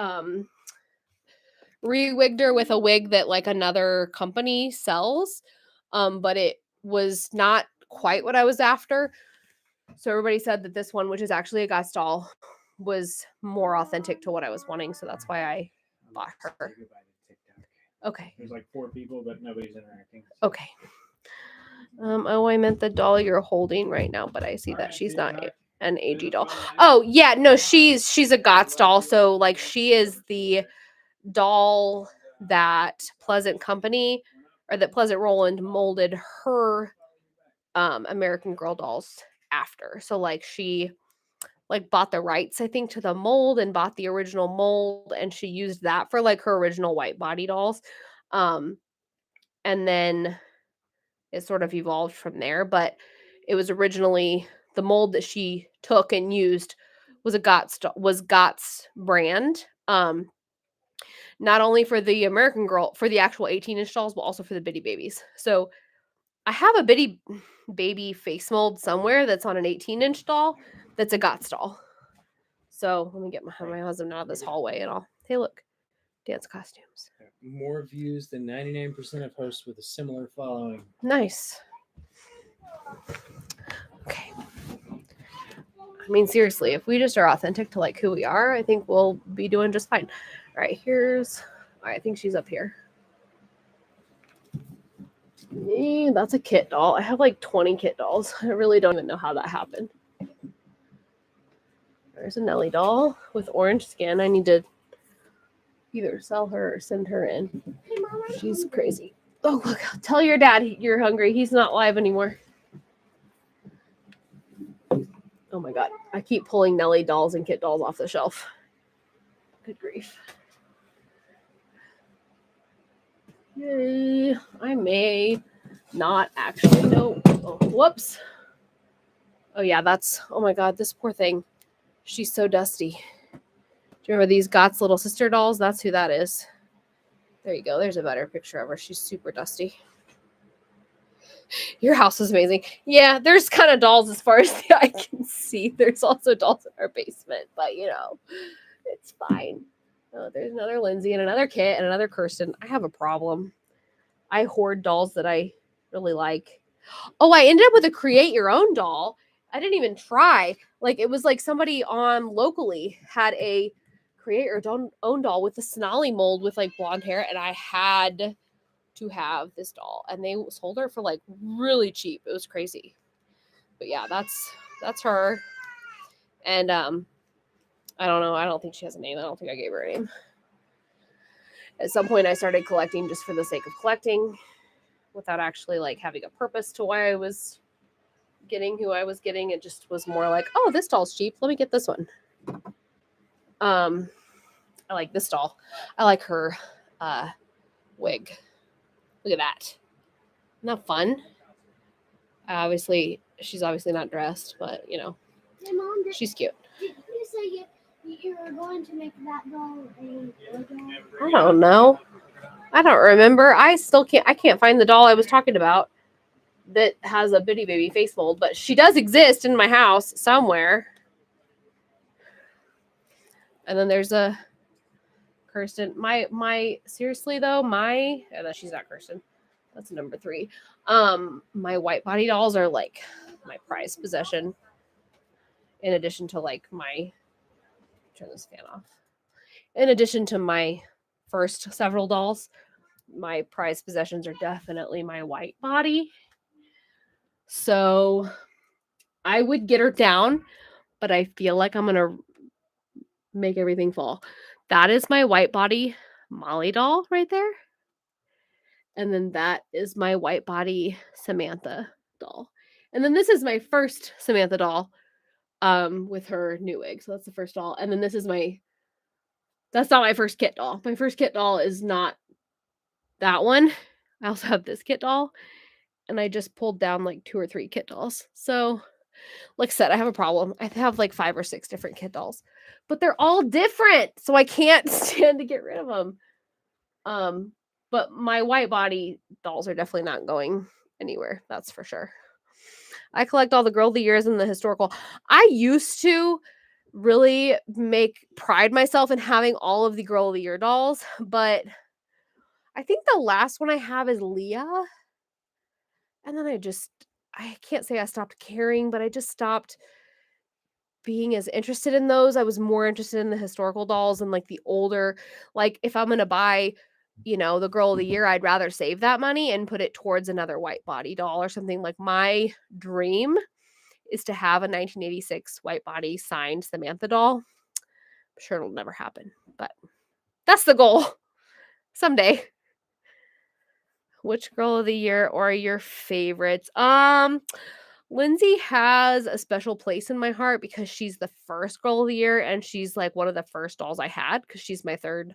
re-wigged her with a wig that another company sells. But it was not quite what I was after. So everybody said that this one, which is actually a Gott's doll, was more authentic to what I was wanting. So that's why I bought her. Okay. There's 4 people, but nobody's interacting. Okay. I meant the doll you're holding right now, but I see that she's not an AG doll. Oh, yeah, no, she's a Gott's doll. So she is the doll that Pleasant Company or that Pleasant Roland molded her American Girl dolls after. So she bought the rights, I think, to the mold and bought the original mold, and she used that for her original white body dolls. And then it sort of evolved from there, but it was originally the mold that she took and used was Gott's brand. not only for the American Girl, for the actual 18-inch dolls, but also for the Bitty Babies. So I have a Bitty Baby face mold somewhere that's on an 18-inch doll that's a GOTS doll. So let me get my husband out of this hallway and hey, look, dance costumes. More views than 99% of hosts with a similar following. Nice. Okay. I mean, seriously, if we just are authentic to like who we are, I think we'll be doing just fine. All right, I think she's up here. That's a kit doll. I have like 20 kit dolls. I really don't even know how that happened. There's a Nelly doll with orange skin. I need to either sell her or send her in. Hey, Mom, She's crazy. Oh, look, tell your dad you're hungry. He's not live anymore. Oh my God. I keep pulling Nelly dolls and kit dolls off the shelf. Good grief. Yay. I may not actually know. Oh, whoops. Oh yeah, oh my God, this poor thing. She's so dusty. Do you remember these GOTS little sister dolls? That's who that is. There you go. There's a better picture of her. She's super dusty. Your house is amazing. Yeah, there's kind of dolls as far as the eye can see. There's also dolls in our basement, but it's fine. Oh, there's another Lindsay and another Kit and another Kirsten. I have a problem. I hoard dolls that I really like. Oh, I ended up with a create your own doll. I didn't even try. Like, it was like somebody on locally had a create your own doll with the Sonali mold with like blonde hair, and I had to have this doll, and they sold her for like really cheap. It was crazy. But yeah, that's her. And I don't know. I don't think she has a name. I don't think I gave her a name. At some point I started collecting just for the sake of collecting without actually like having a purpose to why I was getting who I was getting. It just was more like, oh, this doll's cheap. Let me get this one. I like this doll. I like her wig. Look at that. Isn't that fun? She's obviously not dressed, but Hey, Mom, she's cute. did you say you were going to make that doll a Lego? I don't know. I don't remember. I can't find the doll I was talking about that has a Bitty Baby face mold, but she does exist in my house somewhere. And then there's a Kirsten. Seriously though, she's not Kirsten. That's number 3. My white body dolls are like my prized possession. In addition to like turn this fan off. In addition to my first several dolls, my prized possessions are definitely my white body. So I would get her down, but I feel like I'm going to make everything fall. That is my white body Molly doll right there. And then that is my white body Samantha doll. And then this is my first Samantha doll with her new wig. So that's the first doll. And then that's not my first kit doll. My first kit doll is not that one. I also have this kit doll. And I just pulled down like 2 or 3 kit dolls. So like I said, I have a problem. I have like 5 or 6 different kit dolls, but they're all different. So I can't stand to get rid of them. But my white body dolls are definitely not going anywhere. That's for sure. I collect all the Girl of the Years and the historical. I used to really pride myself in having all of the Girl of the Year dolls, but I think the last one I have is Leah. And then I can't say I stopped caring, but I just stopped being as interested in those. I was more interested in the historical dolls and like the older, like if I'm going to buy, the Girl of the Year, I'd rather save that money and put it towards another white body doll or something. Like my dream is to have a 1986 white body signed Samantha doll. I'm sure it'll never happen, but that's the goal someday. Which Girl of the Year are your favorites? Lindsay has a special place in my heart because she's the first Girl of the Year and she's like one of the first dolls I had because she's my third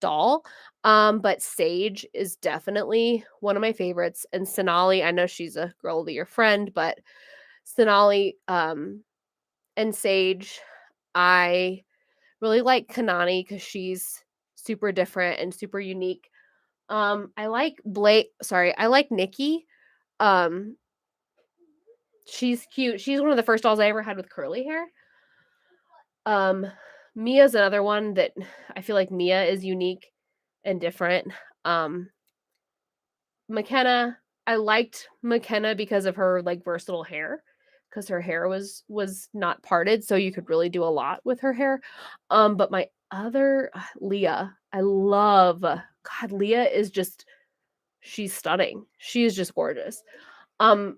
doll. But Sage is definitely one of my favorites. And Sonali, I know she's a Girl of the Year friend, but Sonali and Sage, I really like Kanani because she's super different and super unique. I like I like Nikki. Um, she's cute. She's one of the first dolls I ever had with curly hair. Mia's another one that I feel like Mia is unique and different. McKenna, I liked McKenna because of her like versatile hair, because her hair was not parted, so you could really do a lot with her hair. But my other Leah, I love. God, Leah is just she's stunning. She is just gorgeous. I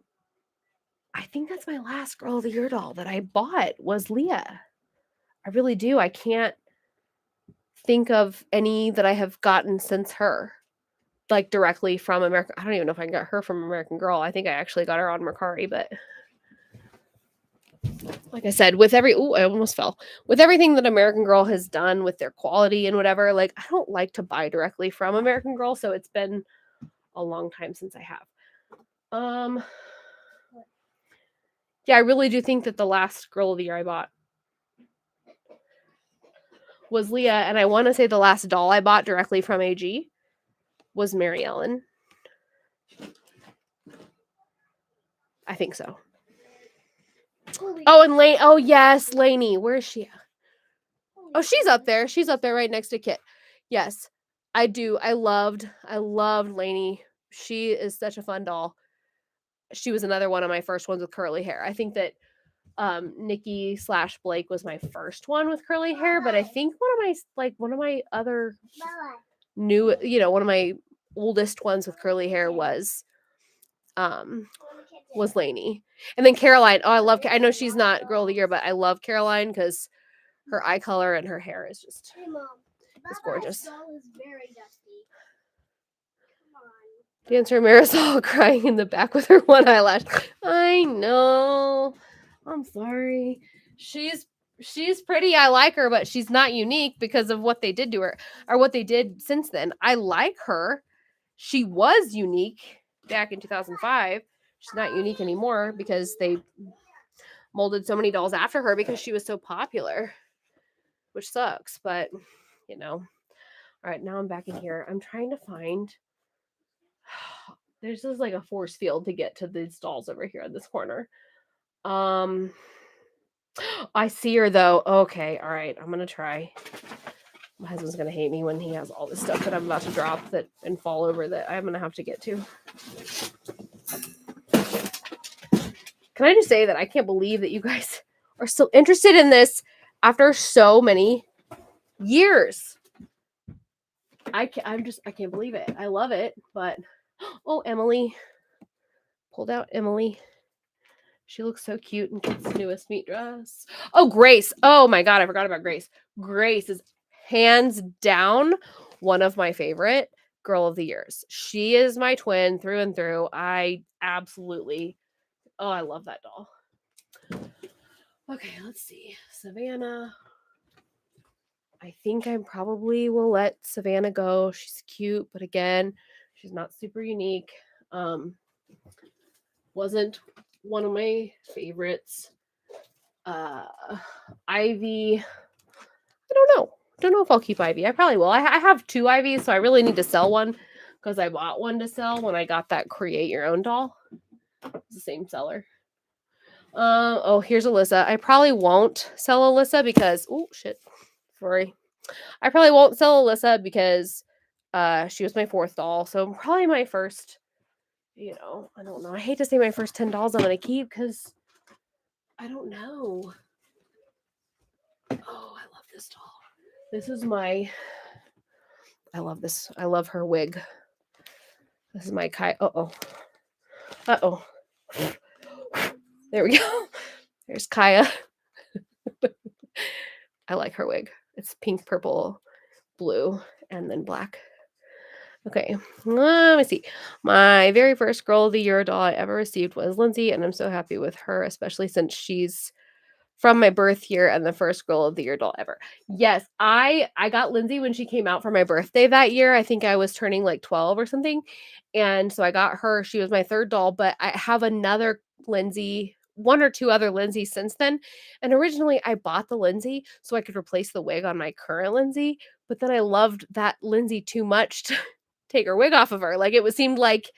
think that's my last Girl of the Year doll that I bought was Leah. I really do. I can't think of any that I have gotten since her. Like directly from American. I don't even know if I got her from American Girl. I think I actually got her on Mercari, but like I said, with I almost fell. With everything that American Girl has done with their quality and whatever, like I don't like to buy directly from American Girl, so it's been a long time since I have. Yeah, I really do think that the last Girl of the Year I bought was Leah, and I want to say the last doll I bought directly from AG was Mary Ellen. I think so. Oh, and Lane. Oh, yes, Lainey. Where is she? Oh, she's up there. She's up there right next to Kit. Yes, I do. I loved Lainey. She is such a fun doll. She was another one of my first ones with curly hair. I think that Nikki / Blake was my first one with curly hair, but I think one of my other new, one of my oldest ones with curly hair was Lainey. And then Caroline. Oh, I know she's not Girl of the Year, but I love Caroline because her eye color and her hair is just it's gorgeous. Dancer Marisol crying in the back with her one eyelash. I know. I'm sorry. She's pretty. I like her, but she's not unique because of what they did to her or what they did since then. I like her. She was unique back in 2005. She's not unique anymore because they molded so many dolls after her because she was so popular, which sucks, but all right, now I'm back in here. I'm trying to find there's just like a force field to get to these dolls over here in this corner. I see her though. Okay, all right, I'm gonna try. My husband's gonna hate me when he has all this stuff that I'm about to drop and fall over that I'm gonna have to get to. Can I just say that I can't believe that you guys are still interested in this after so many years. I can't believe it. I love it, but oh, Emily pulled out Emily. She looks so cute in Kit's newest meat dress. Oh, Grace. Oh my God, I forgot about Grace. Grace is hands down one of my favorite Girl of the Years. She is my twin through and through. I love that doll. Okay, let's see. Savannah. I think I probably will let Savannah go. She's cute, but again, she's not super unique. Wasn't one of my favorites. Ivy. I don't know if I'll keep Ivy. I probably will. I have 2 Ivies, so I really need to sell one because I bought one to sell when I got that create your own doll. It's the same seller. Oh, here's Alyssa. I probably won't sell Alyssa because sorry. I probably won't sell Alyssa because she was my 4th doll. So probably my first, I don't know. I hate to say my first 10 dolls I'm going to keep because I don't know. Oh, I love this doll. This is I love this. I love her wig. This is my Kai. Uh-oh. There we go. There's Kaya. I like her wig. It's pink, purple, blue, and then black. Okay, let me see. My very first Girl of the Year doll I ever received was Lindsay, and I'm so happy with her, especially since she's from my birth year and the first Girl of the Year doll ever. Yes, I got Lindsay when she came out for my birthday that year. I think I was turning like 12 or something. And so I got her. She was my 3rd doll, but I have another Lindsay, 1 or 2 other Lindsays since then. And originally I bought the Lindsay so I could replace the wig on my current Lindsay, But then I loved that Lindsay too much to take her wig off of her. Like, seemed like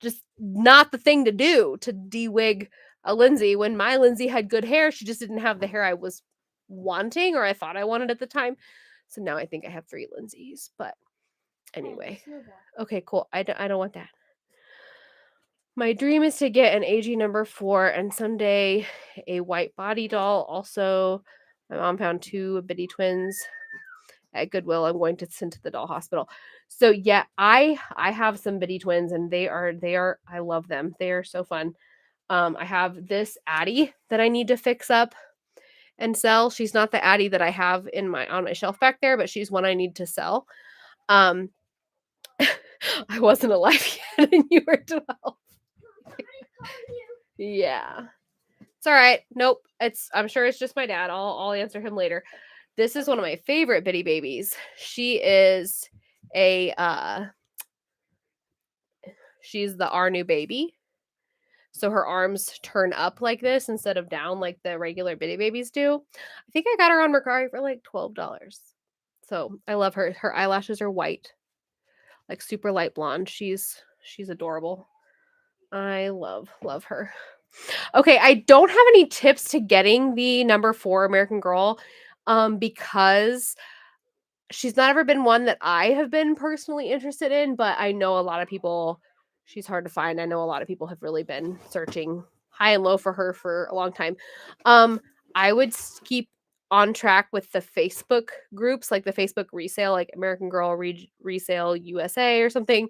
just not the thing to do to de-wig a Lindsay when my Lindsay had good hair. She just didn't have the hair I was wanting or I thought I wanted at the time. So now I think I have 3 Lindsays. But anyway. Okay, cool. I don't want that. My dream is to get an AG number 4 and someday a white body doll. Also, my mom found 2 bitty twins at Goodwill. I'm going to send to the doll hospital. So yeah, I have some bitty twins and they are I love them. They are so fun. I have this Addie that I need to fix up and sell. She's not the Addie that I have on my shelf back there, but she's one I need to sell. I wasn't alive yet and you were 12. Yeah. It's all right. Nope. I'm sure it's just my dad. I'll answer him later. This is one of my favorite bitty babies. She is she's our new baby. So her arms turn up like this instead of down like the regular bitty babies do. I think I got her on Mercari for like $12. So I love her. Her eyelashes are white, like super light blonde. She's adorable. I love her. Okay, I don't have any tips to getting the number 4 American Girl because she's not ever been one that I have been personally interested in, but I know a lot of people, she's hard to find. I know a lot of people have really been searching high and low for her for a long time. I would keep on track with the Facebook groups, like the Facebook resale, like American Girl Resale USA or something.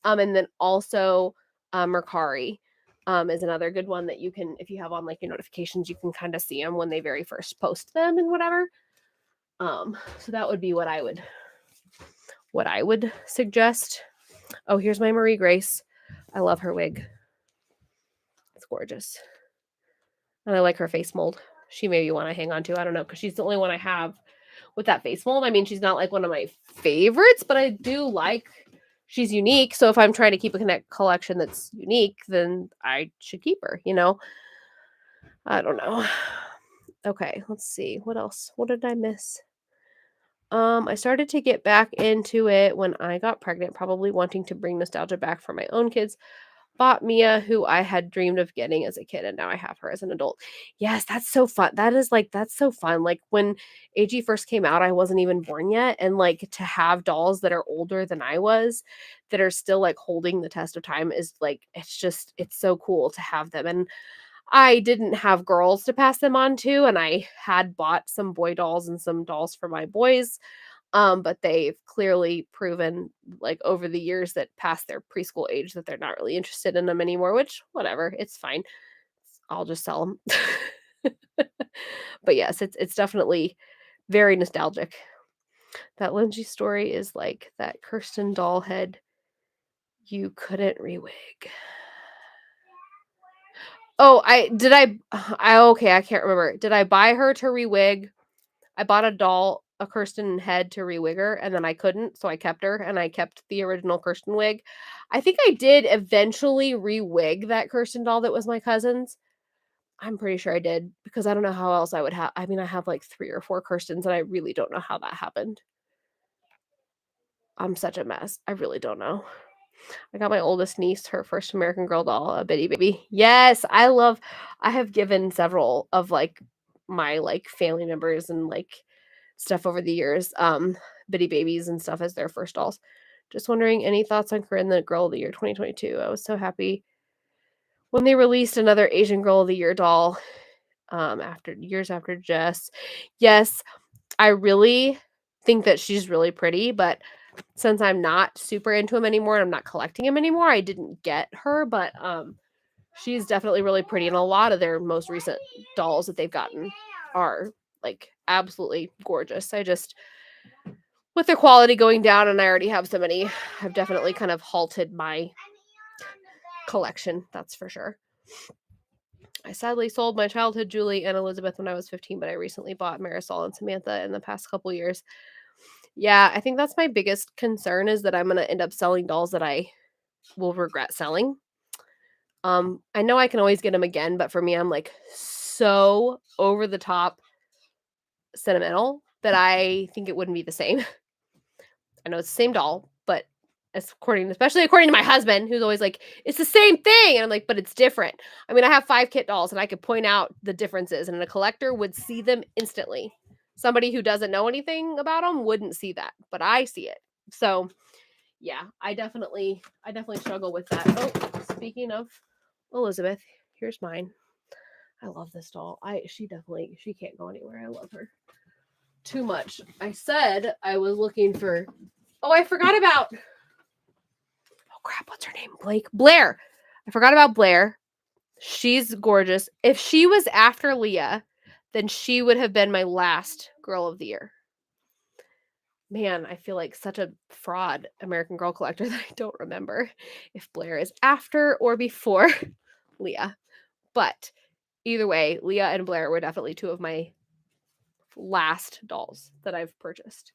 And then also Mercari is another good one that you can, if you have on like your notifications, you can kind of see them when they very first post them and whatever. So that would be what I would suggest. Oh, here's my Marie Grace. I love her wig. It's gorgeous. And I like her face mold. She may be one I hang on to. I don't know, because she's the only one I have with that face mold. I mean, she's not like one of my favorites, but I do like, she's unique. So if I'm trying to keep a collection that's unique, then I should keep her, you know? I don't know. Okay, let's see. What else? What did I miss? I started to get back into it when I got pregnant, probably wanting to bring nostalgia back for my own kids. Bought Mia, who I had dreamed of getting as a kid, and now I have her as an adult. Yes, that's so fun. That's so fun. Like when AG first came out, I wasn't even born yet. And like to have dolls that are older than I was, that are still like holding the test of time is like, it's so cool to have them. And I didn't have girls to pass them on to, and I had bought some boy dolls and some dolls for my boys. But they've clearly proven like over the years that past their preschool age that they're not really interested in them anymore, which whatever, it's fine. I'll just sell them. But yes, it's definitely very nostalgic. That Lindsay story is like that Kirsten doll head you couldn't rewig. Oh, okay, I can't remember. Did I buy her to rewig? I bought a Kirsten head to rewig her, and then I couldn't, so I kept her, and I kept the original Kirsten wig. I think I did eventually rewig that Kirsten doll that was my cousin's. I'm pretty sure I did, because I don't know how else I would have. I mean, I have like 3 or 4 Kirstens, and I really don't know how that happened. I'm such a mess. I really don't know. I got my oldest niece her first American Girl doll, a bitty baby. Yes, I have given several of like my like family members and like stuff over the years, bitty babies and stuff as their first dolls. Just wondering, any thoughts on Corinne the Girl of the Year 2022? I was so happy when they released another Asian Girl of the Year doll after Jess. Yes, I really think that she's really pretty, but since I'm not super into him anymore and I'm not collecting him anymore, I didn't get her, but she's definitely really pretty, and a lot of their most recent dolls that they've gotten are like absolutely gorgeous. With the quality going down and I already have so many, I've definitely kind of halted my collection, that's for sure. I sadly sold my childhood Julie and Elizabeth when I was 15, but I recently bought Marisol and Samantha in the past couple years. Yeah, I think that's my biggest concern, is that I'm going to end up selling dolls that I will regret selling. I know I can always get them again, but for me, I'm like so over the top sentimental that I think it wouldn't be the same. I know it's the same doll, but especially according to my husband, who's always like, it's the same thing. And I'm like, but it's different. I mean, I have 5 kit dolls and I could point out the differences, and a collector would see them instantly. Somebody who doesn't know anything about them wouldn't see that, but I see it. So yeah, I definitely struggle with that. Oh, speaking of Elizabeth, here's mine. I love this doll. She can't go anywhere. I love her too much. I said I was looking for, I forgot about, oh crap, what's her name? Blair. I forgot about Blair. She's gorgeous. If she was after Leah, then she would have been my last girl of the year. Man, I feel like such a fraud American Girl collector that I don't remember if Blair is after or before Leah. But either way, Leah and Blair were definitely 2 of my last dolls that I've purchased.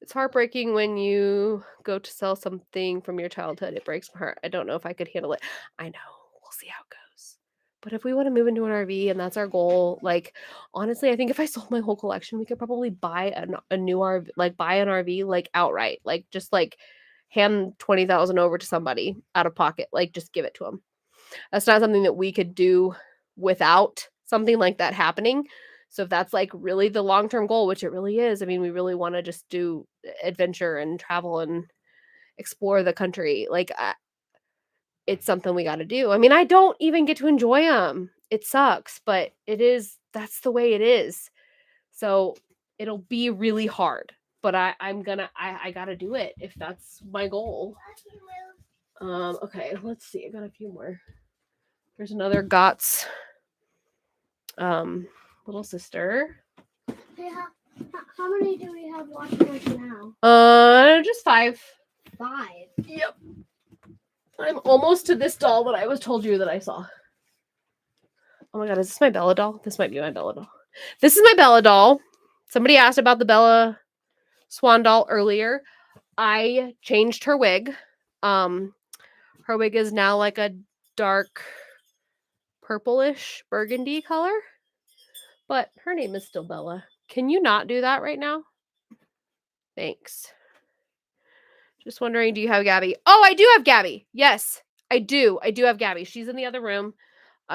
It's heartbreaking when you go to sell something from your childhood. It breaks my heart. I don't know if I could handle it. I know. We'll see how it goes. But if we want to move into an RV and that's our goal, like, honestly, I think if I sold my whole collection, we could probably buy a new RV, like buy an RV, like outright, like just like hand 20,000 over to somebody out of pocket, like just give it to them. That's not something that we could do without something like that happening. So if that's like really the long-term goal, which it really is, I mean, we really want to just do adventure and travel and explore the country. Like, it's something we got to do. I mean, I don't even get to enjoy them. It sucks, but that's the way it is. So it'll be really hard, but I got to do it if that's my goal. Okay, let's see. I got a few more. There's another Gott's little sister. Hey, how many do we have watching us now? Just 5. 5. Yep. I'm almost to this doll that I was told you that I saw. Oh my god, is this my Bella doll? This might be my Bella doll. This is my Bella doll. Somebody asked about the Bella Swan doll earlier. I changed her wig. Her wig is now like a dark purplish burgundy color. But her name is still Bella. Can you not do that right now? Thanks. Just wondering, do you have Gabby? Oh, I do have Gabby. Yes, I do. I do have Gabby. She's in the other room.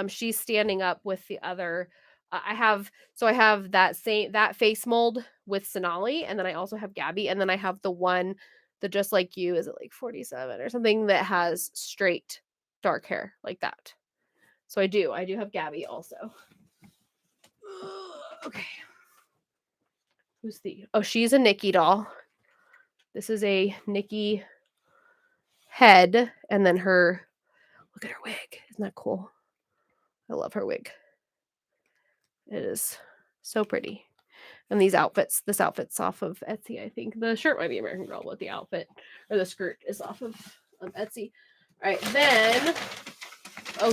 She's standing up with the other. I have that face mold with Sonali, and then I also have Gabby, and then I have the one that just like you, is it like 47 or something, that has straight dark hair like that. So I do have Gabby also. Okay. She's a Nikki doll. This is a Nikki head, and then look at her wig. Isn't that cool? I love her wig. It is so pretty. And this outfit's off of Etsy, I think. The shirt might be American Girl, but the outfit or the skirt is off of Etsy. All right, then,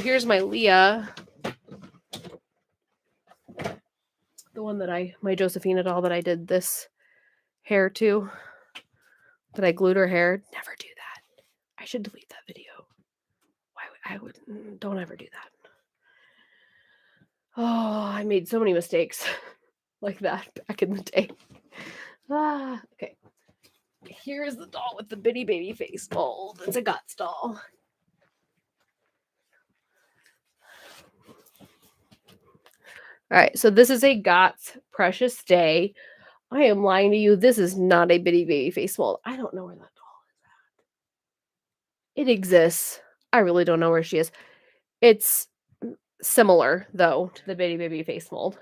here's my Leah. The one that my Josephina doll that I did this hair to. That I glued her hair. Never do that. I should delete that video. Don't ever do that. Oh, I made so many mistakes like that back in the day. Okay. Here's the doll with the bitty baby face mold. It's a Gott's doll. All right, so this is a Gott's Precious Day. I am lying to you. This is not a bitty baby face mold. I don't know where that doll is at. It exists. I really don't know where she is. It's similar, though, to the bitty baby face mold.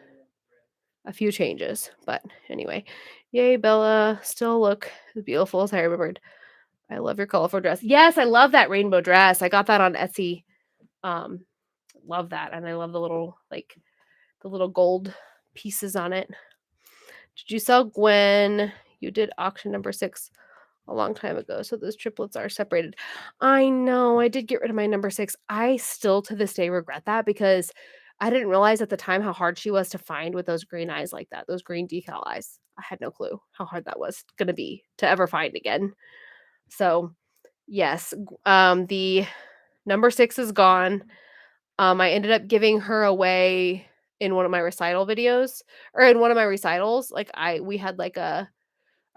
A few changes, but anyway. Yay, Bella. Still look as beautiful as I remembered. I love your colorful dress. Yes, I love that rainbow dress. I got that on Etsy. Love that. And I love the little gold pieces on it. Did you sell Gwen? You did auction number 6 a long time ago, so those triplets are separated. I know. I did get rid of my number 6. I still to this day regret that because I didn't realize at the time how hard she was to find with those green eyes like that, those green decal eyes. I had no clue how hard that was going to be to ever find again. So, yes, the number 6 is gone. I ended up giving her away in one of my recital videos, or in one of my recitals. Like we had like a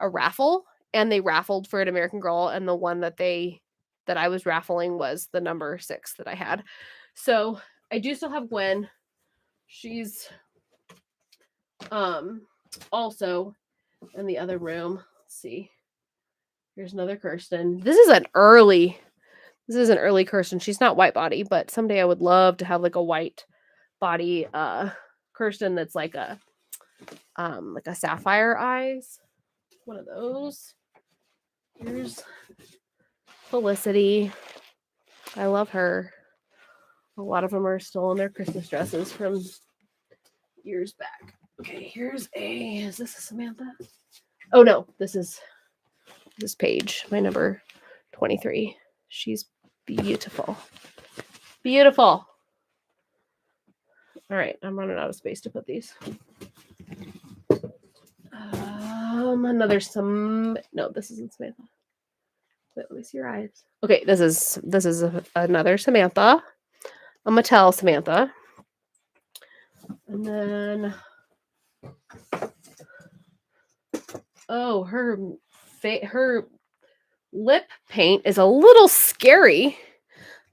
raffle, and they raffled for an American Girl, and the one that I was raffling was the number 6 that I had. So I do still have Gwen. She's also in the other room. Let's see. Here's another Kirsten. This is an early Kirsten. She's not white body, but someday I would love to have like a white body Kirsten that's like a sapphire eyes. One of those. Here's Felicity. I love her. A lot of them are still in their Christmas dresses from years back. Okay, is this a Samantha? Oh no, this is Paige, my number 23. She's beautiful. Beautiful. All right, I'm running out of space to put these. No, this isn't Samantha. Wait, let me see your eyes. Okay, this is another Samantha, a Mattel Samantha, and then her lip paint is a little scary.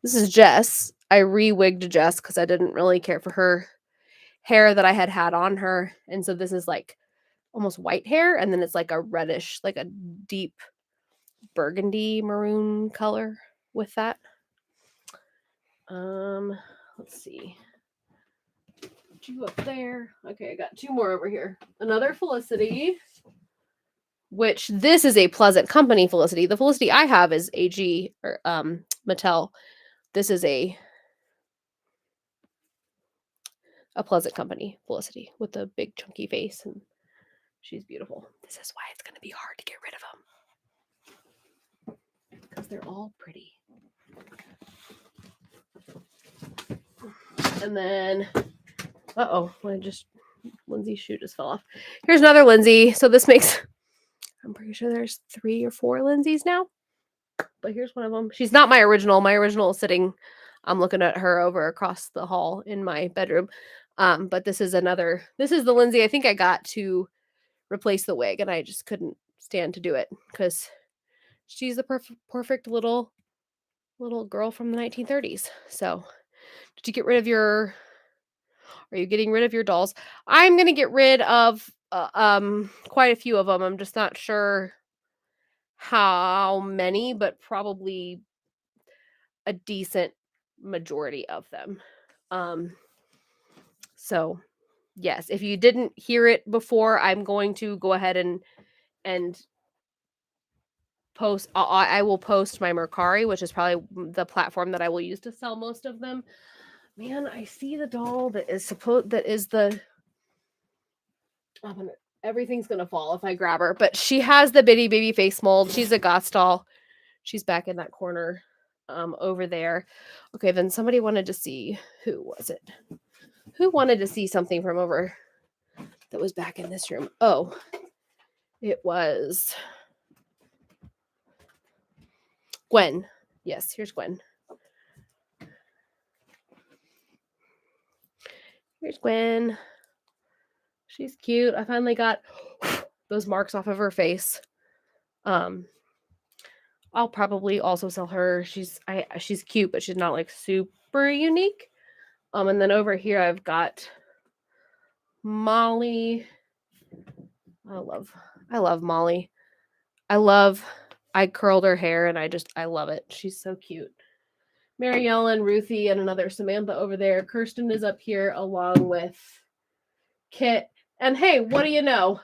This is Jess. I re-wigged Jess because I didn't really care for her hair that I had on her, and so this is like almost white hair, and then it's like a reddish, like a deep burgundy maroon color with that. Let's see. Two up there. Okay, I got 2 more over here. Another Felicity, which this is a Pleasant Company Felicity. The Felicity I have is AG or Mattel. This is a Pleasant Company Felicity with a big chunky face, and she's beautiful. This is why it's going to be hard to get rid of them, because they're all pretty. And then, Lindsay's shoe just fell off. Here's another Lindsay. So this makes, I'm pretty sure there's 3 or 4 Lindsays now, but here's one of them. She's not my original. My original is sitting, I'm looking at her over across the hall in my bedroom. But this is the Lindsay I think I got to replace the wig, and I just couldn't stand to do it because she's the perfect little girl from the 1930s. So did you get rid of are you getting rid of your dolls? I'm going to get rid of quite a few of them. I'm just not sure how many, but probably a decent majority of them. So yes, if you didn't hear it before, I'm going to go ahead and post. I will post my Mercari, which is probably the platform that I will use to sell most of them. Man, I see the doll that is everything's gonna fall if I grab her, but she has the bitty baby face mold. She's a Goth doll. She's back in that corner over there. Okay, then somebody wanted to see, who was it? Who wanted to see something from over that was back in this room? Oh, it was Gwen. Yes, here's Gwen. Here's Gwen. She's cute. I finally got those marks off of her face. I'll probably also sell her. She's cute, but she's not like super unique. And then over here I've got Molly. I love Molly. I curled her hair and I love it. She's so cute. Mary Ellen, Ruthie, and another Samantha over there. Kirsten is up here along with Kit. And hey, what do you know?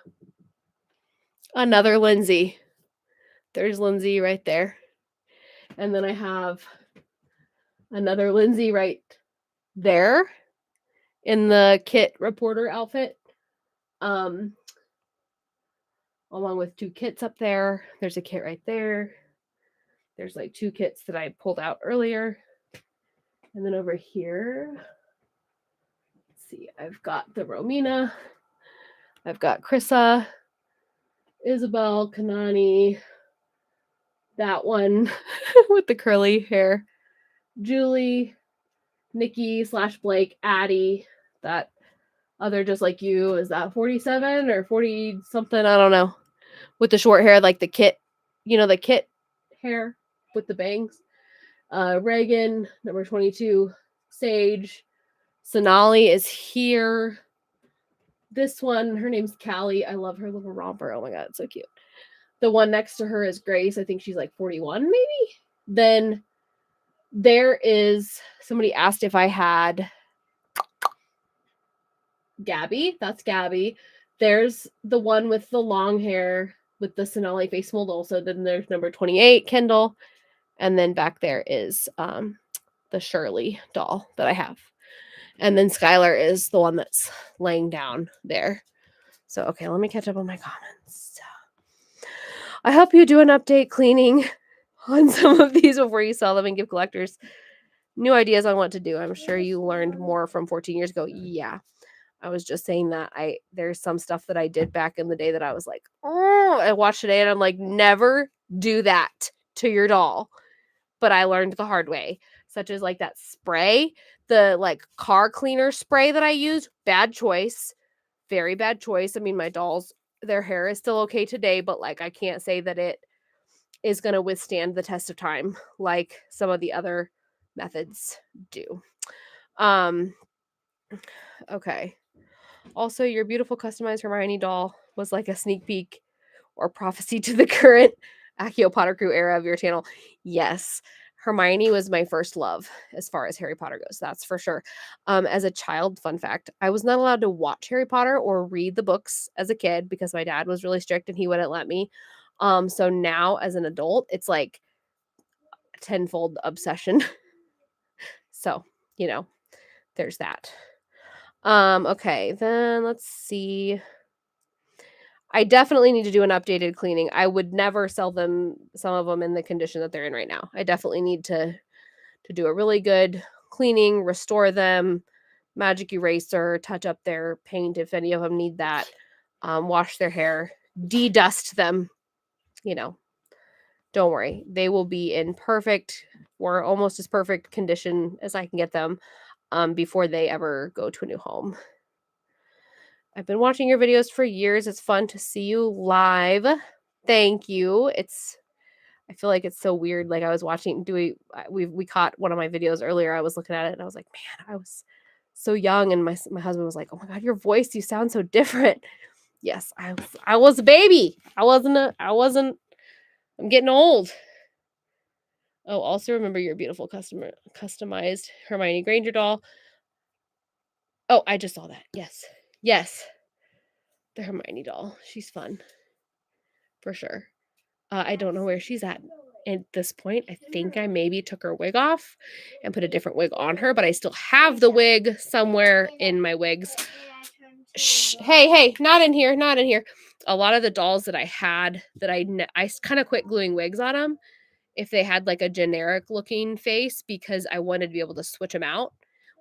Another Lindsay. There's Lindsay right there. And then I have another Lindsay right there in the Kit reporter outfit. Along with 2 Kits up there. There's a Kit right there. There's like 2 Kits that I pulled out earlier. And then over here, let's see, I've got the Romina. I've got Krissa, Isabel, Kanani, that one with the curly hair, Julie, Nikki / Blake, Addie, that Other just like you, is that 47 or 40 something? I don't know. With the short hair, like the kit, the kit hair with the bangs. Reagan, number 22. Sage. Sonali is here. This one, her name's Callie. I love her little romper. Oh my god, it's so cute. The one next to her is Grace. I think she's like 41, maybe. Then there is somebody asked if I had Gabby. That's Gabby. There's the one with the long hair with the Sonali face mold also. Then there's number 28, Kendall. And then back there is the Shirley doll that I have. And then Skylar is the one that's laying down there. So, okay, let me catch up on my comments. I hope you do an update cleaning on some of these before you sell them and give collectors new ideas on what to do. I'm sure you learned more from 14 years ago. Yeah. I was just saying that there's some stuff that I did back in the day that I was like, oh, I watched today and I'm like, never do that to your doll. But I learned the hard way, such as like that spray, the like car cleaner spray that I used. Bad choice. Very bad choice. I mean, my dolls, their hair is still okay today, but like I can't say that it is going to withstand the test of time like some of the other methods do. Okay. Also, your beautiful customized Hermione doll was like a sneak peek or prophecy to the current Accio Potter Crew era of your channel. Yes, Hermione was my first love as far as Harry Potter goes. That's for sure. As a child, fun fact, I was not allowed to watch Harry Potter or read the books as a kid because my dad was really strict and he wouldn't let me. So now as an adult, it's like tenfold obsession. So, there's that. Okay, then let's see. I definitely need to do an updated cleaning. I would never sell them, some of them in the condition that they're in right now. I definitely need to do a really good cleaning, restore them, magic eraser, touch up their paint if any of them need that, wash their hair, de-dust them. Don't worry. They will be in perfect or almost as perfect condition as I can get them before they ever go to a new home. I've been watching your videos for years. It's fun to see you live. Thank you. I feel like it's so weird. Like I was watching, we caught one of my videos earlier. I was looking at it and I was like, man, I was so young. And my husband was like, oh my God, your voice, you sound so different. Yes, I was a baby. I'm getting old. Oh, also remember your beautiful customized Hermione Granger doll. Oh, I just saw that. Yes. The Hermione doll. She's fun. For sure. I don't know where she's at this point. I think I maybe took her wig off and put a different wig on her, but I still have the wig somewhere in my wigs. Shh. Hey, not in here. A lot of the dolls that I had that I kind of quit gluing wigs on them if they had like a generic looking face because I wanted to be able to switch them out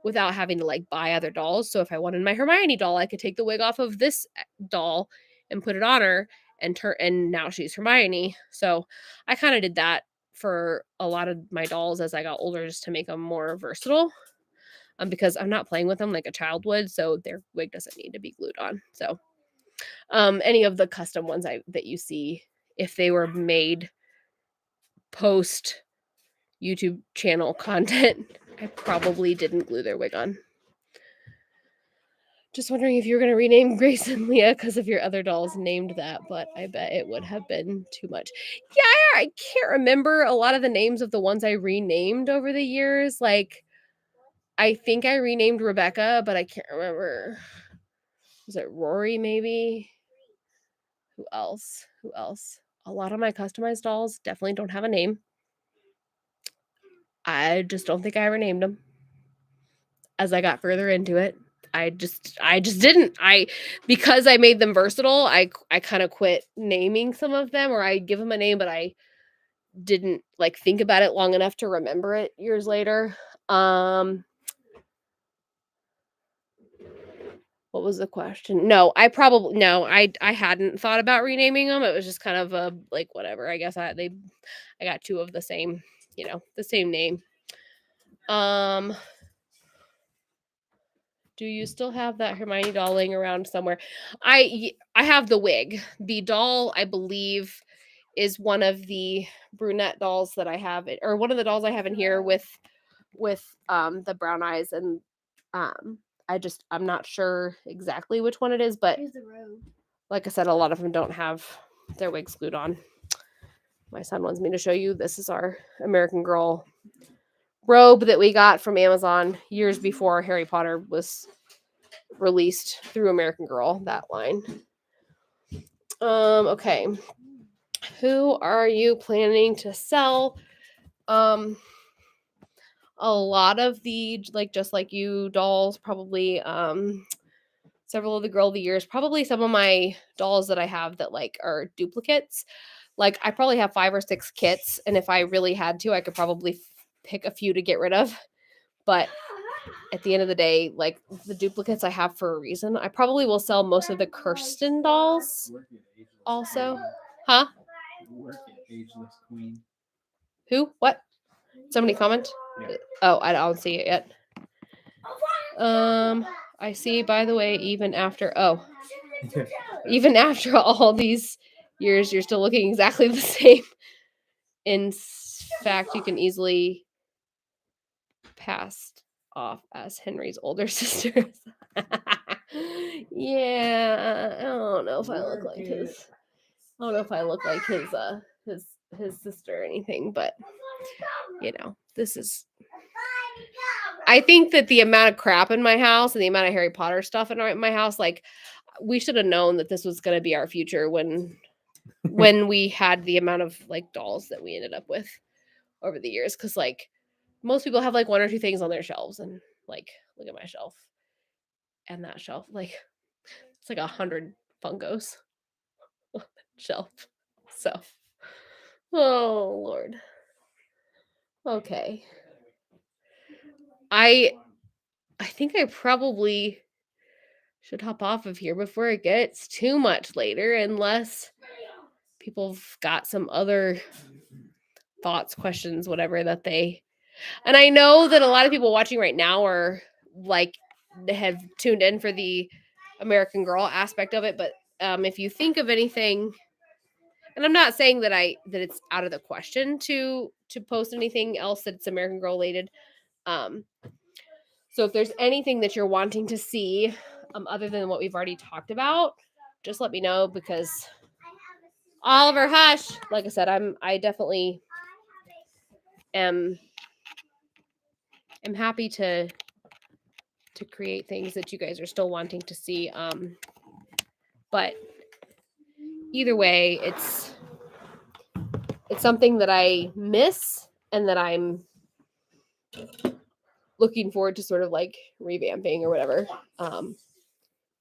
without having to like buy other dolls. So if I wanted my Hermione doll, I could take the wig off of this doll and put it on her and now she's Hermione. So I kind of did that for a lot of my dolls as I got older just to make them more versatile. Because I'm not playing with them like a child would, so their wig doesn't need to be glued on. So any of the custom ones that you see, if they were made post YouTube channel content, I probably didn't glue their wig on. Just wondering if you were going to rename Grace and Leah because of your other dolls named that, but I bet it would have been too much. Yeah, I can't remember a lot of the names of the ones I renamed over the years. Like, I think I renamed Rebecca, but I can't remember. Was it Rory, maybe? Who else? A lot of my customized dolls definitely don't have a name. I just don't think I ever named them. As I got further into it, I just didn't. Because I made them versatile, I kind of quit naming some of them, or I give them a name, but I didn't like think about it long enough to remember it years later. What was the question? No, I hadn't thought about renaming them. It was just kind of a like whatever. I guess I got two of the same, the same name. Do you still have that Hermione doll laying around somewhere? I have the wig. The doll, I believe, is one of the brunette dolls that I have, or one of the dolls I have in here with the brown eyes, and I'm not sure exactly which one it is, but Here's the robe. like I said, a lot of them don't have their wigs glued on. My son wants me to show you. This is our American Girl robe that we got from Amazon years before Harry Potter was released through American Girl, that line. Okay. Who are you planning to sell? A lot of the Just Like You dolls, probably several of the Girl of the Years, probably some of my dolls that I have that like are duplicates. Like I probably have 5 or 6 kits, and if I really had to, I could probably pick a few to get rid of. But at the end of the day, like the duplicates I have for a reason. I probably will sell most of the Kirsten dolls also. Huh? Work it, ageless queen. Who? What? Somebody comment? Yeah. Oh, I don't see it yet. I see, by the way, even after even after all these years, you're still looking exactly the same. In fact, you can easily pass off as Henry's older sister. Yeah, I don't know if I look like his. I don't know if I look like his sister or anything, but you know, this is. I think that the amount of crap in my house and the amount of Harry Potter stuff in my house, like we should have known that this was going to be our future when we had the amount of like dolls that we ended up with over the years. Because like most people have like 1 or 2 things on their shelves, and like look at my shelf and that shelf, like it's like 100 Funkos on that shelf. So, oh Lord. Okay. I think I probably should hop off of here before it gets too much later, unless people have got some other thoughts, questions, whatever that they. And I know that a lot of people watching right now are like have tuned in for the American Girl aspect of it, but if you think of anything, and I'm not saying that it's out of the question to post anything else that's American Girl related. So if there's anything that you're wanting to see, other than what we've already talked about, just let me know, because Oliver, hush. Like I said, I definitely am happy to create things that you guys are still wanting to see. But either way, it's something that I miss and that I'm looking forward to sort of like revamping or whatever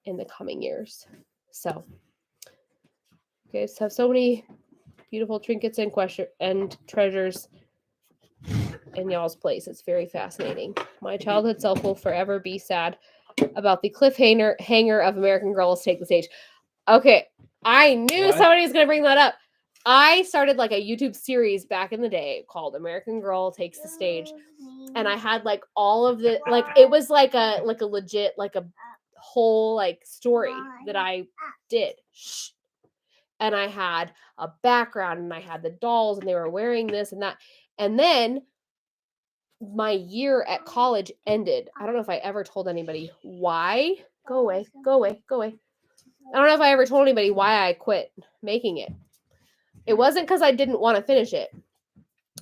in the coming years. So you guys have so many beautiful trinkets and treasures in y'all's place. It's very fascinating. My childhood self will forever be sad about the hanger of American Girls Take the Stage. Okay, I knew somebody was going to bring that up. I started like a YouTube series back in the day called American Girl Takes the Stage, and I had like all of the like it was like a legit like a whole like story that I did. And I had a background, and I had the dolls, and they were wearing this and that. And then my year at college ended. I don't know if I ever told anybody why. Go away. I don't know if I ever told anybody why I quit making it. It wasn't because I didn't want to finish it.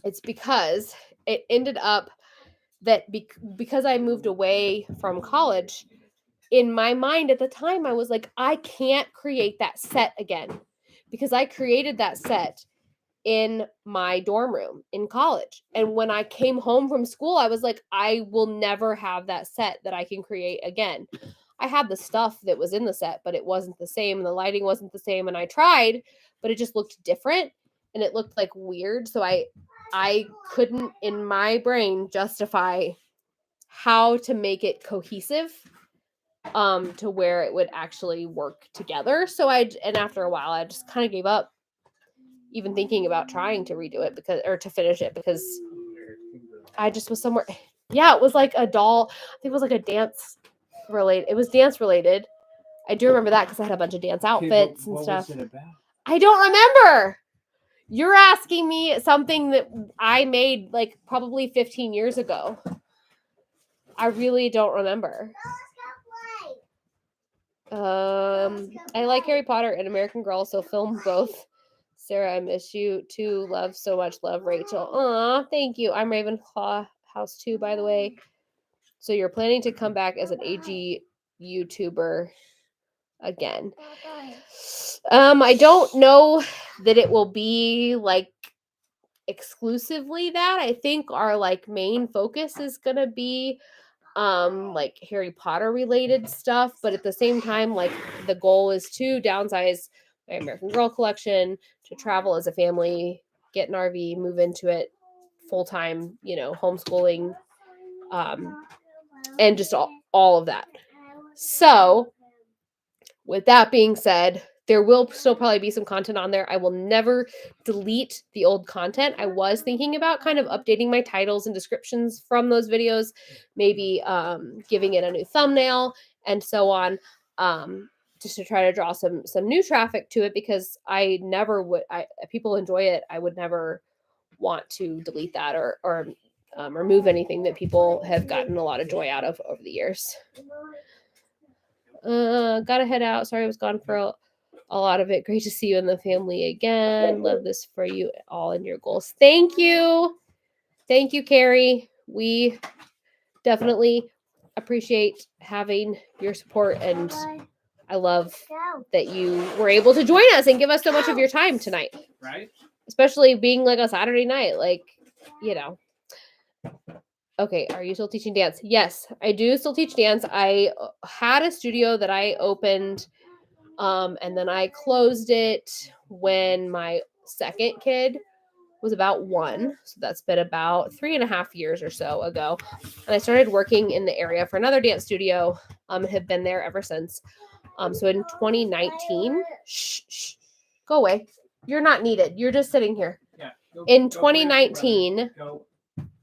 It's because it ended up that because I moved away from college, in my mind at the time, I was like, I can't create that set again, because I created that set in my dorm room in college. And when I came home from school, I was like, I will never have that set that I can create again. I had the stuff that was in the set, but it wasn't the same, and the lighting wasn't the same. And I tried, but it just looked different, and it looked like weird. So I couldn't in my brain justify how to make it cohesive to where it would actually work together. So and after a while, I just kind of gave up even thinking about trying to redo it to finish it, because I just was somewhere. Yeah, it was like a doll. I think it was like a dance related. It was dance related. I do remember that because I had a bunch of dance outfits and stuff. What was it about? I don't remember. You're asking me something that I made like probably 15 years ago. I really don't remember. I like Harry Potter and American Girl, so film both. Sarah, I miss you too. Love so much. Love, Rachel. Aw, thank you. I'm Ravenclaw House too, by the way. So you're planning to come back as an AG YouTuber again. I don't know that it will be like exclusively that. I think our like main focus is gonna be like Harry Potter related stuff, but at the same time, like the goal is to downsize my American Girl collection, to travel as a family, get an RV, move into it full time, you know, homeschooling, and just all of that. So with that being said, there will still probably be some content on there. I will never delete the old content. I was thinking about kind of updating my titles and descriptions from those videos, maybe giving it a new thumbnail and so on, just to try to draw some new traffic to it, because I never would. People enjoy it. I would never want to delete that or remove anything that people have gotten a lot of joy out of over the years. Gotta head out. Sorry I was gone for a lot of it. Great to see you and the family again. Love this for you all and your goals. Thank you. Thank you, Carrie. We definitely appreciate having your support, and I love that you were able to join us and give us so much of your time tonight. Right? Especially being like a Saturday night, like, you know. Okay, are you still teaching dance? Yes, I do still teach dance. I had a studio that I opened, and then I closed it when my second kid was about 1. So that's been about 3.5 years or so ago. And I started working in the area for another dance studio, and have been there ever since. So in 2019, go away. You're not needed. You're just sitting here. Yeah. In 2019,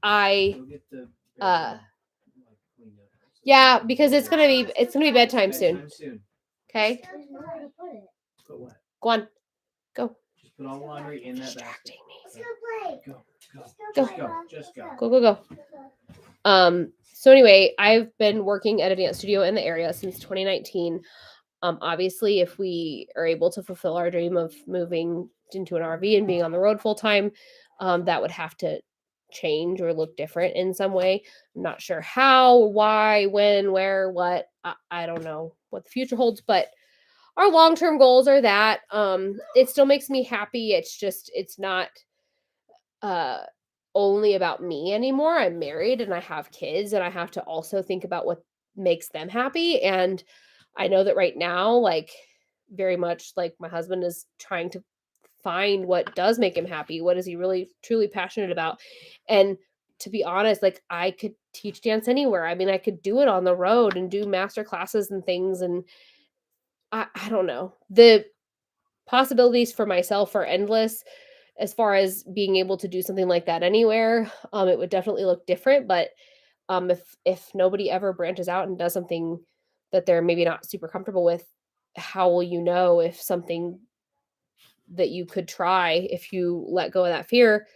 I yeah, because it's gonna be bedtime soon. Okay. Put what? Go on. Go. Just put all the laundry in that basket. Distracting me. Go. Just go. Go. So anyway, I've been working at a dance studio in the area since 2019. Obviously, if we are able to fulfill our dream of moving into an RV and being on the road full time, that would have to change or look different in some way. I'm not sure how, why, when, where, what. I don't know what the future holds, but our long-term goals are that. It still makes me happy. It's not only about me anymore. I'm married and I have kids, and I have to also think about what makes them happy. And I know that right now, like very much like my husband is trying to find what does make him happy. What is he really truly passionate about? And to be honest, like I could teach dance anywhere. I mean, I could do it on the road and do master classes and things. And I don't know. The possibilities for myself are endless as far as being able to do something like that anywhere. It would definitely look different, but if nobody ever branches out and does something that they're maybe not super comfortable with, how will you know if something that you could try, if you let go of that fear,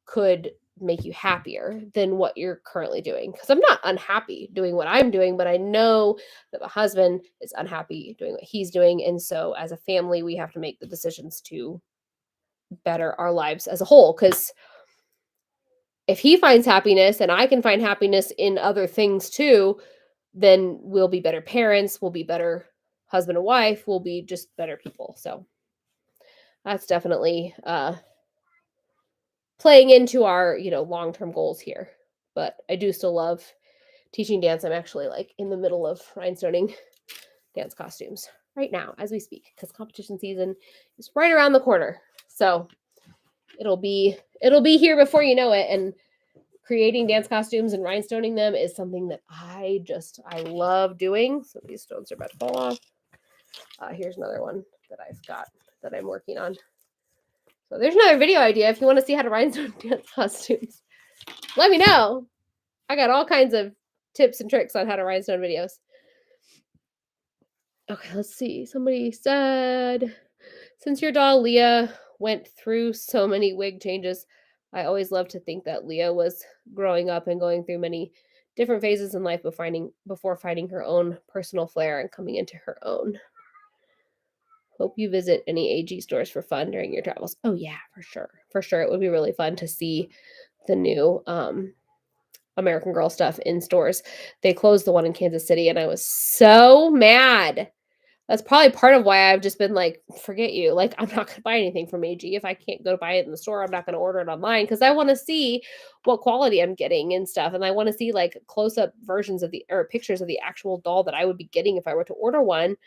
could make you happier than what you're currently doing? Because I'm not unhappy doing what I'm doing, but I know that my husband is unhappy doing what he's doing. And so as a family, we have to make the decisions to better our lives as a whole. Because if he finds happiness and I can find happiness in other things too, then we'll be better parents, we'll be better husband and wife, we'll be just better people. So that's definitely playing into our, long-term goals here. But I do still love teaching dance. I'm actually like in the middle of rhinestoning dance costumes right now as we speak, because competition season is right around the corner. So it'll be here before you know it. And creating dance costumes and rhinestoning them is something that I love doing. So these stones are about to fall off. Here's another one that I've got that I'm working on. So there's another video idea. If you want to see how to rhinestone dance costumes, let me know. I got all kinds of tips and tricks on how to rhinestone videos. Okay, let's see. Somebody said, since your doll Leah went through so many wig changes, I always love to think that Leah was growing up and going through many different phases in life before finding her own personal flair and coming into her own. Hope you visit any AG stores for fun during your travels. Oh yeah, for sure. For sure. It would be really fun to see the new American Girl stuff in stores. They closed the one in Kansas City and I was so mad. That's probably part of why I've just been like, forget you. Like, I'm not going to buy anything from AG. If I can't go buy it in the store, I'm not going to order it online because I want to see what quality I'm getting and stuff. And I want to see like close up versions of or pictures of the actual doll that I would be getting if I were to order one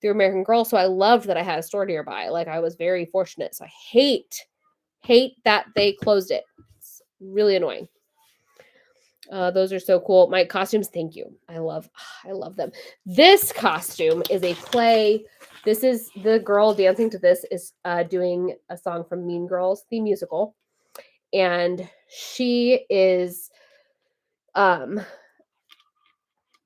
through American Girl. So I loved that I had a store nearby. Like, I was very fortunate. So I hate that they closed it. It's really annoying. Those are so cool. My costumes, thank you. I love them. This costume is a play. This is the girl dancing to this is doing a song from Mean Girls, the musical. And she is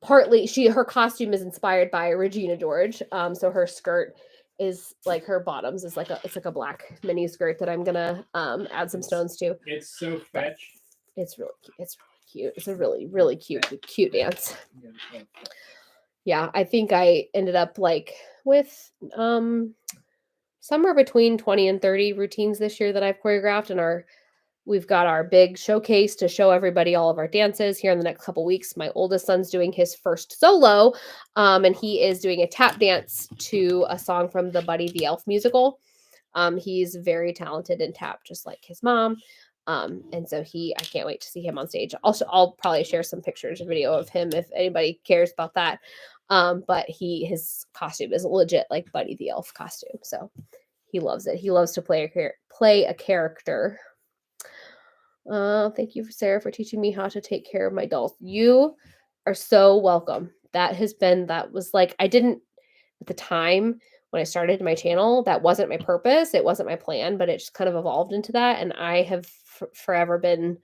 partly her costume is inspired by Regina George. So her skirt is like her bottoms is like it's like a black mini skirt that I'm gonna add some stones to. It's so fetch. It's really cute. It's a really cute dance. Yeah, I think I ended up like with somewhere between 20 and 30 routines this year that I've choreographed, and we've got our big showcase to show everybody all of our dances here in the next couple weeks. My oldest son's doing his first solo, and he is doing a tap dance to a song from the Buddy the Elf musical. He's very talented in tap, just like his mom. And so I can't wait to see him on stage. Also, I'll probably share some pictures or video of him if anybody cares about that. But his costume is legit like Buddy the Elf costume. So he loves it. He loves to play a character. Thank you, Sarah, for teaching me how to take care of my dolls. You are so welcome. That was like, I didn't at the time when I started my channel, that wasn't my purpose. It wasn't my plan, but it just kind of evolved into that. And I have forever been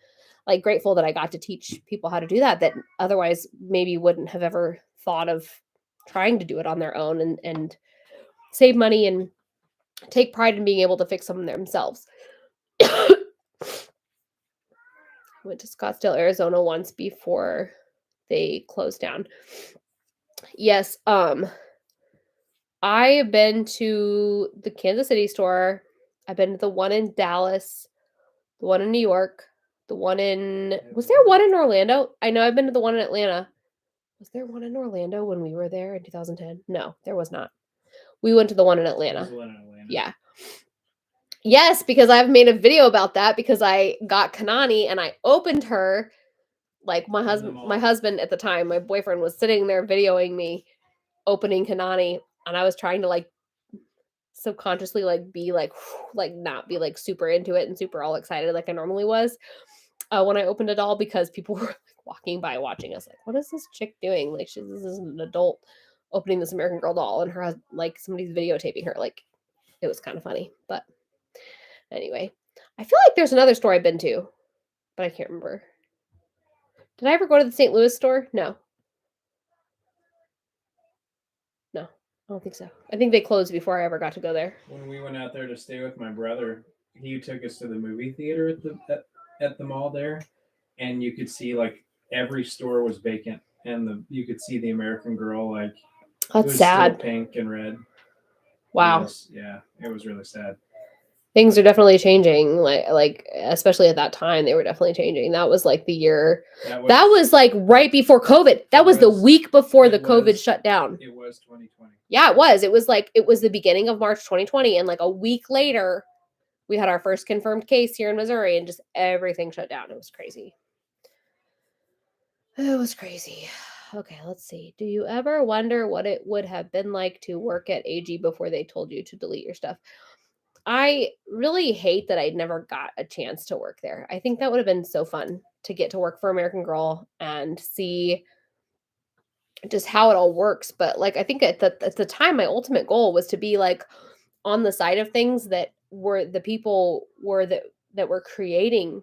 like grateful that I got to teach people how to do that otherwise maybe wouldn't have ever thought of trying to do it on their own and save money and take pride in being able to fix them themselves. Went to Scottsdale, Arizona once before they closed down. Yes, I have been to the Kansas City store. I've been to the one in Dallas, the one in New York, was there one in Orlando? I know I've been to the one in Atlanta. Was there one in Orlando when we were there in 2010? No, there was not. We went to the one in Atlanta. Yeah. Yes, because I've made a video about that because I got Kanani and I opened her, like my husband at the time, my boyfriend was sitting there videoing me opening Kanani, and I was trying to like subconsciously like be like not be like super into it and super all excited like I normally was when I opened a doll, because people were like walking by watching us like, what is this chick doing? Like this is an adult opening this American Girl doll and her like somebody's videotaping her. Like it was kind of funny. But anyway, I feel like there's another store I've been to, but I can't remember. Did I ever go to the St. Louis store? No, I don't think so. I think they closed before I ever got to go there. When we went out there to stay with my brother, he took us to the movie theater at the mall there, and you could see like every store was vacant, and you could see the American Girl like that's it was sad. still pink and red. Wow. It was really sad. Things are definitely changing. Like especially at that time, they were definitely changing. That was like the year. That was like right before COVID. That was the week before the COVID shut down. It was 2020. Yeah, it was. It was the beginning of March 2020, and like a week later, we had our first confirmed case here in Missouri, and just everything shut down. It was crazy. It was crazy. Okay, let's see. Do you ever wonder what it would have been like to work at AG before they told you to delete your stuff? I really hate that I never got a chance to work there. I think that would have been so fun to get to work for American Girl and see just how it all works. But like, I think at the time, my ultimate goal was to be like on the side of things that were the people that were creating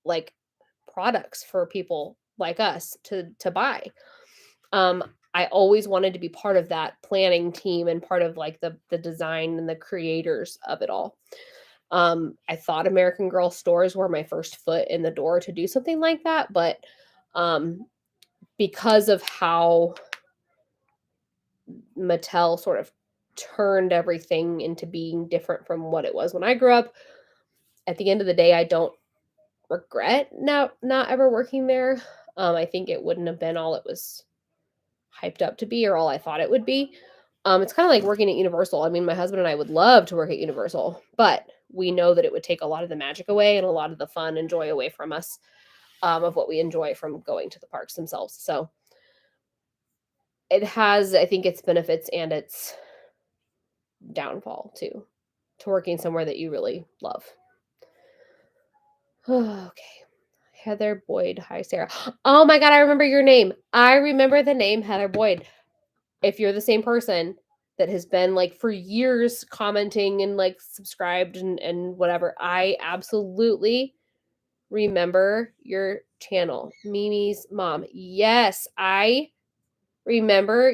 like products for people like us to buy. I always wanted to be part of that planning team and part of like the design and the creators of it all. I thought American Girl stores were my first foot in the door to do something like that, but because of how Mattel sort of turned everything into being different from what it was when I grew up, at the end of the day, I don't regret not ever working there. I think it wouldn't have been all it was hyped up to be or all I thought it would be. It's kind of like working at Universal. I mean, my husband and I would love to work at Universal, but we know that it would take a lot of the magic away and a lot of the fun and joy away from us, of what we enjoy from going to the parks themselves. So it has, I think, its benefits and its downfall too, to working somewhere that you really love. Okay. Heather Boyd. Hi, Sarah. Oh my God, I remember your name. I remember the name Heather Boyd. If you're the same person that has been like for years commenting and like subscribed and whatever, I absolutely remember your channel. Mimi's mom. Yes, I remember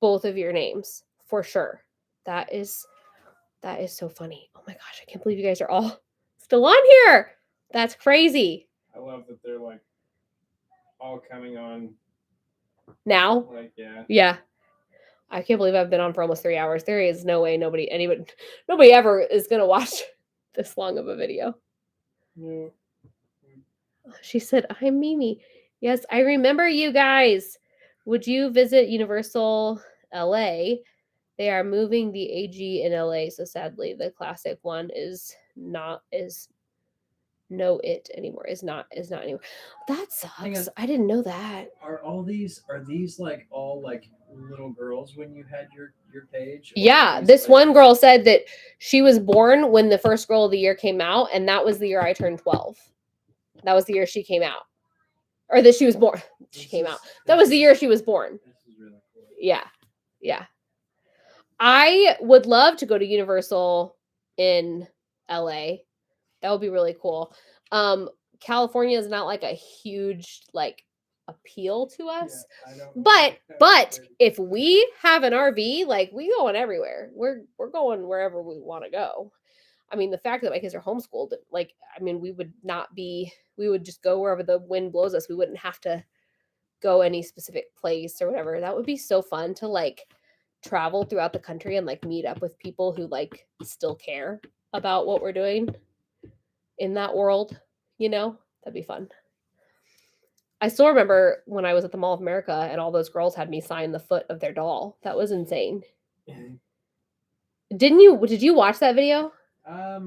both of your names for sure. That is so funny. Oh my gosh, I can't believe you guys are all still on here. That's crazy. I love that they're like all coming on Now? like Yeah. I can't believe I've been on for almost 3 hours. There is no way nobody ever is gonna watch this long of a video. Yeah. She said, I'm Mimi. Yes, I remember you guys. Would you visit Universal LA? They are moving the AG in LA, so sadly the classic one is not anymore. Is not anymore. That sucks. I didn't know that. Are these like all like little girls when you had your page? Or Yeah, are these, this like- one girl said that she was born when the first Girl of the Year came out, and that was the year I turned 12. That was the year she came out. Or that she was born. She came out. That was the year she was born. This is really cool. Yeah. Yeah. I would love to go to Universal in LA. That would be really cool. California is not like a huge like appeal to us. Yeah, I don't know. But if we have an RV, like we going everywhere. We're going wherever we want to go. I mean, the fact that my kids are homeschooled, like, I mean, we would just go wherever the wind blows us. We wouldn't have to go any specific place or whatever. That would be so fun to like travel throughout the country and like meet up with people who like still care about what we're doing in that world, you know? That'd be fun. I still remember when I was at the Mall of America and all those girls had me sign the foot of their doll. That was insane. Did you watch that video?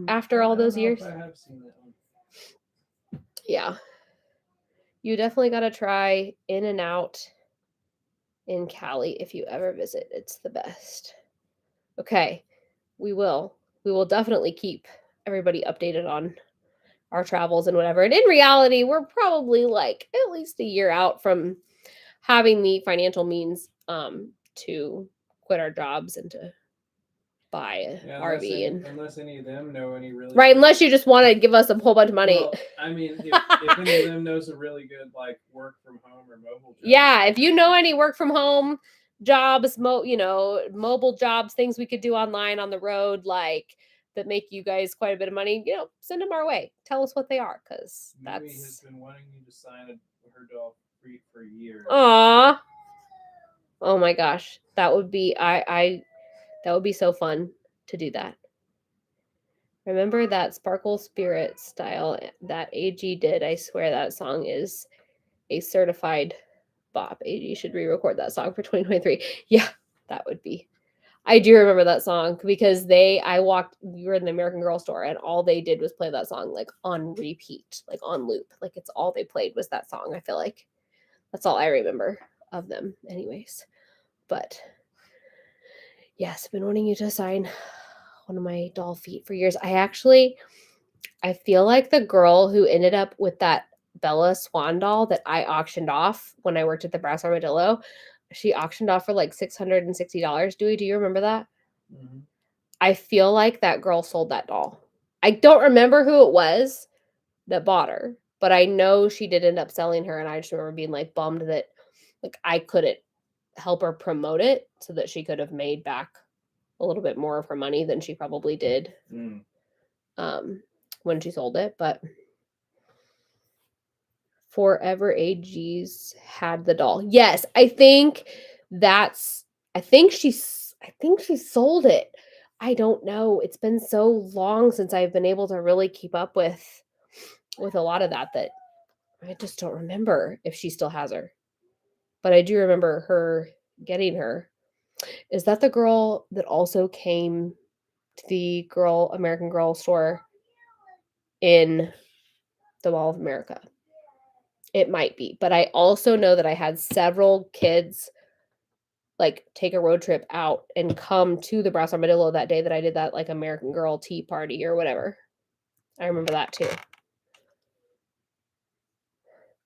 After all I don't those know years? if I have seen that one. Yeah. You definitely got to try In-N-Out in Cali if you ever visit. It's the best. Okay. We will definitely keep everybody updated on our travels and whatever. And in reality, we're probably like at least a year out from having the financial means to quit our jobs and to buy a RV unless any of them know any really right, unless you just want to give us a whole bunch of money. Well, I mean, if any of them knows a really good like work from home or mobile job. Yeah, if you know any work from home jobs, mobile jobs, things we could do online on the road, like that make you guys quite a bit of money, send them our way. Tell us what they are, because Mimi has that's. been wanting you to sign her doll free for years. Aw. Oh my gosh, that would be that would be so fun to do that. Remember that Sparkle Spirit style that AG did? I swear that song is a certified bop. AG should re-record that song for 2023. Yeah, that would be. I do remember that song because we were in the American Girl store and all they did was play that song like on repeat, like on loop. Like it's all they played was that song. I feel like that's all I remember of them anyways. But yes, I've been wanting you to sign one of my doll feet for years. I feel like the girl who ended up with that Bella Swan doll that I auctioned off when I worked at the Brass Armadillo, she auctioned off for like $660. Dewey, do you remember that? Mm-hmm. I feel like that girl sold that doll. I don't remember who it was that bought her, but I know she did end up selling her, and I just remember being like bummed that like I couldn't help her promote it so that she could have made back a little bit more of her money than she probably did when she sold it. But Forever AG's had the doll. Yes, I think she sold it. I don't know. It's been so long since I've been able to really keep up with a lot of that I just don't remember if she still has her. But I do remember her getting her. Is that the girl that also came to the American Girl store in the Mall of America? It might be, but I also know that I had several kids like take a road trip out and come to the Brass Armadillo that day that I did that like American Girl tea party or whatever. I remember that too.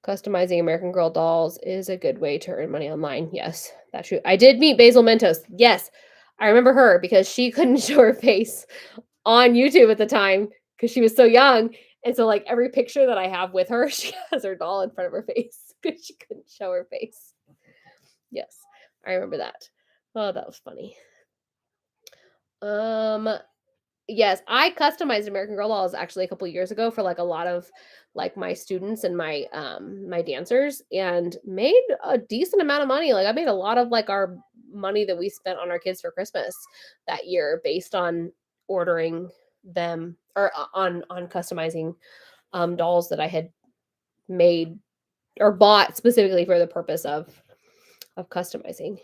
Customizing American Girl dolls is a good way to earn money online. Yes, that's true. I did meet Basil Mentos. Yes, I remember her because she couldn't show her face on YouTube at the time because she was so young. And so like every picture that I have with her, she has her doll in front of her face because she couldn't show her face. Yes, I remember that. Oh, that was funny. Yes, I customized American Girl dolls actually a couple of years ago for like a lot of like my students and my my dancers, and made a decent amount of money. Like I made a lot of like our money that we spent on our kids for Christmas that year based on ordering them or on customizing dolls that I had made or bought specifically for the purpose of customizing.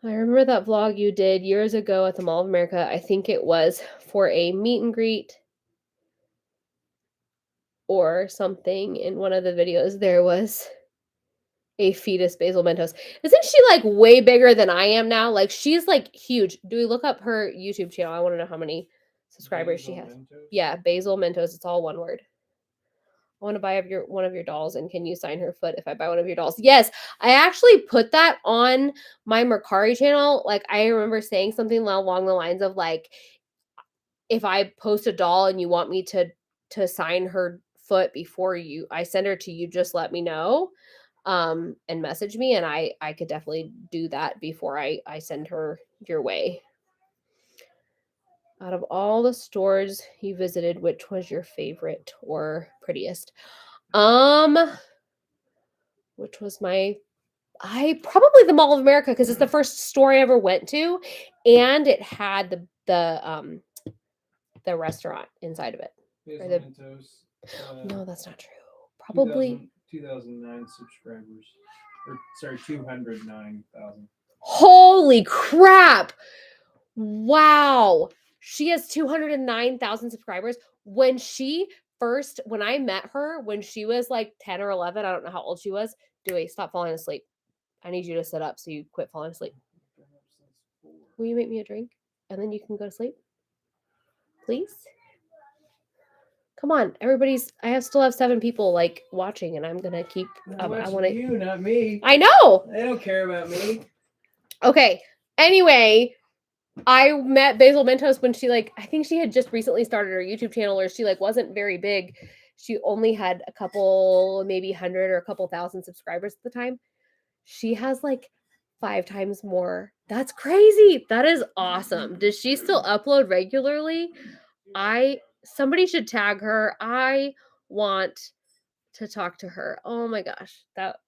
I remember that vlog you did years ago at the Mall of America. I think it was for a meet and greet or something. In one of the videos, there was a fetus Basil Mentos. Isn't she like way bigger than I am now? Like she's like huge. Do we look up her YouTube channel? I want to know how many subscribers she has. Yeah, Basil Mentos. It's all one word. I want to buy one of your dolls, and can you sign her foot if I buy one of your dolls? Yes, I actually put that on my Mercari channel. Like I remember saying something along the lines of like, if I post a doll and you want me to sign her foot before I send her to you, just let me know and message me, and I could definitely do that before I send her your way. Out of all the stores you visited, which was your favorite or prettiest? Which was probably the Mall of America because it's the first store I ever went to, and it had the restaurant inside of it. No, that's not true. Probably 2009 subscribers. Or, sorry, 209,000. Holy crap! Wow. She has 209,000 subscribers. When I met her, when she was like 10 or 11, I don't know how old she was. Dewey, stop falling asleep. I need you to sit up so you quit falling asleep. Will you make me a drink? And then you can go to sleep? Please? Come on, I still have 7 people like watching, and I'm gonna keep. I want to. You, not me. I know. They don't care about me. Okay. Anyway, I met Basil Mentos when she I think she had just recently started her YouTube channel, or she wasn't very big. She only had a couple, maybe 100 or a couple thousand subscribers at the time. She has 5 times more. That's crazy. That is awesome. Does she still upload regularly? Somebody should tag her. I want to talk to her. Oh my gosh. That's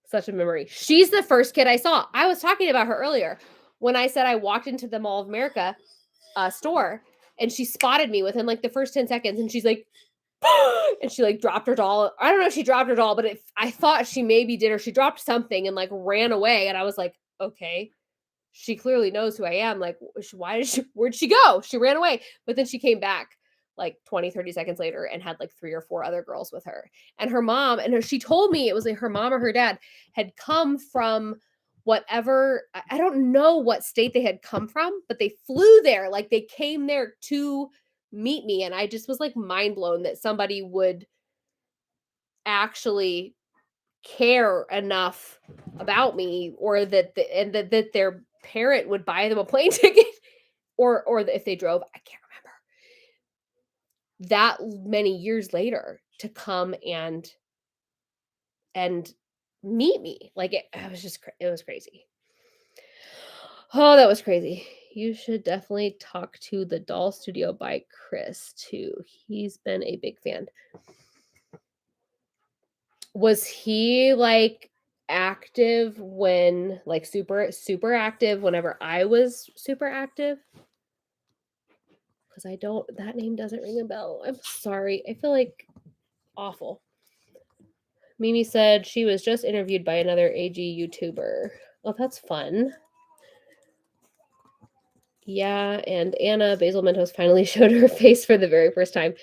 such a memory. She's the first kid I saw. I was talking about her earlier when I said I walked into the Mall of America store, and she spotted me within the first 10 seconds, and she's like, and she dropped her doll. I don't know if she dropped her doll, but I thought she maybe did, or she dropped something and ran away. And I was like, okay, she clearly knows who I am. Where'd she go? She ran away. But then she came back 20, 30 seconds later and had 3 or 4 other girls with her. And her mom, she told me it was her mom or her dad had come from whatever, I don't know what state they had come from, but they flew there. They came there to meet me. And I just was mind blown that somebody would actually care enough about me, or that their parent would buy them a plane ticket, or if they drove. I can't remember. That many years later to come and meet me. Like it was just it was crazy. Oh, that was crazy. You should definitely talk to the Doll Studio by Chris too. He's been a big fan. Was he like active when like super active whenever I was super active? Because I don't, that name doesn't ring a bell. I'm sorry. I feel like awful. Mimi said she was just interviewed by another AG YouTuber. Oh, that's fun. Yeah, and Anna Basil Mentos finally showed her face for the very first time.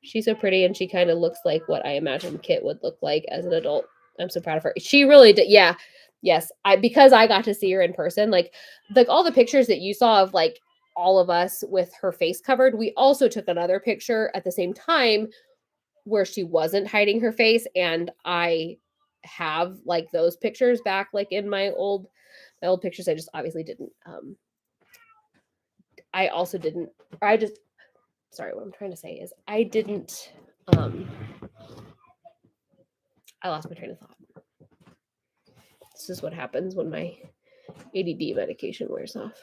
She's so pretty, and she kind of looks like what I imagined Kit would look like as an adult. I'm so proud of her. She really did. Yeah, yes. Because I got to see her in person. Like all the pictures that you saw of like all of us with her face covered. We also took another picture at the same time where she wasn't hiding her face, and I have like those pictures back like in my old pictures. I just obviously didn't I also didn't, or I just, sorry, what I'm trying to say is I didn't, I lost my train of thought. This is what happens when my ADD medication wears off.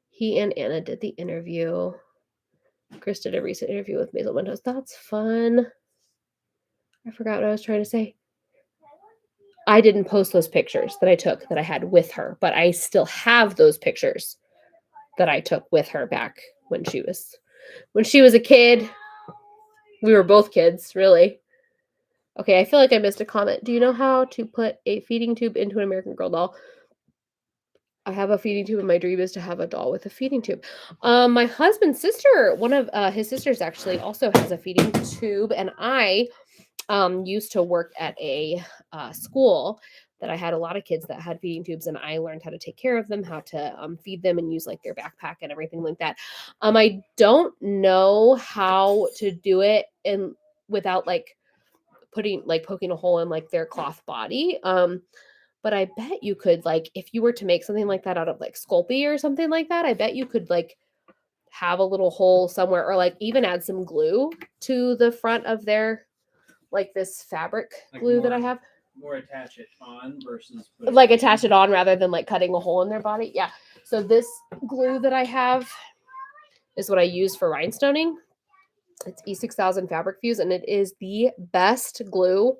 He and Anna did the interview. Chris did a recent interview with Basil Mentos. That's fun. I forgot what I was trying to say. I didn't post those pictures that I took that I had with her, but I still have those pictures that I took with her back when she was a kid. We were both kids, really. Okay, I feel like I missed a comment. Do you know how to put a feeding tube into an American Girl doll? I have a feeding tube, and my dream is to have a doll with a feeding tube. My husband's sister, one of his sisters actually also has a feeding tube, and I used to work at a school that I had a lot of kids that had feeding tubes, and I learned how to take care of them, how to feed them and use like their backpack and everything like that. I don't know how to do it without like poking a hole in like their cloth body. But I bet you could, like, if you were to make something like that out of like Sculpey or something like that, I bet you could like have a little hole somewhere, or like even add some glue to the front of their, like this fabric Like glue that I have. More attach it on versus Like attach it on rather than like cutting a hole in their body. Yeah. So this glue that I have is what I use for rhinestoning. It's E6000 Fabric Fuse, and it is the best glue.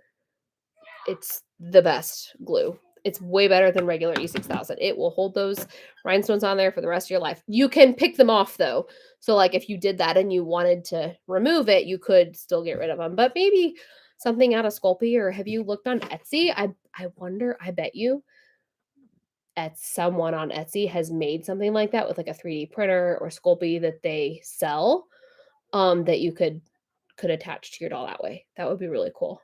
It's the best glue. It's way better than regular E6000. It will hold those rhinestones on there for the rest of your life. You can pick them off though. So like if you did that and you wanted to remove it, you could still get rid of them. But maybe something out of Sculpey, or have you looked on Etsy? I wonder, I bet you someone on Etsy has made something like that with like a 3D printer or Sculpey that they sell, that you could attach to your doll that way. That would be really cool.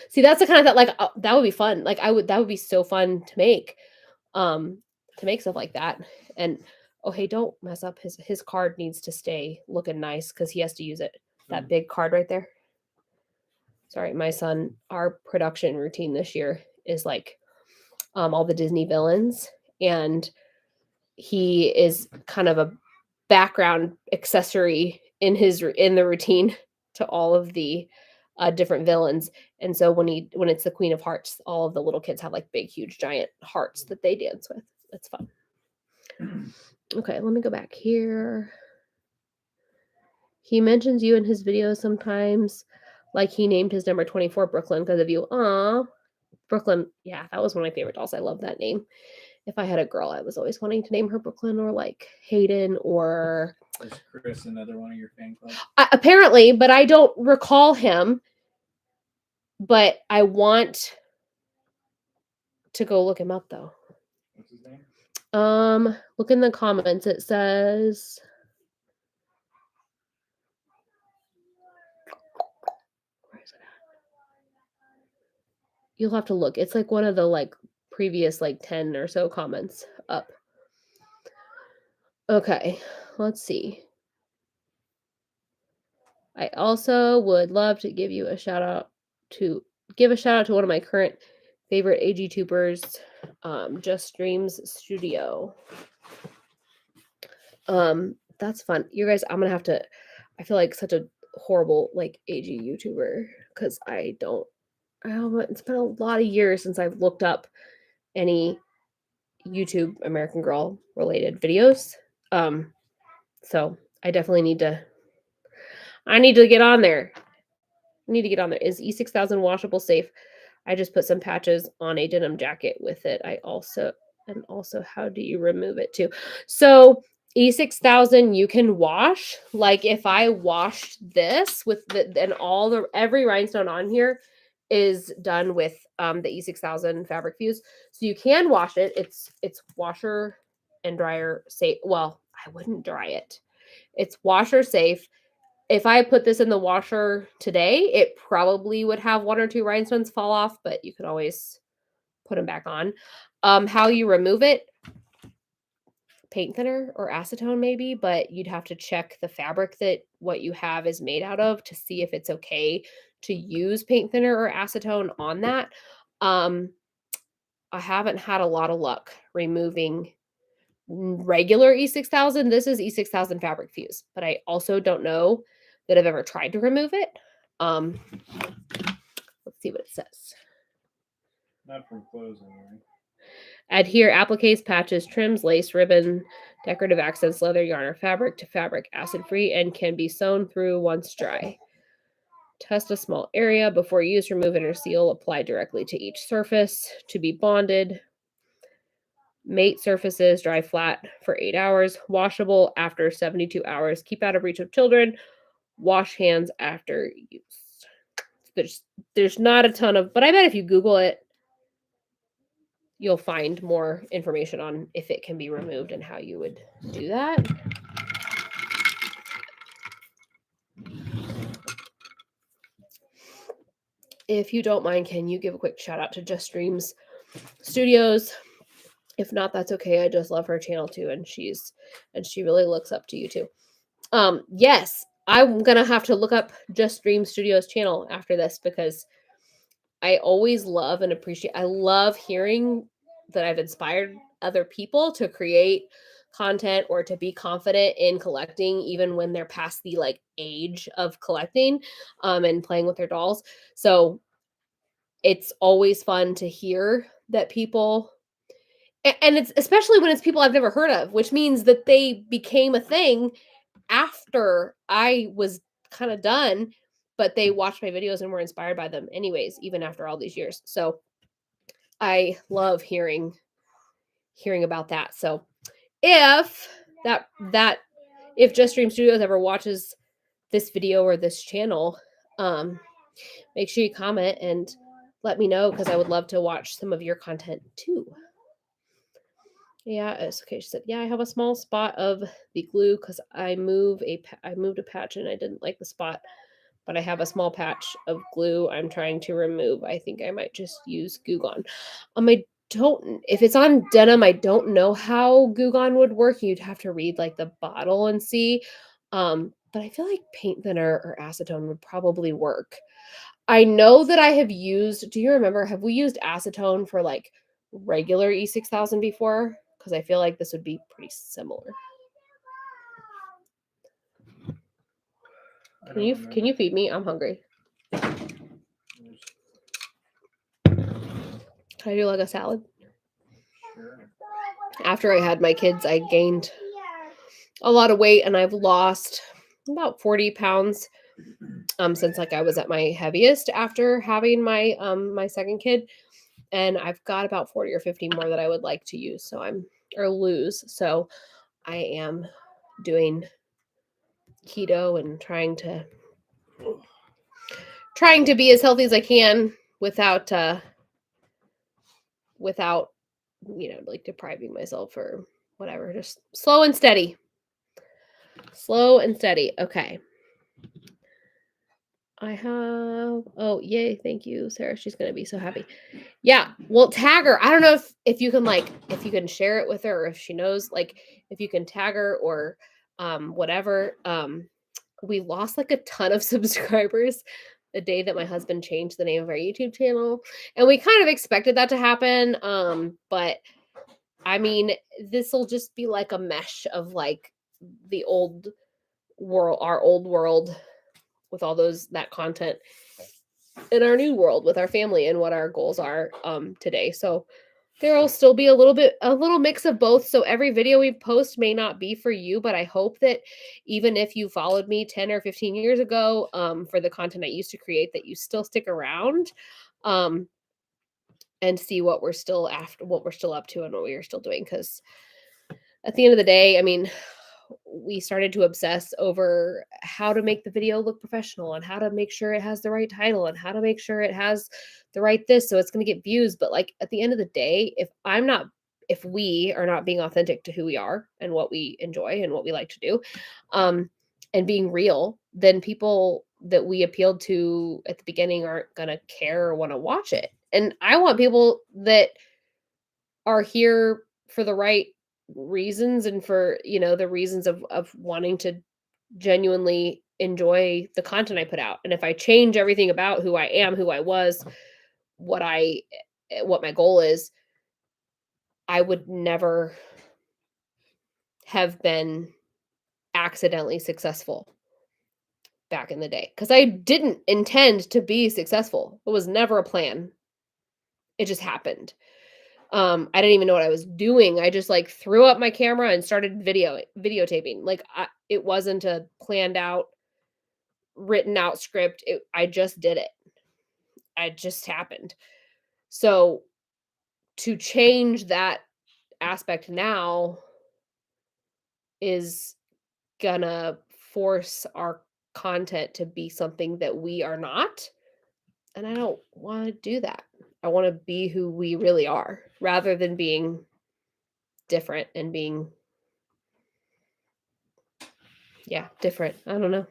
See, that's the kind of that like that would be fun. Like that would be so fun to make stuff like that. And oh hey, don't mess up his card needs to stay looking nice because he has to use it. That big card right there. Sorry, my son, our production routine this year is like all the Disney villains, and he is kind of a background accessory in the routine to all of the different villains. And so when it's the Queen of Hearts, all of the little kids have like big, huge, giant hearts that they dance with. It's fun. Okay, let me go back here. He mentions you in his videos sometimes, like he named his number 24 Brooklyn because of you. Aw, Brooklyn. Yeah, that was one of my favorite dolls. I love that name. If I had a girl, I was always wanting to name her Brooklyn, or like Hayden, or Is Chris another one of your fan clubs? Apparently, but I don't recall him. But I want to go look him up though. What's his name? Look in the comments. It says where is it at? You'll have to look. It's like one of the like previous like 10 or so comments up. Okay, let's see. I also would love to give a shout out to one of my current favorite AG tubers, Just Dreams Studio. That's fun. You guys, I'm gonna have to, I feel like such a horrible like AG YouTuber because I it's been a lot of years since I've looked up any YouTube American Girl related videos. So I definitely need to get on there. Is E6000 washable safe? I just put some patches on a denim jacket with it. Also, how do you remove it too? So E6000 you can wash. Like if I washed this with every rhinestone on here is done with the E6000 fabric fuse. So you can wash it. It's washer and dryer safe. Well, I wouldn't dry it. It's washer safe. If I put this in the washer today, it probably would have 1 or 2 rhinestones fall off, but you can always put them back on. How you remove it, paint thinner or acetone maybe, but you'd have to check the fabric that what you have is made out of to see if it's okay to use paint thinner or acetone on that. I haven't had a lot of luck removing regular E6000. This is E6000 fabric fuse, but I also don't know that I've ever tried to remove it. Let's see what it says. Not from clothes anyway. Adhere, appliques, patches, trims, lace, ribbon, decorative accents, leather, yarn, or fabric to fabric, acid-free, and can be sewn through once dry. Test a small area before use, remove inner seal, apply directly to each surface to be bonded. Mate surfaces, dry flat for 8 hours, washable after 72 hours. Keep out of reach of children. Wash hands after use. There's not a ton of, but I bet if you Google it, you'll find more information on if it can be removed and how you would do that. If you don't mind, can you give a quick shout out to Just Dreams Studios? If not, that's okay. I just love her channel too, and she really looks up to you too. Yes, I'm gonna have to look up Just Dream Studios channel after this because I always love and appreciate. I love hearing that I've inspired other people to create content or to be confident in collecting, even when they're past the like age of collecting, and playing with their dolls. So it's always fun to hear that people. And it's especially when it's people I've never heard of, which means that they became a thing after I was kind of done, but they watched my videos and were inspired by them anyways, even after all these years. So I love hearing about that. So if if Just Dream Studios ever watches this video or this channel, make sure you comment and let me know because I would love to watch some of your content too. Yeah, it's okay. She said, "Yeah, I have a small spot of the glue because I moved a patch and I didn't like the spot, but I have a small patch of glue I'm trying to remove. I think I might just use Goo Gone." If it's on denim, I don't know how Goo Gone would work. You'd have to read like the bottle and see. But I feel like paint thinner or acetone would probably work. I know that I have used. Do you remember? Have we used acetone for like regular E6000 before? Because I feel like this would be pretty similar. Can you feed me? I'm hungry. Can I do like a salad? Sure. After I had my kids, I gained a lot of weight and I've lost about 40 pounds since like I was at my heaviest after having my my second kid, and I've got about 40 or 50 more that I would like to use lose. So I am doing keto and trying to be as healthy as I can without like depriving myself or whatever. Just slow and steady. Okay. I have, oh, yay. Thank you, Sarah. She's going to be so happy. Yeah. Well, tag her. I don't know if you can share it with her or if she knows, like if you can tag her or whatever. We lost like a ton of subscribers the day that my husband changed the name of our YouTube channel. And we kind of expected that to happen. But I mean, this will just be like a mesh of like the old world, our old world with all that content. in our new world with our family and what our goals are today. So there'll still be a little mix of both. So every video we post may not be for you, but I hope that even if you followed me 10 or 15 years ago for the content I used to create, that you still stick around and see what we're still up to and what we are still doing. Because at the end of the day, I mean, we started to obsess over how to make the video look professional and how to make sure it has the right title and how to make sure it has the right this so it's going to get views. But like at the end of the day, if we are not being authentic to who we are and what we enjoy and what we like to do, and being real, then people that we appealed to at the beginning aren't going to care or want to watch it. And I want people that are here for the right reasons and for, the reasons of wanting to genuinely enjoy the content I put out. And if I change everything about who I am, who I was, what my goal is, I would never have been accidentally successful back in the day, because I didn't intend to be successful. It was never a plan. It just happened. I didn't even know what I was doing. I just like threw up my camera and started videotaping. Like it wasn't a planned out, written out script. I just did it. It just happened. So to change that aspect now is gonna force our content to be something that we are not. And I don't want to do that. I want to be who we really are rather than being different and being, different. I don't know.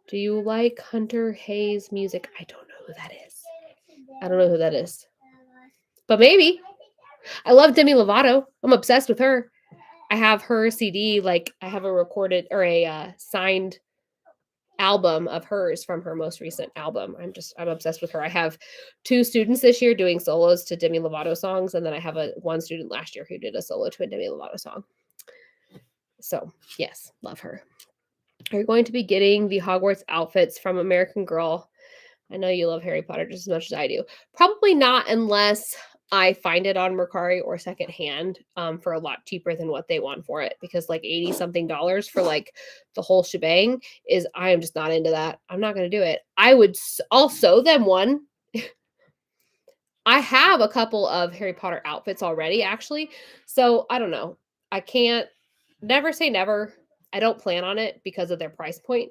Do you like Hunter Hayes music? I don't know who that is. I don't know who that is. But maybe. I love Demi Lovato. I'm obsessed with her. I have her CD, like I have a recorded or a signed album of hers from her most recent album. I'm obsessed with her. I have 2 students this year doing solos to Demi Lovato songs, and then I have one student last year who did a solo to a Demi Lovato song. So yes, love her. Are you going to be getting the Hogwarts outfits from American Girl? I know you love Harry Potter just as much as I do. Probably not unless I find it on Mercari or secondhand for a lot cheaper than what they want for it, because like $80-something for like the whole shebang I am just not into that. I'm not going to do it. I'll sew them one. I have a couple of Harry Potter outfits already, actually. So I don't know. I can't never say never. I don't plan on it because of their price point,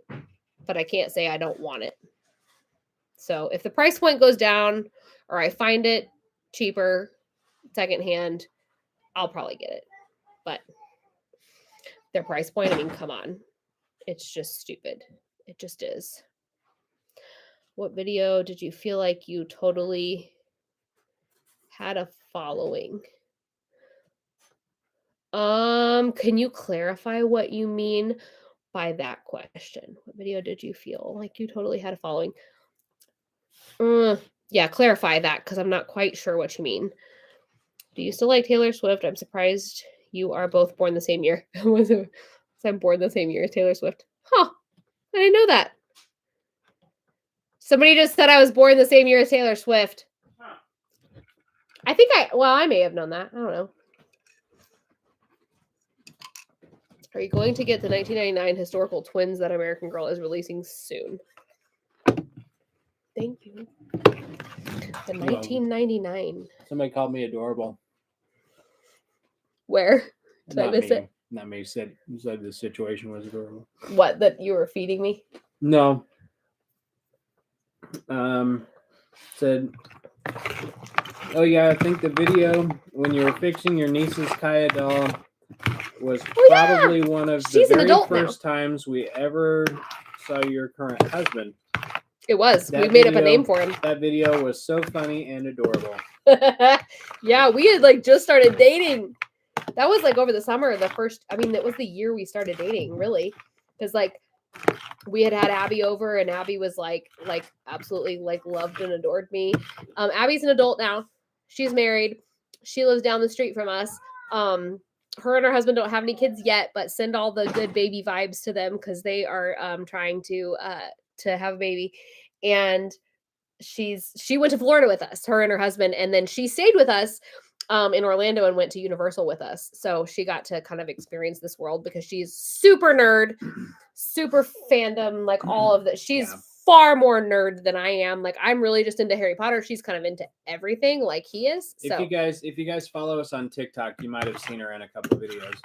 but I can't say I don't want it. So if the price point goes down or I find it cheaper secondhand, I'll probably get it. But their price point, I mean, come on. It's just stupid. It just is. What video did you feel like you totally had a following? Can you clarify what you mean by that question? What video did you feel like you totally had a following? Yeah, clarify that, because I'm not quite sure what you mean. Do you still like Taylor Swift? I'm surprised you are both born the same year. I'm born the same year as Taylor Swift. Huh. I didn't know that. Somebody just said I was born the same year as Taylor Swift. I may have known that. I don't know. Are you going to get the 1999 historical twins that American Girl is releasing soon? Thank you. The 1999. Somebody called me adorable. Where? Did I miss it? Not me. Said the situation was adorable. What, that you were feeding me? No. Said, oh yeah, I think the video when you were fixing your niece's Kaya doll was probably one of the very first times we ever saw your current husband. It was. We made up a name for him. That video was so funny and adorable. Yeah, we had like just started dating. That was like over the summer. It was the year we started dating, really. Because like we had Abby over, and Abby was like absolutely like loved and adored me. Abby's an adult now. She's married. She lives down the street from us. Her and her husband don't have any kids yet, but send all the good baby vibes to them, because they are trying to have a baby. And she went to Florida with us, her and her husband, and then she stayed with us in Orlando and went to Universal with us. So she got to kind of experience this world because she's super nerd, super fandom, like all of that. She's Yeah. far more nerd than I am. Like I'm really just into Harry Potter. She's kind of into everything like he is. So If you guys follow us on TikTok, you might have seen her in a couple videos.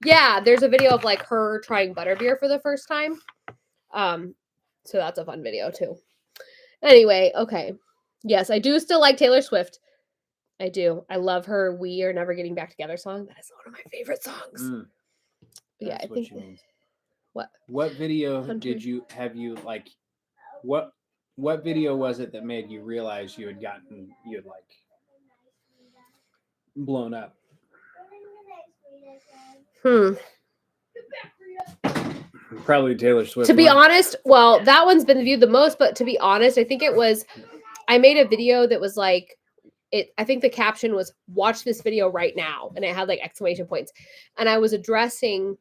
yeah, there's a video of like her trying butterbeer for the first time. So that's a fun video too. Anyway, okay. Yes, I do still like Taylor Swift. I do. I love her "We Are Never Getting Back Together" song. That is one of my favorite songs. Mm, Yeah, that's I what think she means. what? What video Hunter. what video was it that made you realize you had like blown up? Probably Taylor Swift. To be one. honest, well, that one's been viewed the most, but to be honest, I think it was I made a video that was like I think the caption was "Watch this video right now," and it had like exclamation points. And I was addressing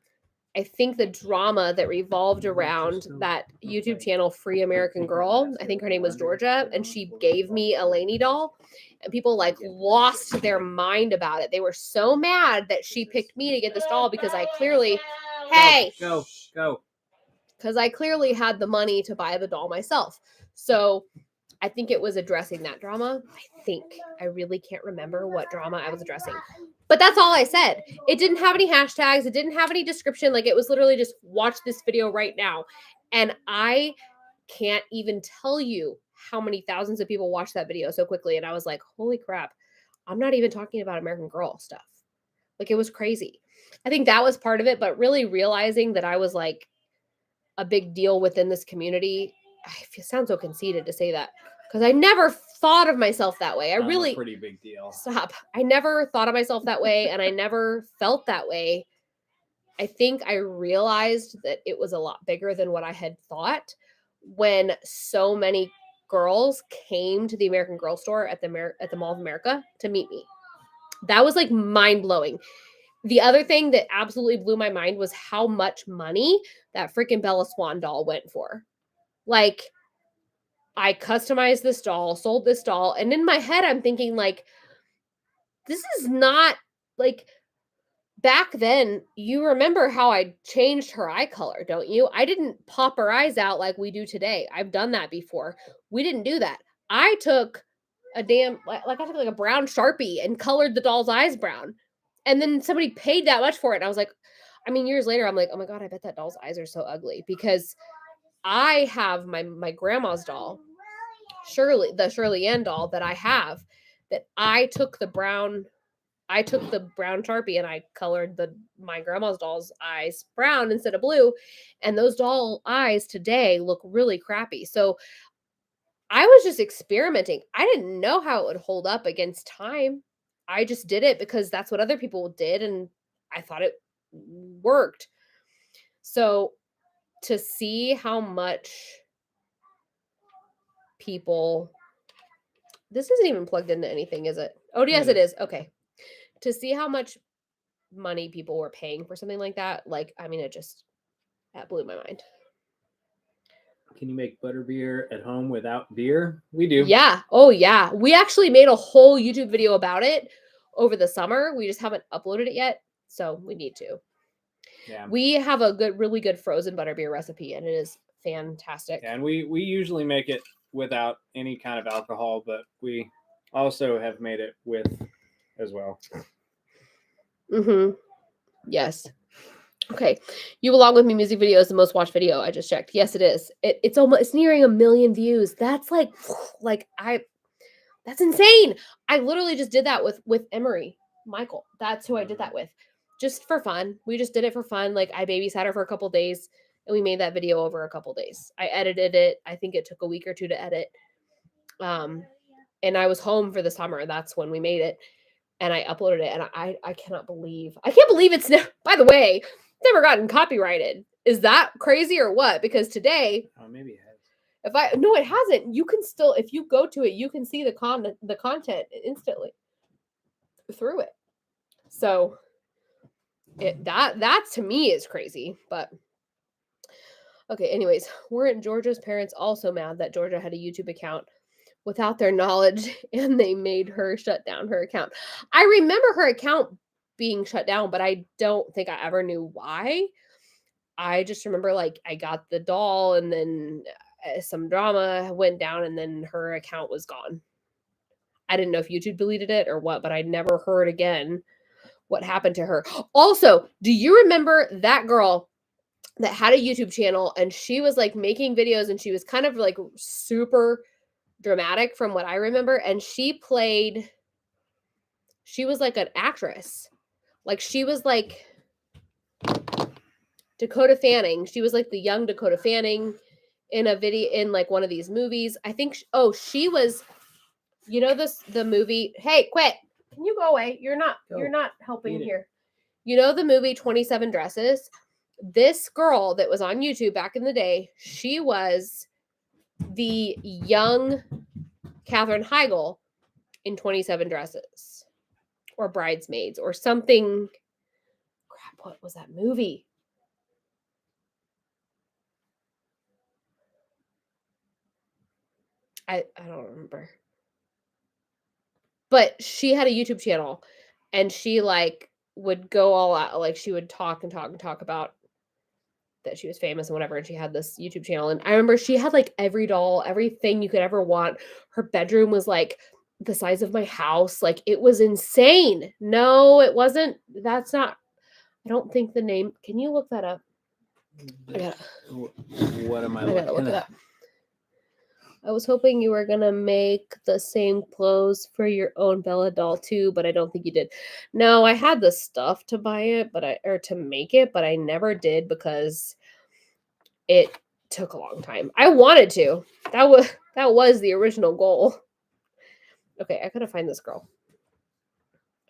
I think the drama that revolved around that YouTube channel Free American Girl. I think her name was Georgia, and she gave me a Lainey doll. And people like lost their mind about it. They were so mad that she picked me to get this doll because I clearly Go. because I clearly had the money to buy the doll myself. So I think it was addressing that drama. I really can't remember what drama I was addressing. But that's all I said. It didn't have any hashtags. It didn't have any description. Like it was literally just watch this video right now. And I can't even tell you how many thousands of people watched that video so quickly. And I was like, holy crap. I'm not even talking about American Girl stuff. Like it was crazy. I think that was part of it, but really realizing that I was like a big deal within this community. It sounds so conceited to say that because I never thought of myself that way. I'm a pretty big deal. Stop. I never thought of myself that way and I never felt that way. I think I realized that it was a lot bigger than what I had thought when so many girls came to the American Girl store at the Mall of America to meet me. That was like mind-blowing. The other thing that absolutely blew my mind was how much money that freaking Bella Swan doll went for. Like, I customized this doll, sold this doll, and in my head, I'm thinking, like, this is not, like, back then, you remember how I changed her eye color, don't you? I didn't pop her eyes out like we do today. I've done that before. We didn't do that. I took a I took like a brown Sharpie and colored the doll's eyes brown. And then somebody paid that much for it. And I was like, I mean, years later, I'm like, oh my God, I bet that doll's eyes are so ugly because I have my grandma's doll, the Shirley Ann doll that I have, that I took the brown Sharpie and I colored my grandma's doll's eyes brown instead of blue. And those doll eyes today look really crappy. So I was just experimenting. I didn't know how it would hold up against time. I just did it because that's what other people did. And I thought it worked. So to see how much people, this isn't even plugged into anything, is it? Oh, yes, it is. Okay. To see how much money people were paying for something like that, like, I mean, that blew my mind. Can you make butterbeer at home without beer? We do. Yeah. Oh, yeah. We actually made a whole YouTube video about it over the summer. We just haven't uploaded it yet, so we need to. Yeah. We have a really good frozen butterbeer recipe, and it is fantastic. And we usually make it without any kind of alcohol, but we also have made it with as well. Mm-hmm. Yes. Okay. You Belong With Me music video is the most watched video. I just checked. Yes, it is. It's nearing 1 million views. That's that's insane. I literally just did that with Emery Michael. That's who I did that with. Just for fun. We just did it for fun. Like I babysat her for a couple days and we made that video over a couple days. I edited it. I think it took a week or two to edit. And I was home for the summer. That's when we made it. And I uploaded it. And I can't believe it's by the way, never gotten copyrighted. Is that crazy or what? Because today, Maybe it has. No, it hasn't. You can still, if you go to it, you can see the content instantly through it. So that to me is crazy. But okay, anyways, weren't Georgia's parents also mad that Georgia had a YouTube account without their knowledge, and they made her shut down her account. I remember her account being shut down, but I don't think I ever knew why. I just remember like I got the doll, and then some drama went down, and then her account was gone. I didn't know if YouTube deleted it or what, but I never heard again what happened to her. Also, do you remember that girl that had a YouTube channel, and she was like making videos, and she was kind of like super dramatic from what I remember, and she was like an actress. Like she was like Dakota Fanning. She was like the young Dakota Fanning in a video in like one of these movies. I think she was, you know, the movie. Hey, quit. Can you go away? You're not helping Eat it. here. You know the movie 27 Dresses? This girl that was on YouTube back in the day, she was the young Katherine Heigl in 27 Dresses or Bridesmaids or something. Crap, what was that movie? I don't remember. But she had a YouTube channel, and she like would go all out, like she would talk about that she was famous and whatever, and she had this YouTube channel. And I remember she had like every doll, everything you could ever want. Her bedroom was like the size of my house. Like it was insane. No, it wasn't. That's not, I don't think the name. Can you look that up? What am I I gotta looking look it at? up. I was hoping you were gonna make the same clothes for your own Bella doll too, but I don't think you did. No, I had the stuff to buy it, or to make it, but I never did because it took a long time. I wanted to. That was the original goal. Okay, I gotta find this girl.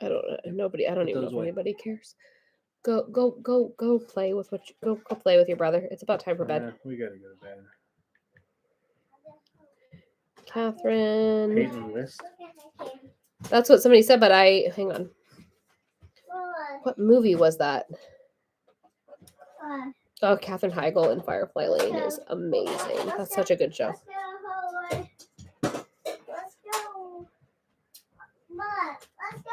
I don't Put even know those if away. anybody cares. Go play with go play with your brother. It's about time for bed. We gotta go to bed. Catherine. Peyton list. That's what somebody said, but hang on. What movie was that? Oh, Katherine Heigl in Firefly Lane is amazing. That's such a good show. Let's go. Mom, let's go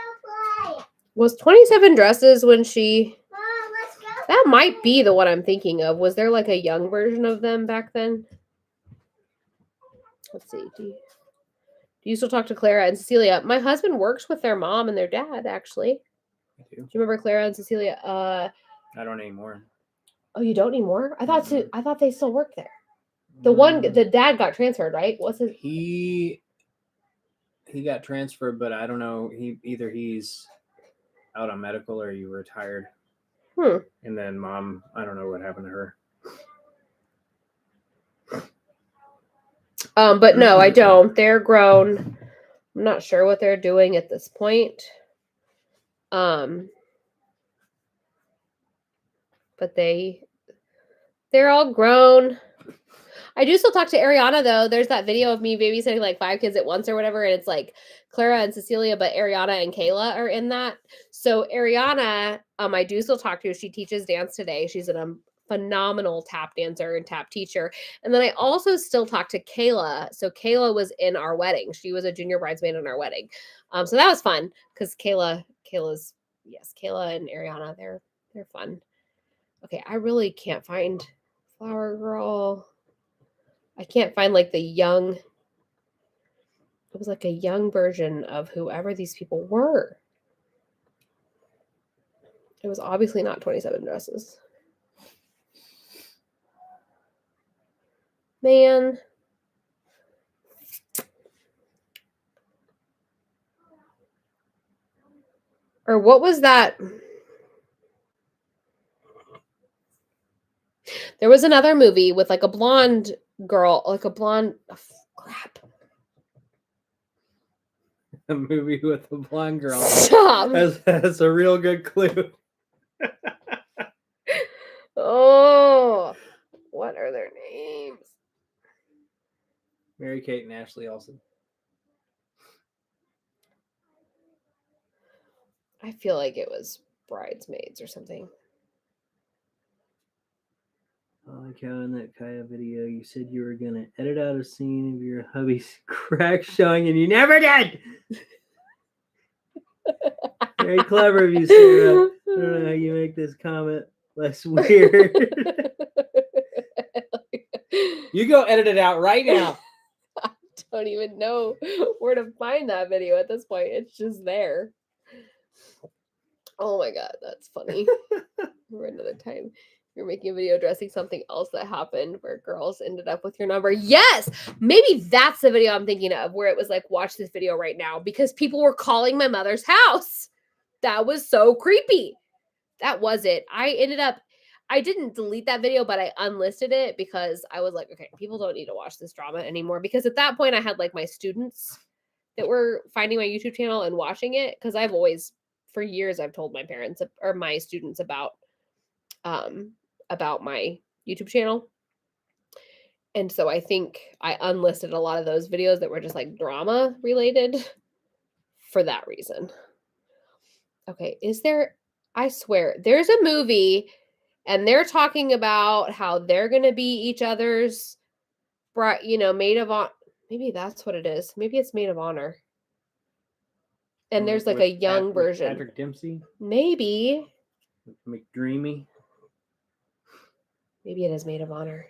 play. Was 27 Dresses when she... Mom, let's go. That might be the one I'm thinking of. Was there like a young version of them back then? Let's see. Do you still talk to Clara and Cecilia? My husband works with their mom and their dad, actually. I do. Do you remember Clara and Cecilia? I don't anymore. Oh, you don't anymore? I thought they still work there. The dad got transferred, right? What's his? He got transferred, but I don't know. Either he's out on medical or he retired. And then mom, I don't know what happened to her. But no, I don't. They're grown. I'm not sure what they're doing at this point. But they're all grown. I do still talk to Ariana though. There's that video of me babysitting like 5 kids at once or whatever, and it's like Clara and Cecilia, but Ariana and Kayla are in that. So Ariana, I do still talk to. She teaches dance today. She's a phenomenal tap dancer and tap teacher. And then I also still talk to Kayla. So Kayla was in our wedding. She was a junior bridesmaid in our wedding. So that was fun because Kayla and Ariana, they're fun. Okay, I really can't find Flower Girl. I can't find like the young. It was like a young version of whoever these people were. It was obviously not 27 Dresses. Man. Or what was that? There was another movie with like a blonde girl, like a blonde. Oh, crap. A movie with a blonde girl. Stop. That's a real good clue. Oh, what are their names? Mary Kate and Ashley Olsen. I feel like it was Bridesmaids or something. like how in that Kaya video you said you were gonna edit out a scene of your hubby's crack showing and you never did. Very clever of you, Sarah. I don't know how you make this comment less weird. You go edit it out right now. Don't even know where to find that video at this point. It's just there. Oh my god, that's funny. For another time, you're making a video addressing something else that happened where girls ended up with your number. Yes, maybe that's the video I'm thinking of, where it was like, watch this video right now, because people were calling my mother's house. That was so creepy. That was it. I didn't delete that video, but I unlisted it because I was like, okay, people don't need to watch this drama anymore. Because at that point, I had like my students that were finding my YouTube channel and watching it. Because I've always, for years, I've told my parents or my students about my YouTube channel. And so I think I unlisted a lot of those videos that were just like drama related for that reason. Okay, I swear, there's a movie and they're talking about how they're going to be each other's, maid of honor. Maybe that's what it is. Maybe it's maid of honor. And there's like a young version. Patrick Dempsey? Maybe. McDreamy? Maybe it is maid of honor.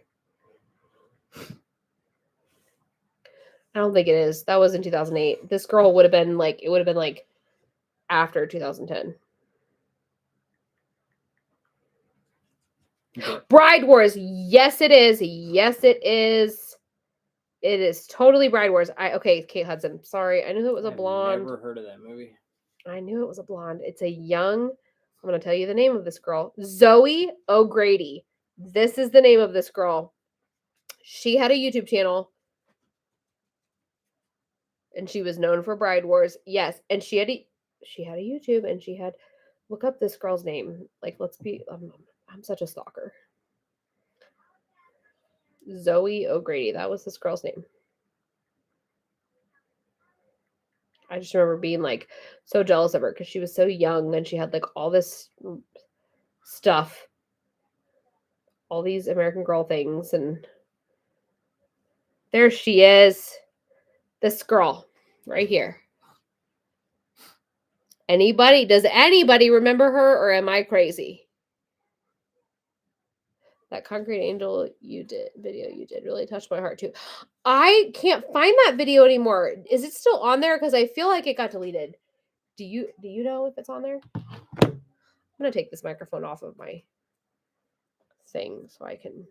I don't think it is. That was in 2008. This girl would have been like, it would have been like after 2010. Okay. Bride Wars. Yes, it is. Yes, it is. It is totally Bride Wars. Okay, Kate Hudson. Sorry. I knew it was a blonde. I've never heard of that movie. I knew it was a blonde. It's a young, I'm going to tell you the name of this girl. Zoe O'Grady. This is the name of this girl. She had a YouTube channel. And she was known for Bride Wars. Yes. And she had a YouTube and she had, look up this girl's name. Like, I'm such a stalker. Zoe O'Grady. That was this girl's name. I just remember being like so jealous of her because she was so young and she had like all this stuff, all these American Girl things. And there she is. This girl right here. Does anybody remember her, or am I crazy? That Concrete Angel video you did really touched my heart too. I can't find that video anymore. Is it still on there? Because I feel like it got deleted. Do you know if it's on there? I'm gonna take this microphone off of my thing so I can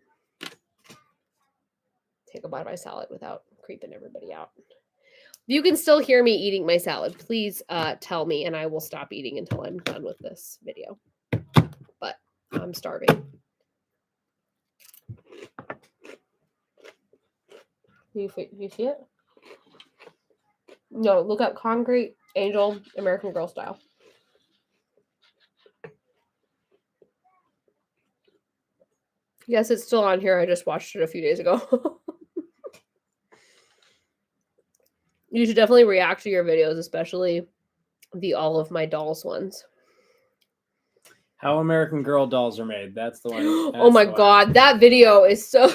take a bite of my salad without creeping everybody out. If you can still hear me eating my salad, please tell me and I will stop eating until I'm done with this video. But I'm starving. You see it? No, look up Concrete Angel American Girl Style. Yes, it's still on here. I just watched it a few days ago. You should definitely react to your videos, especially the All of My Dolls ones. How American Girl dolls are made. That's the one. Oh my God. That video is so...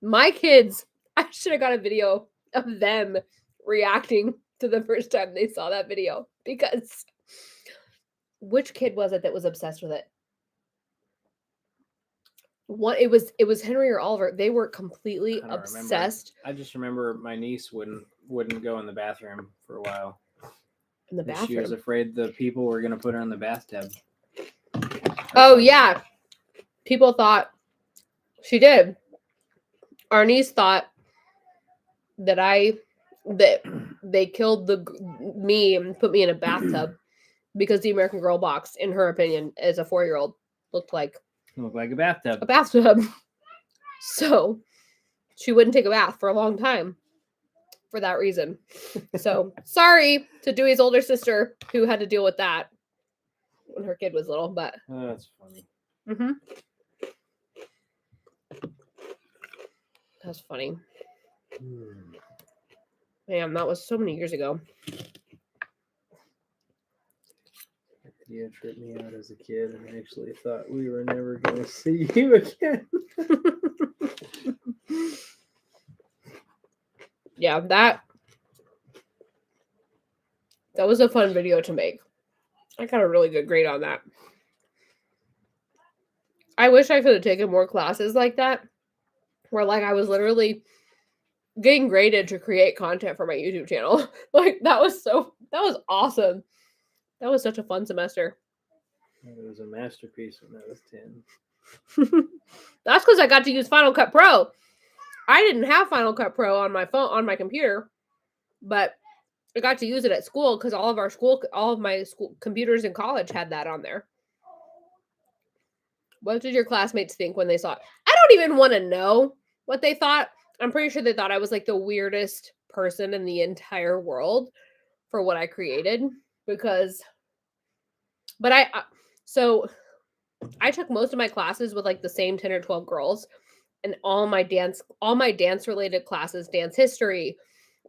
My kids, I should have got a video of them reacting to the first time they saw that video, because which kid was it that was obsessed with it? It was Henry or Oliver. They were completely obsessed. I just remember my niece wouldn't go in the bathroom for a while. In the bathroom. She was afraid the people were going to put her in the bathtub. Oh yeah. People thought she did. Our niece thought that they killed me and put me in a bathtub because the American Girl box, in her opinion, as a 4-year-old, looked like a bathtub. A bathtub. So she wouldn't take a bath for a long time for that reason. So sorry to Dewey's older sister who had to deal with that when her kid was little, but that's funny. Mm-hmm. That's funny. Man, that was so many years ago. Yeah, tripped me out as a kid and I actually thought we were never going to see you again. Yeah, that was a fun video to make. I got a really good grade on that. I wish I could have taken more classes like that, where like I was literally getting graded to create content for my YouTube channel. Like that was awesome. That was such a fun semester. It was a masterpiece when I was 10. That's because I got to use Final Cut Pro. I didn't have Final Cut Pro on my phone, on my computer, but I got to use it at school because all of my school computers in college had that on there. What did your classmates think when they saw it? I don't even want to know what they thought. I'm pretty sure they thought I was like the weirdest person in the entire world for what I created so I took most of my classes with like the same 10 or 12 girls, and all my dance related classes, dance history,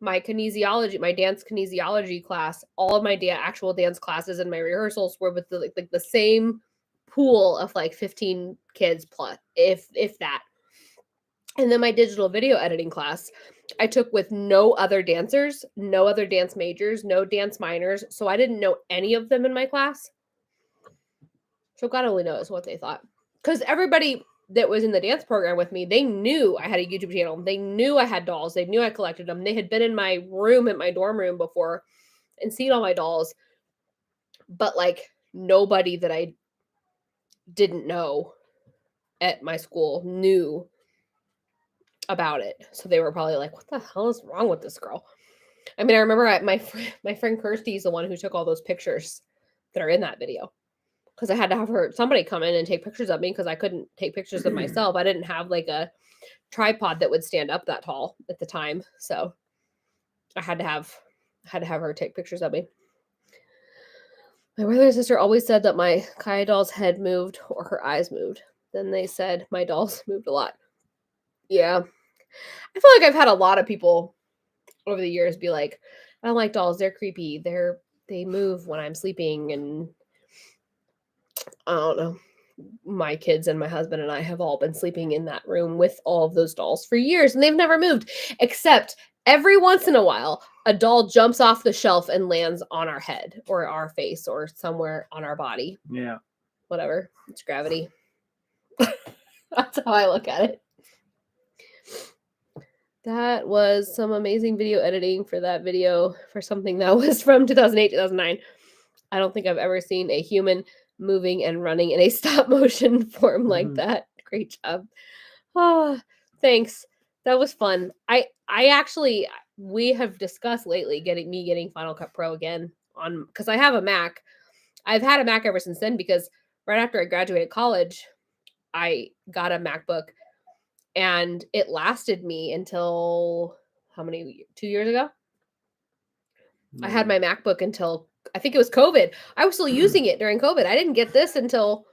my dance kinesiology class, all of my actual dance classes and my rehearsals were with the same pool of like 15 kids plus, if that. And then my digital video editing class, I took with no other dancers, no other dance majors, no dance minors. So I didn't know any of them in my class. So God only knows what they thought. Because everybody that was in the dance program with me, they knew I had a YouTube channel. They knew I had dolls. They knew I collected them. They had been in my room at my dorm room before and seen all my dolls. But like nobody that I didn't know at my school knew about it. So they were probably like, what the hell is wrong with this girl? I mean, I remember my friend Kirsty is the one who took all those pictures that are in that video. Because I had to have somebody come in and take pictures of me because I couldn't take pictures of myself. I didn't have like a tripod that would stand up that tall at the time. So I had to have her take pictures of me. My brother and sister always said that my Kaya doll's head moved or her eyes moved. Then they said my dolls moved a lot. Yeah. I feel like I've had a lot of people over the years be like, I don't like dolls. They're creepy. They move when I'm sleeping. And I don't know. My kids and my husband and I have all been sleeping in that room with all of those dolls for years, and they've never moved, except every once in a while, a doll jumps off the shelf and lands on our head or our face or somewhere on our body. Yeah. Whatever. It's gravity. That's how I look at it. That was some amazing video editing for that video for something that was from 2008, 2009. I don't think I've ever seen a human moving and running in a stop motion form like that. Great job. Oh, thanks. That was fun. We have discussed lately getting Final Cut Pro again because I have a Mac. I've had a Mac ever since then because right after I graduated college, I got a MacBook and it lasted me until how many? 2 years ago? I had my MacBook until I think it was COVID. I was still using it during COVID. I didn't get this until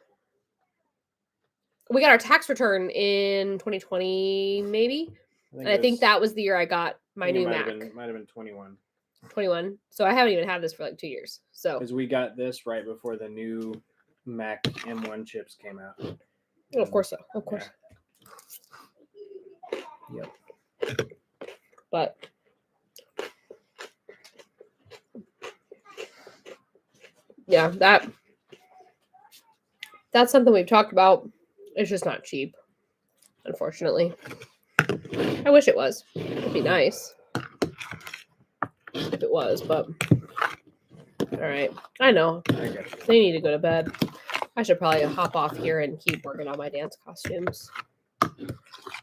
we got our tax return in 2020, maybe. I think that was the year I got my new Mac. Might have been 21. 21. So I haven't even had this for like 2 years. So Because we got this right before the new Mac M1 chips came out. oh, of course so. Of course. Yep. But yeah, that's something we've talked about. It's just not cheap, unfortunately. I wish it was. It'd be nice if it was, but all right. I know. I got you. They need to go to bed. I should probably hop off here and keep working on my dance costumes.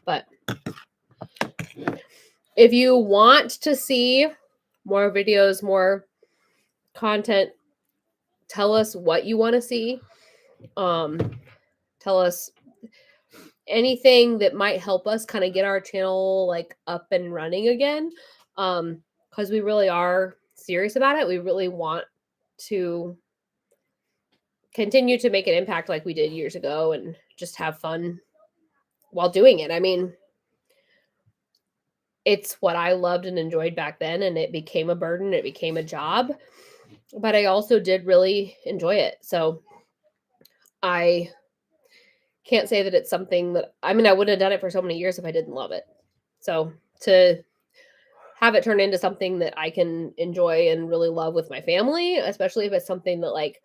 But if you want to see more videos, more content, tell us what you want to see. Tell us anything that might help us kind of get our channel like up and running again. Because we really are serious about it. We really want to continue to make an impact like we did years ago and just have fun while doing it. I mean, it's what I loved and enjoyed back then, and it became a burden. It became a job, but I also did really enjoy it. So I can't say that it's something that, I mean, I wouldn't have done it for so many years if I didn't love it. So to have it turn into something that I can enjoy and really love with my family, especially if it's something that like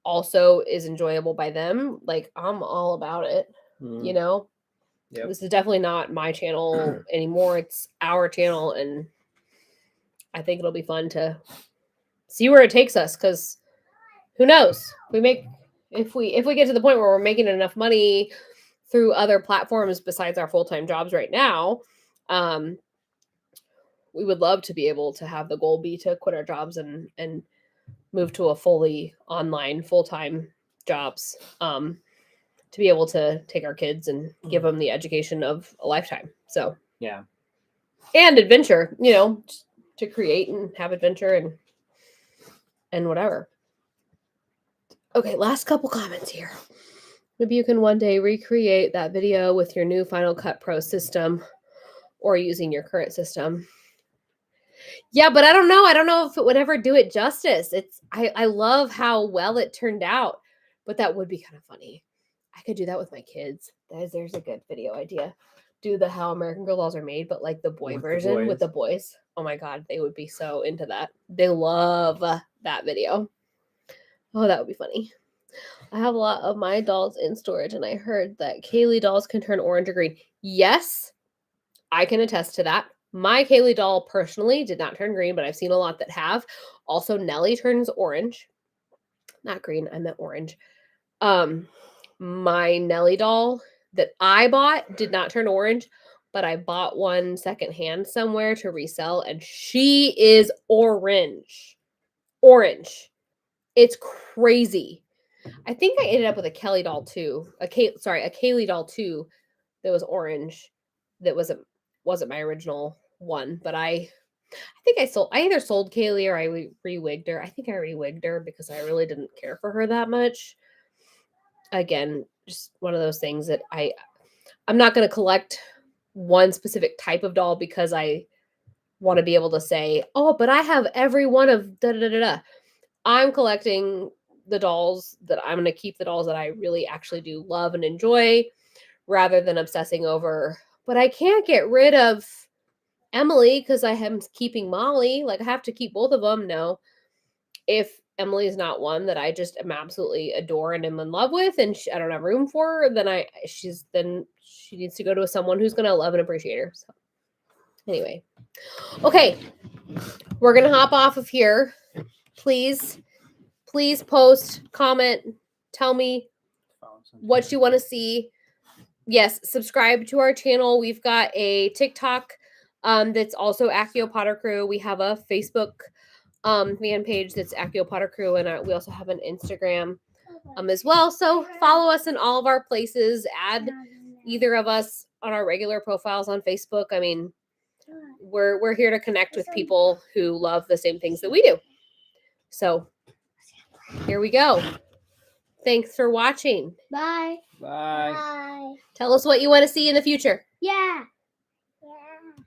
also is enjoyable by them, like I'm all about it, Mm. you know? Yep. This is definitely not my channel anymore. It's our channel, and I think it'll be fun to see where it takes us, because who knows? If we get to the point where we're making enough money through other platforms besides our full-time jobs right now, we would love to be able to have the goal be to quit our jobs and move to a fully online full-time jobs, to be able to take our kids and give them the education of a lifetime. So Yeah. and adventure, you know, to create and have adventure and whatever. Okay, last couple comments here. Maybe you can one day recreate that video with your new Final Cut Pro system or using your current system. Yeah, but I don't know. I don't know if it would ever do it justice. I love how well it turned out, but that would be kind of funny. I could do that with my kids. There's a good video idea. Do the How American Girl Dolls Are Made, but like the boy With the version with boys. the boys. Oh my God, they would be so into that. They love that video. Oh, that would be funny. I have a lot of my dolls in storage, and I heard that Kaylee dolls can turn orange or green. Yes, I can attest to that. My Kaylee doll personally did not turn green, but I've seen a lot that have. Also, Nellie turns orange. Not green, I meant orange. My Nellie doll that I bought did not turn orange, but I bought one secondhand somewhere to resell, and she is orange. Orange. It's crazy. I think I ended up with a Kelly doll too. A Kaylee doll too that was orange. That wasn't my original one, but I think I either sold Kaylee or I re-wigged her. I think I re-wigged her because I really didn't care for her that much. Again, just one of those things that I'm not going to collect one specific type of doll because I want to be able to say, oh, but I have every one of da da da da. I'm collecting the dolls that I'm going to keep, the dolls that I really actually do love and enjoy, rather than obsessing over, but I can't get rid of Emily because I am keeping Molly. Like I have to keep both of them. No, if Emily is not one that I just am absolutely adore and am in love with, and I don't have room for her, then she needs to go to someone who's going to love and appreciate her. So anyway, okay, we're going to hop off of here. Please post, comment, tell me what you want to see. Yes, subscribe to our channel. We've got a TikTok that's also Accio Potter Crew. We have a Facebook fan page that's Accio Potter Crew, and we also have an Instagram as well. So follow us in all of our places. Add either of us on our regular profiles on Facebook. I mean, we're here to connect with people who love the same things that we do. So here we go. Thanks for watching. Bye. Bye. Bye. Tell us what you want to see in the future. Yeah. Yeah.